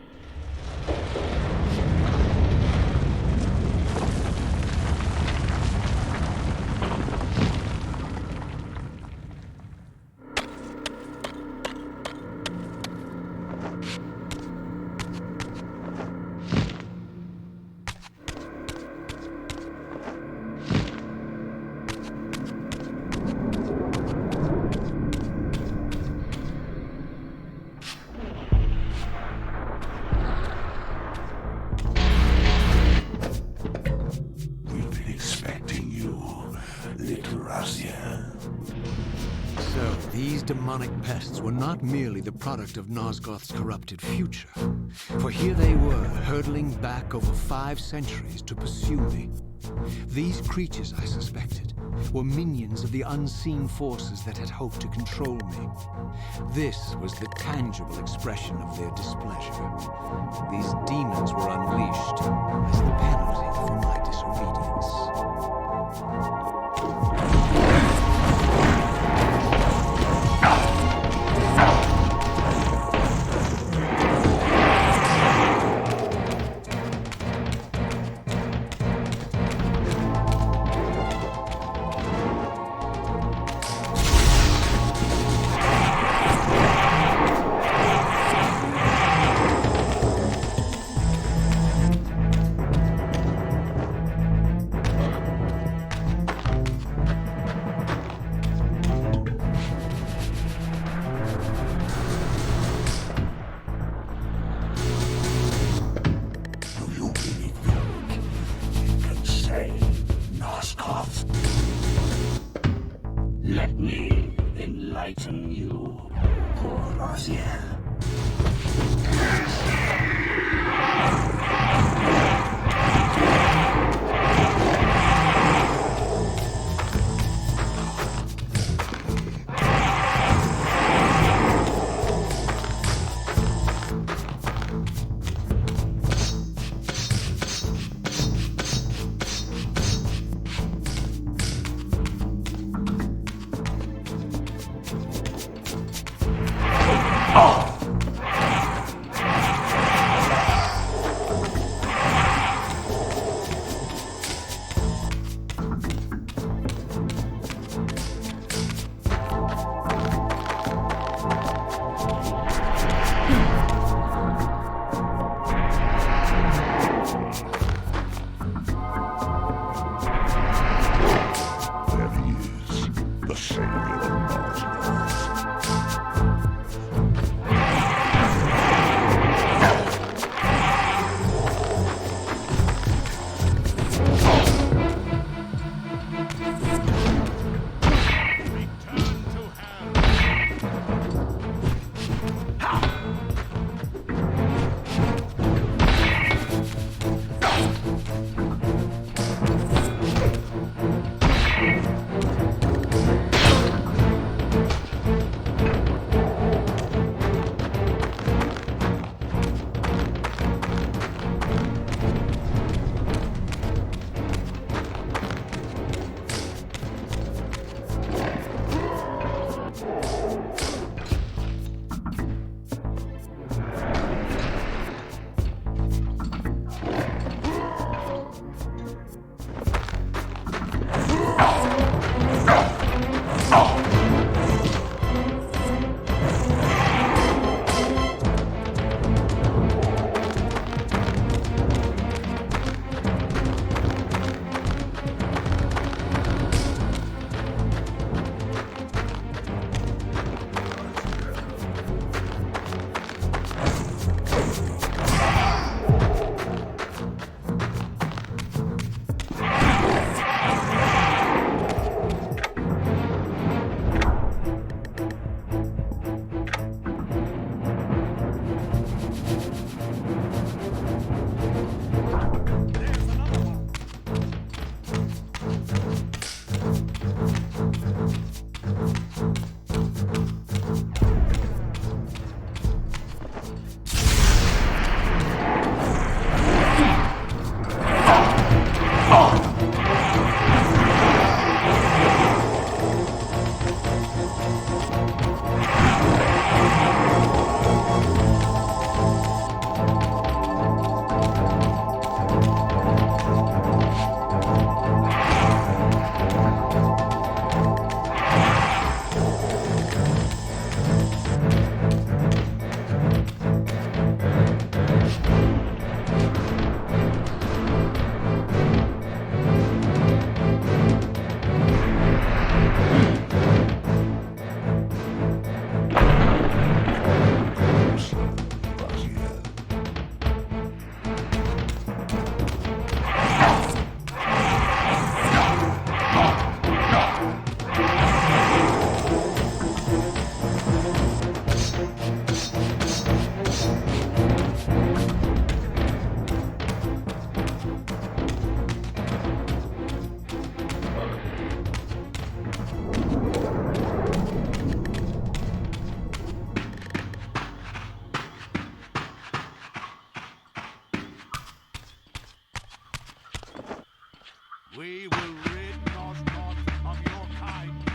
So, these demonic pests were not merely the product of Nosgoth's corrupted future, for here they were, hurtling back over 5 centuries to pursue me. These creatures, I suspected, were minions of the unseen forces that had hoped to control me. This was the tangible expression of their displeasure. These demons were unleashed as the penalty for my fighting you, poor Raziel. We will rid Nosgoth of your kind.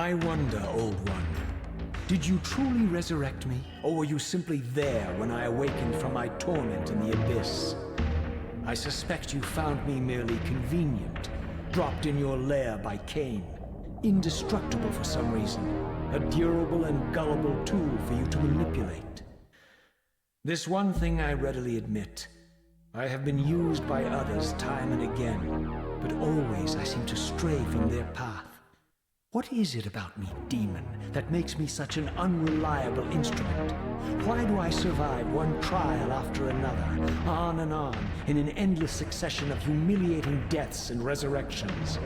I wonder, Old One, did you truly resurrect me, or were you simply there when I awakened from my torment in the abyss? I suspect you found me merely convenient, dropped in your lair by Kain, indestructible for some reason, a durable and gullible tool for you to manipulate. This one thing I readily admit. I have been used by others time and again, but always I seem to stray from their path. What is it about me, demon, that makes me such an unreliable instrument? Why do I survive one trial after another, on and on, in an endless succession of humiliating deaths and resurrections?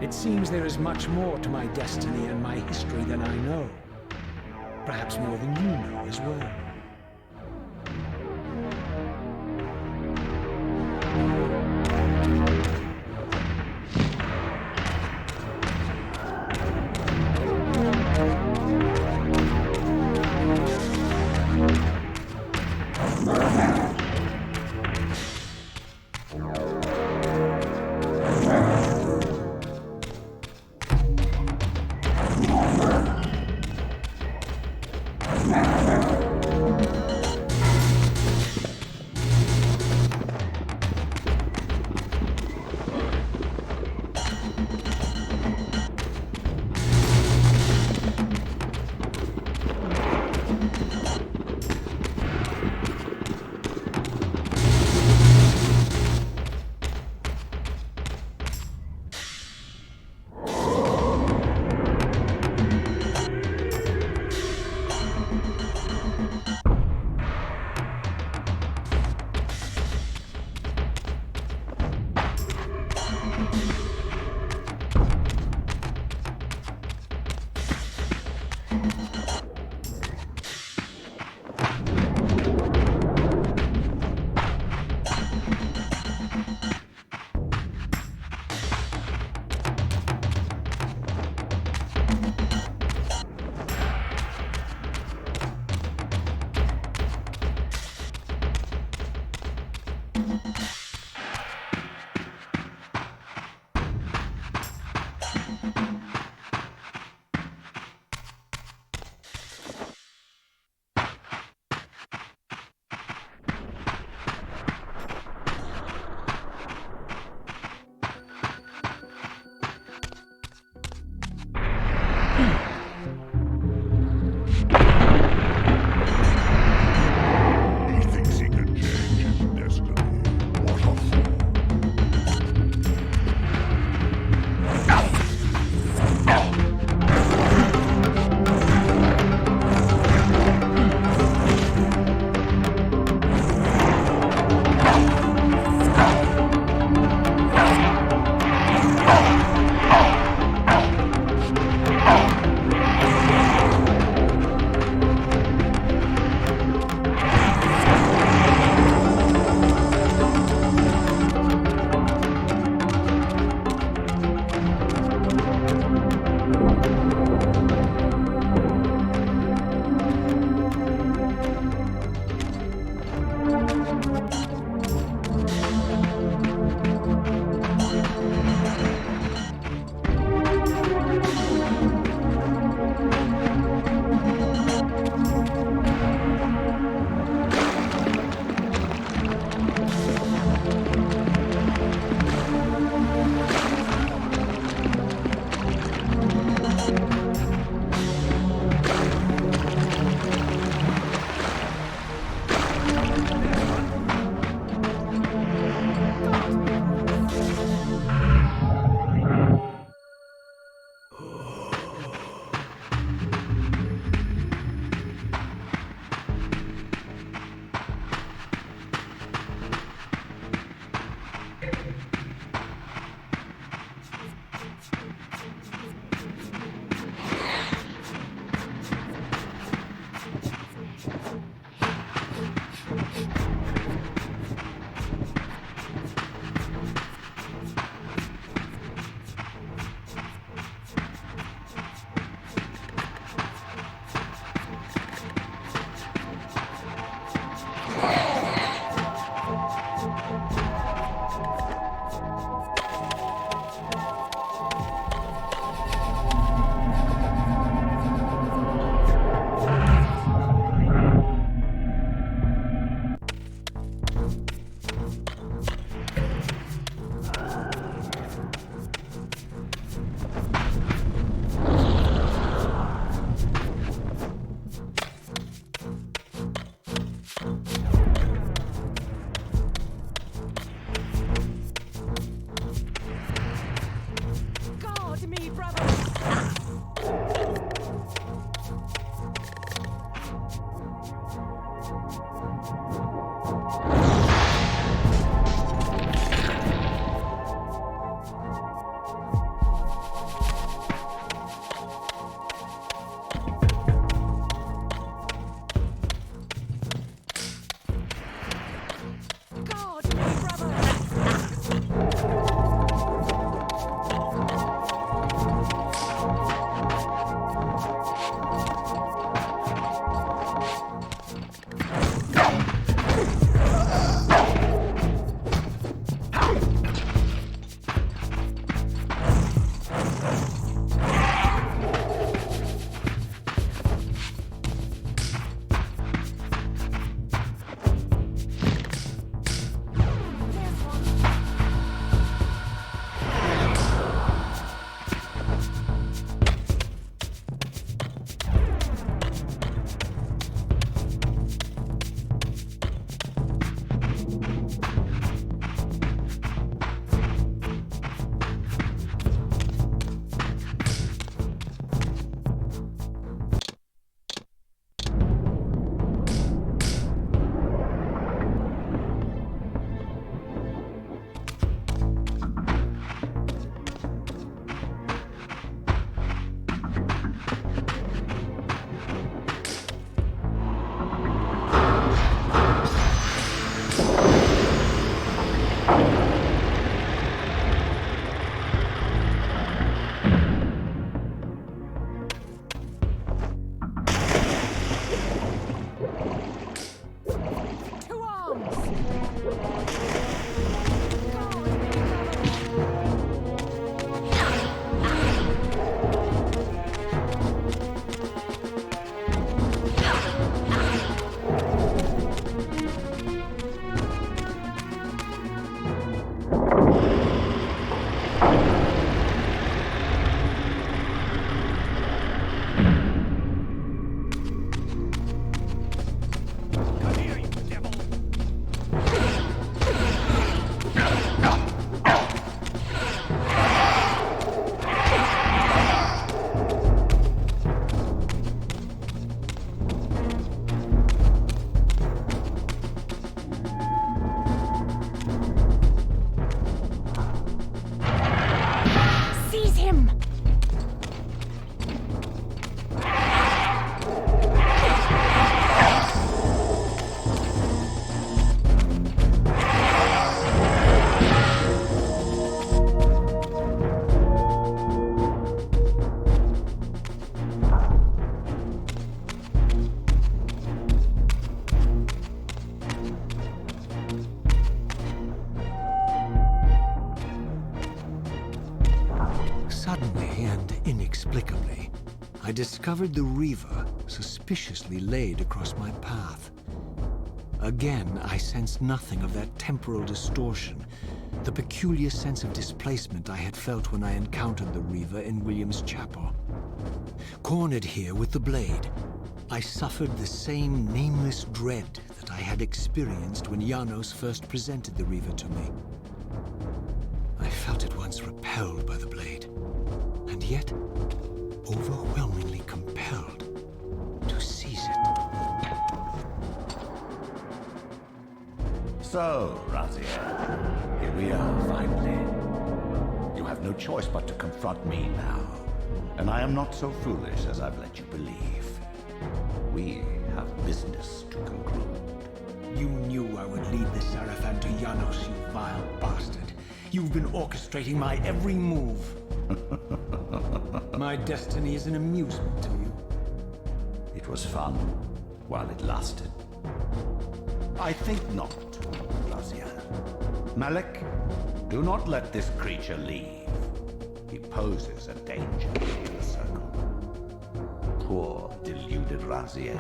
It seems there is much more to my destiny and my history than I know. Perhaps more than you know as well. I discovered the Reaver suspiciously laid across my path. Again, I sensed nothing of that temporal distortion, the peculiar sense of displacement I had felt when I encountered the Reaver in William's chapel. Cornered here with the blade, I suffered the same nameless dread that I had experienced when Janos first presented the Reaver to me. I felt at once repelled by the blade, and yet overwhelmingly compelled to seize it. So, Raziel, here we are, finally. You have no choice but to confront me now. And I am not so foolish as I've let you believe. We have business to conclude. You knew I would lead the Sarafan to Janos, you vile bastard. You've been orchestrating my every move. My destiny is an amusement to you. It was fun while it lasted. I think not, Raziel. Malik, do not let this creature leave. He poses a danger in the circle. Poor, deluded Raziel.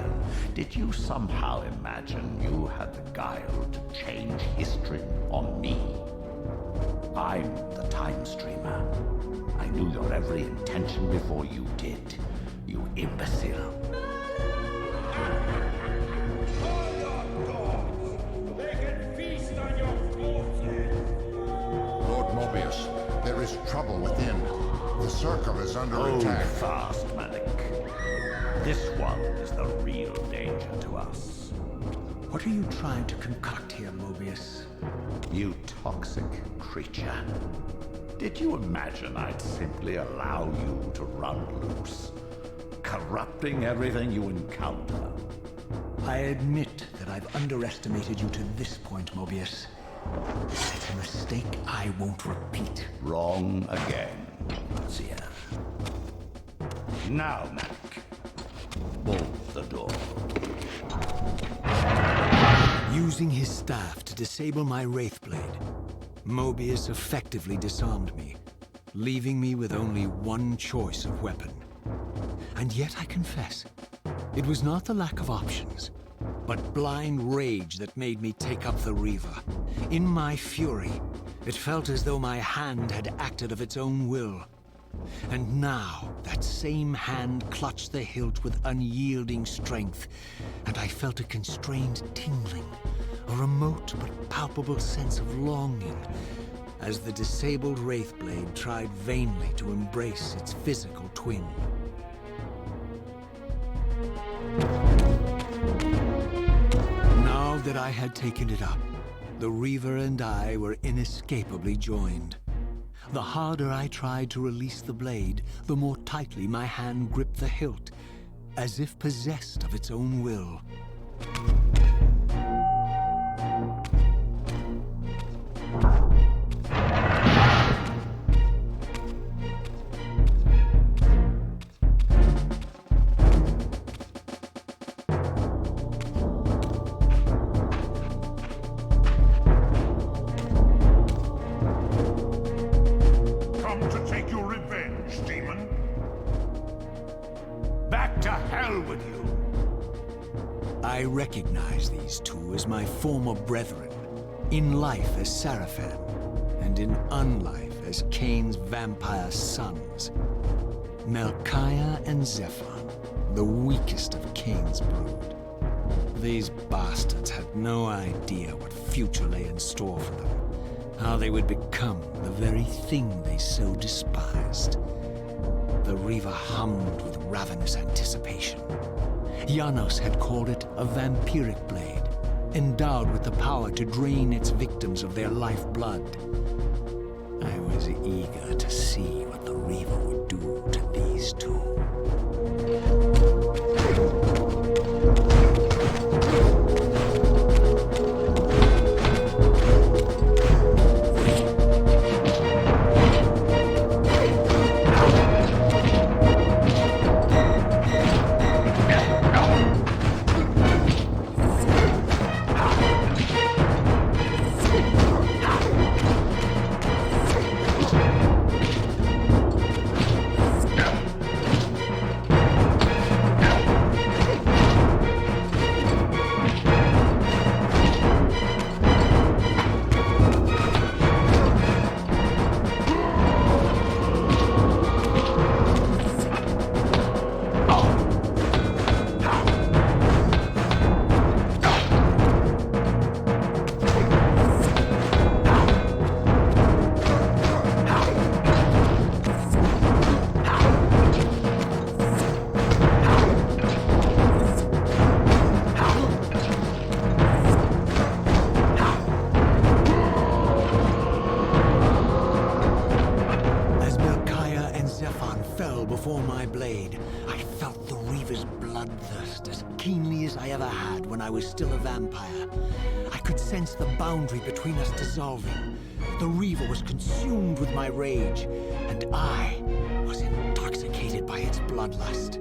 Did you somehow imagine you had the guile to change history on me? I'm the time streamer. I knew your every intention before you did, you imbecile. Lord Mobius, there is trouble within. The circle is under attack. Fast, Malik. This one is the real danger to us. What are you trying to concoct here, Mobius? You toxic creature. Did you imagine I'd simply allow you to run loose, corrupting everything you encounter? I admit that I've underestimated you to this point, Mobius. It's a mistake I won't repeat. Wrong again, Raziel. Now, Malik, bolt the door. Using his staff to disable my Wraithblade, Mobius effectively disarmed me, leaving me with only one choice of weapon. And yet I confess, it was not the lack of options, but blind rage that made me take up the Reaver. In my fury, it felt as though my hand had acted of its own will. And now, that same hand clutched the hilt with unyielding strength, and I felt a constrained tingling, a remote but palpable sense of longing, as the disabled Wraithblade tried vainly to embrace its physical twin. Now that I had taken it up, the Reaver and I were inescapably joined. The harder I tried to release the blade, the more tightly my hand gripped the hilt, as if possessed of its own will. I recognize these two as my former brethren, in life as Sarafan, and in unlife as Kain's vampire sons. Melchiah and Zephon, the weakest of Kain's brood. These bastards had no idea what future lay in store for them, how they would become the very thing they so despised. The Reaver hummed with ravenous anticipation. Janos had called it a vampiric blade, endowed with the power to drain its victims of their lifeblood. I was eager to see what the Reaver would do to these two. many as I ever had when I was still a vampire. I could sense the boundary between us dissolving. The Reaver was consumed with my rage, and I was intoxicated by its bloodlust.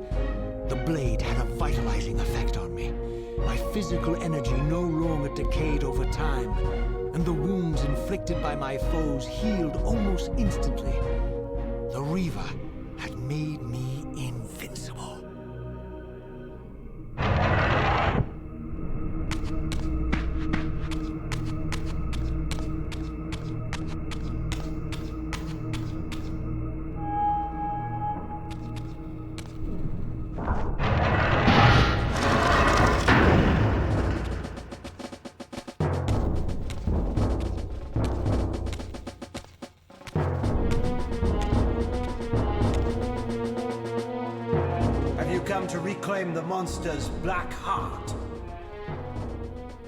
The blade had a vitalizing effect on me. My physical energy no longer decayed over time, and the wounds inflicted by my foes healed almost instantly. The Reaver had made me invincible. To reclaim the monster's black heart.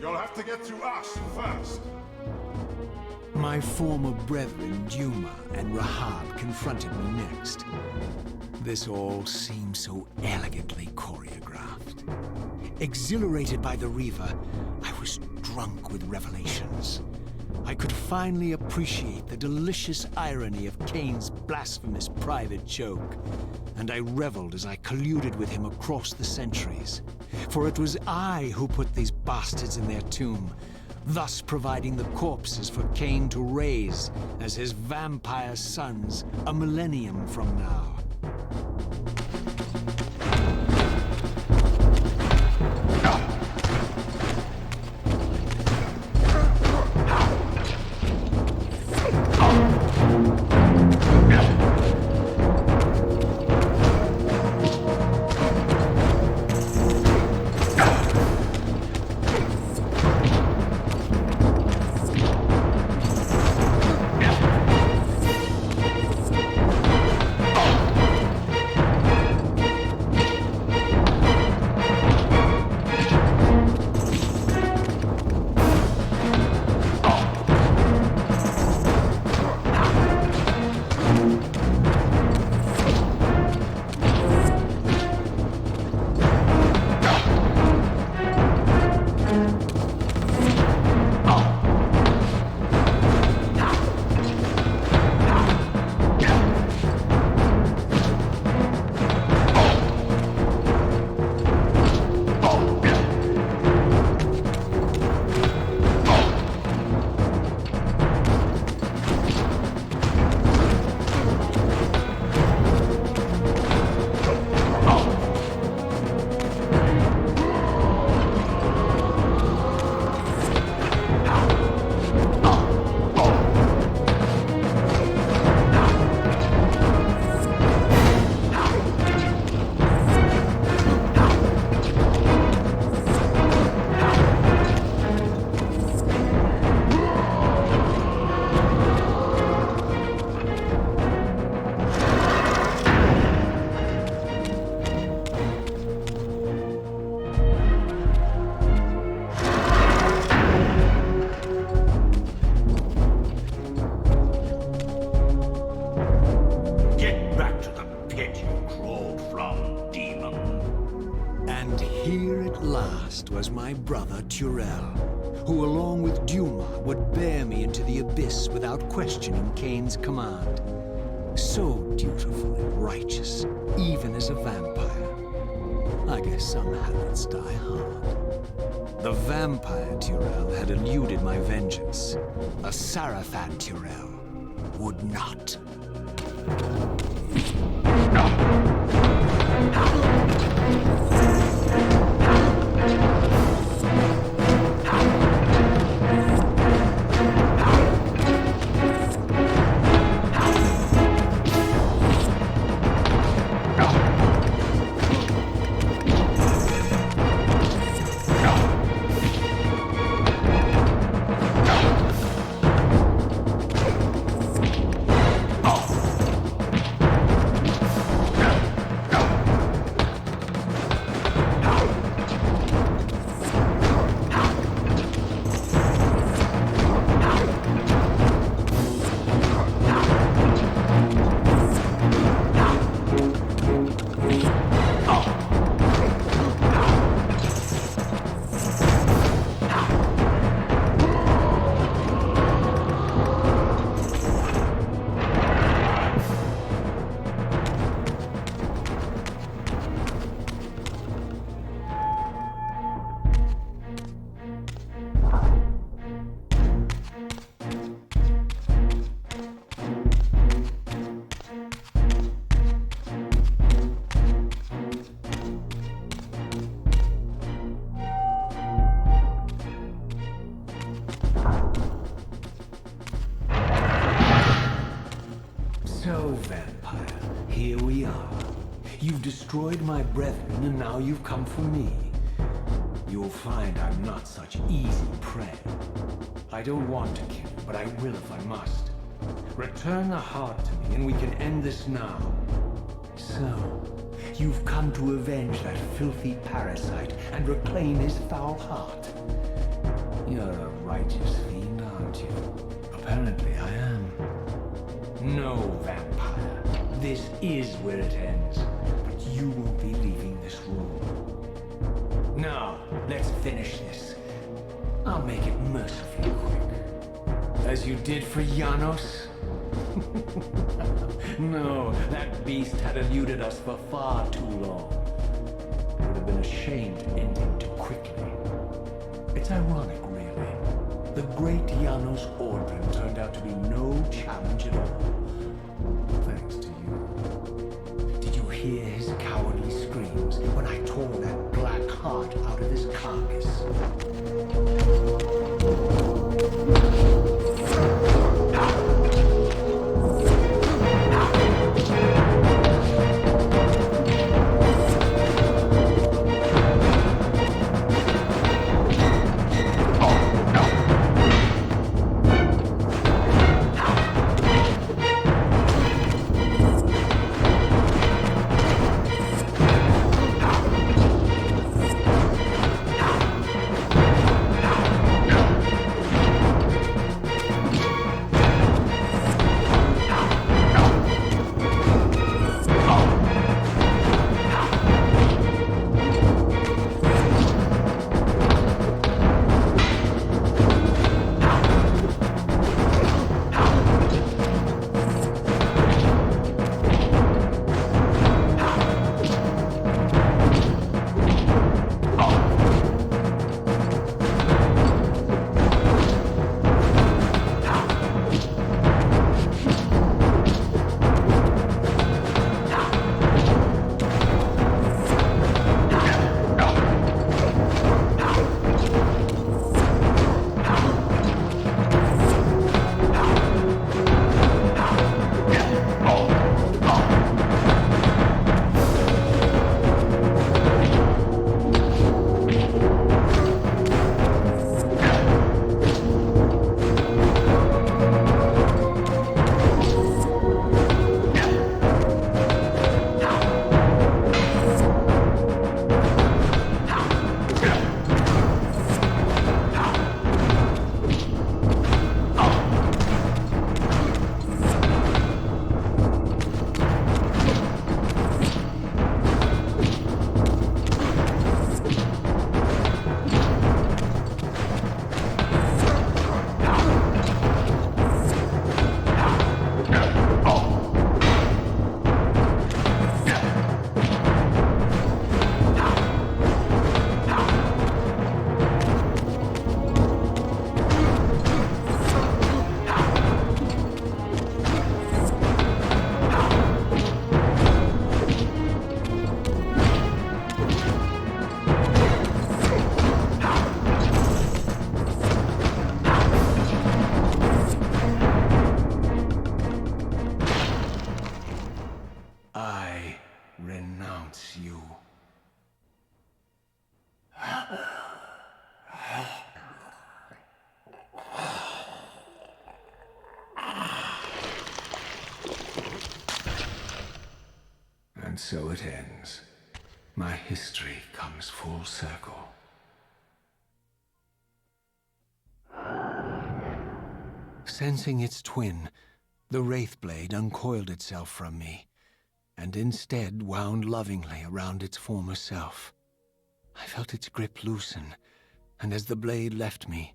You'll have to get through us first. My former brethren, Duma and Rahab, confronted me next. This all seemed so elegantly choreographed. Exhilarated by the Reaver, I was drunk with revelations. I could finally appreciate the delicious irony of Kain's blasphemous private joke, and I reveled as I colluded with him across the centuries. For it was I who put these bastards in their tomb, thus providing the corpses for Kain to raise as his vampire sons a millennium from now. Was my brother Turel, who along with Duma would bear me into the abyss without questioning Kain's command. So dutiful and righteous, even as a vampire. I guess some habits die hard. The vampire Turel had eluded my vengeance. The Sarafan Turel would not. destroyed my brethren, and now you've come for me. You'll find I'm not such easy prey. I don't want to kill, but I will if I must. Return the heart to me, and we can end this now. So, you've come to avenge that filthy parasite and reclaim his foul heart. You're a righteous fiend, aren't you? Apparently I am. No, vampire. This is where it ends. But you won't be leaving this room. Now, let's finish this. I'll make it mercifully quick. As you did for Janos? No, that beast had eluded us for far too long. It would have been a shame to end him too quickly. It's ironic, really. The great Janos Audron turned out to be no challenge at all. Thanks to you. Did you hear his cowardly screams when I tore that black heart out of his carcass? And so it ends. My history comes full circle. Sensing its twin, the Wraithblade uncoiled itself from me, and instead wound lovingly around its former self. I felt its grip loosen, and as the blade left me,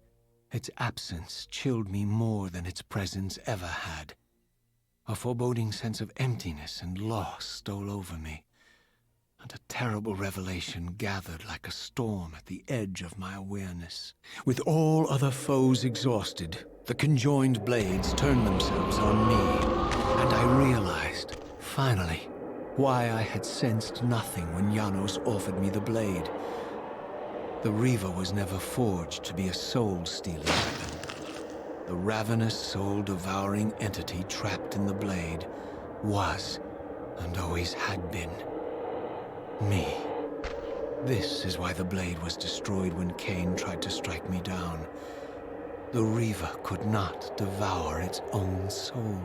its absence chilled me more than its presence ever had. A foreboding sense of emptiness and loss stole over me, and a terrible revelation gathered like a storm at the edge of my awareness. With all other foes exhausted, the conjoined blades turned themselves on me, and I realized, finally, why I had sensed nothing when Janos offered me the blade. The Reaver was never forged to be a soul-stealing weapon. The ravenous, soul-devouring entity trapped in the blade was, and always had been, Me. This is why the blade was destroyed when Kain tried to strike me down. The Reaver could not devour its own soul.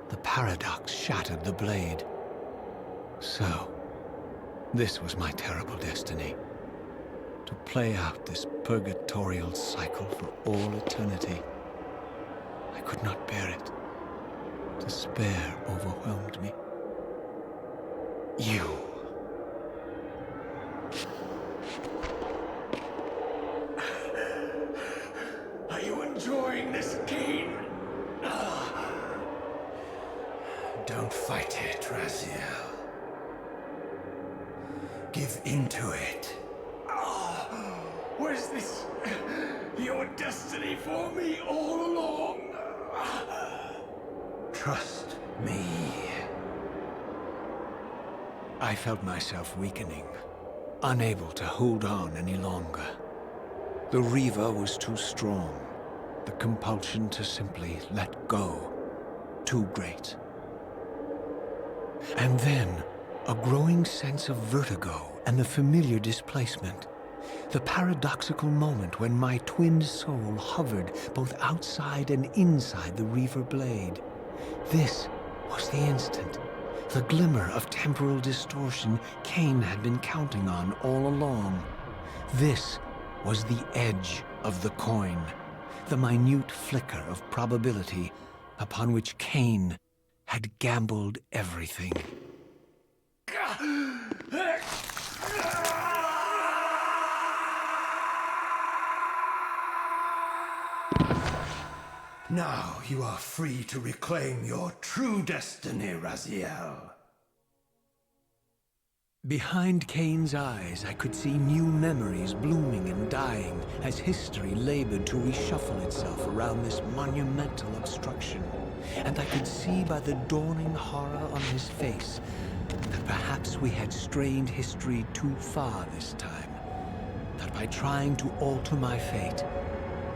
The paradox shattered the blade. So, this was my terrible destiny. To play out this purgatorial cycle for all eternity. I could not bear it. Despair overwhelmed me. You. Are you enjoying this, Kain? Don't fight it, Raziel. Give into it. Was this your destiny for me all along? Trust me. I felt myself weakening, unable to hold on any longer. The Reaver was too strong. The compulsion to simply let go, too great. And then, a growing sense of vertigo and the familiar displacement. The paradoxical moment when my twinned soul hovered both outside and inside the Reaver blade. This was the instant, the glimmer of temporal distortion Kain had been counting on all along. This was the edge of the coin, the minute flicker of probability upon which Kain had gambled everything. Now you are free to reclaim your true destiny, Raziel. Behind Kain's eyes, I could see new memories blooming and dying as history labored to reshuffle itself around this monumental obstruction. And I could see by the dawning horror on his face that perhaps we had strained history too far this time. That by trying to alter my fate,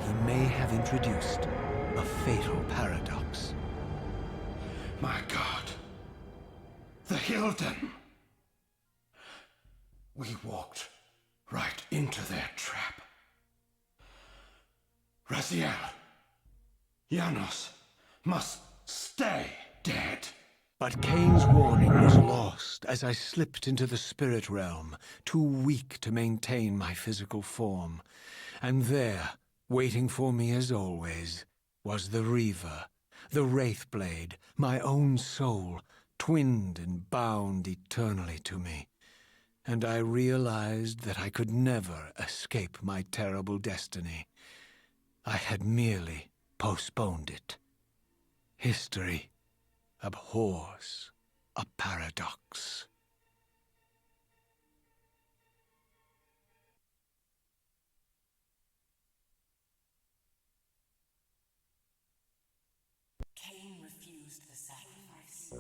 he may have introduced a fatal paradox. My God. The Hilden. We walked right into their trap. Raziel, Janos must stay dead. But Kain's warning was lost as I slipped into the spirit realm, too weak to maintain my physical form. And there, waiting for me as always, was the Reaver, the Wraithblade, my own soul, twinned and bound eternally to me. And I realized that I could never escape my terrible destiny. I had merely postponed it. History abhors a paradox. Kain refused the sacrifice.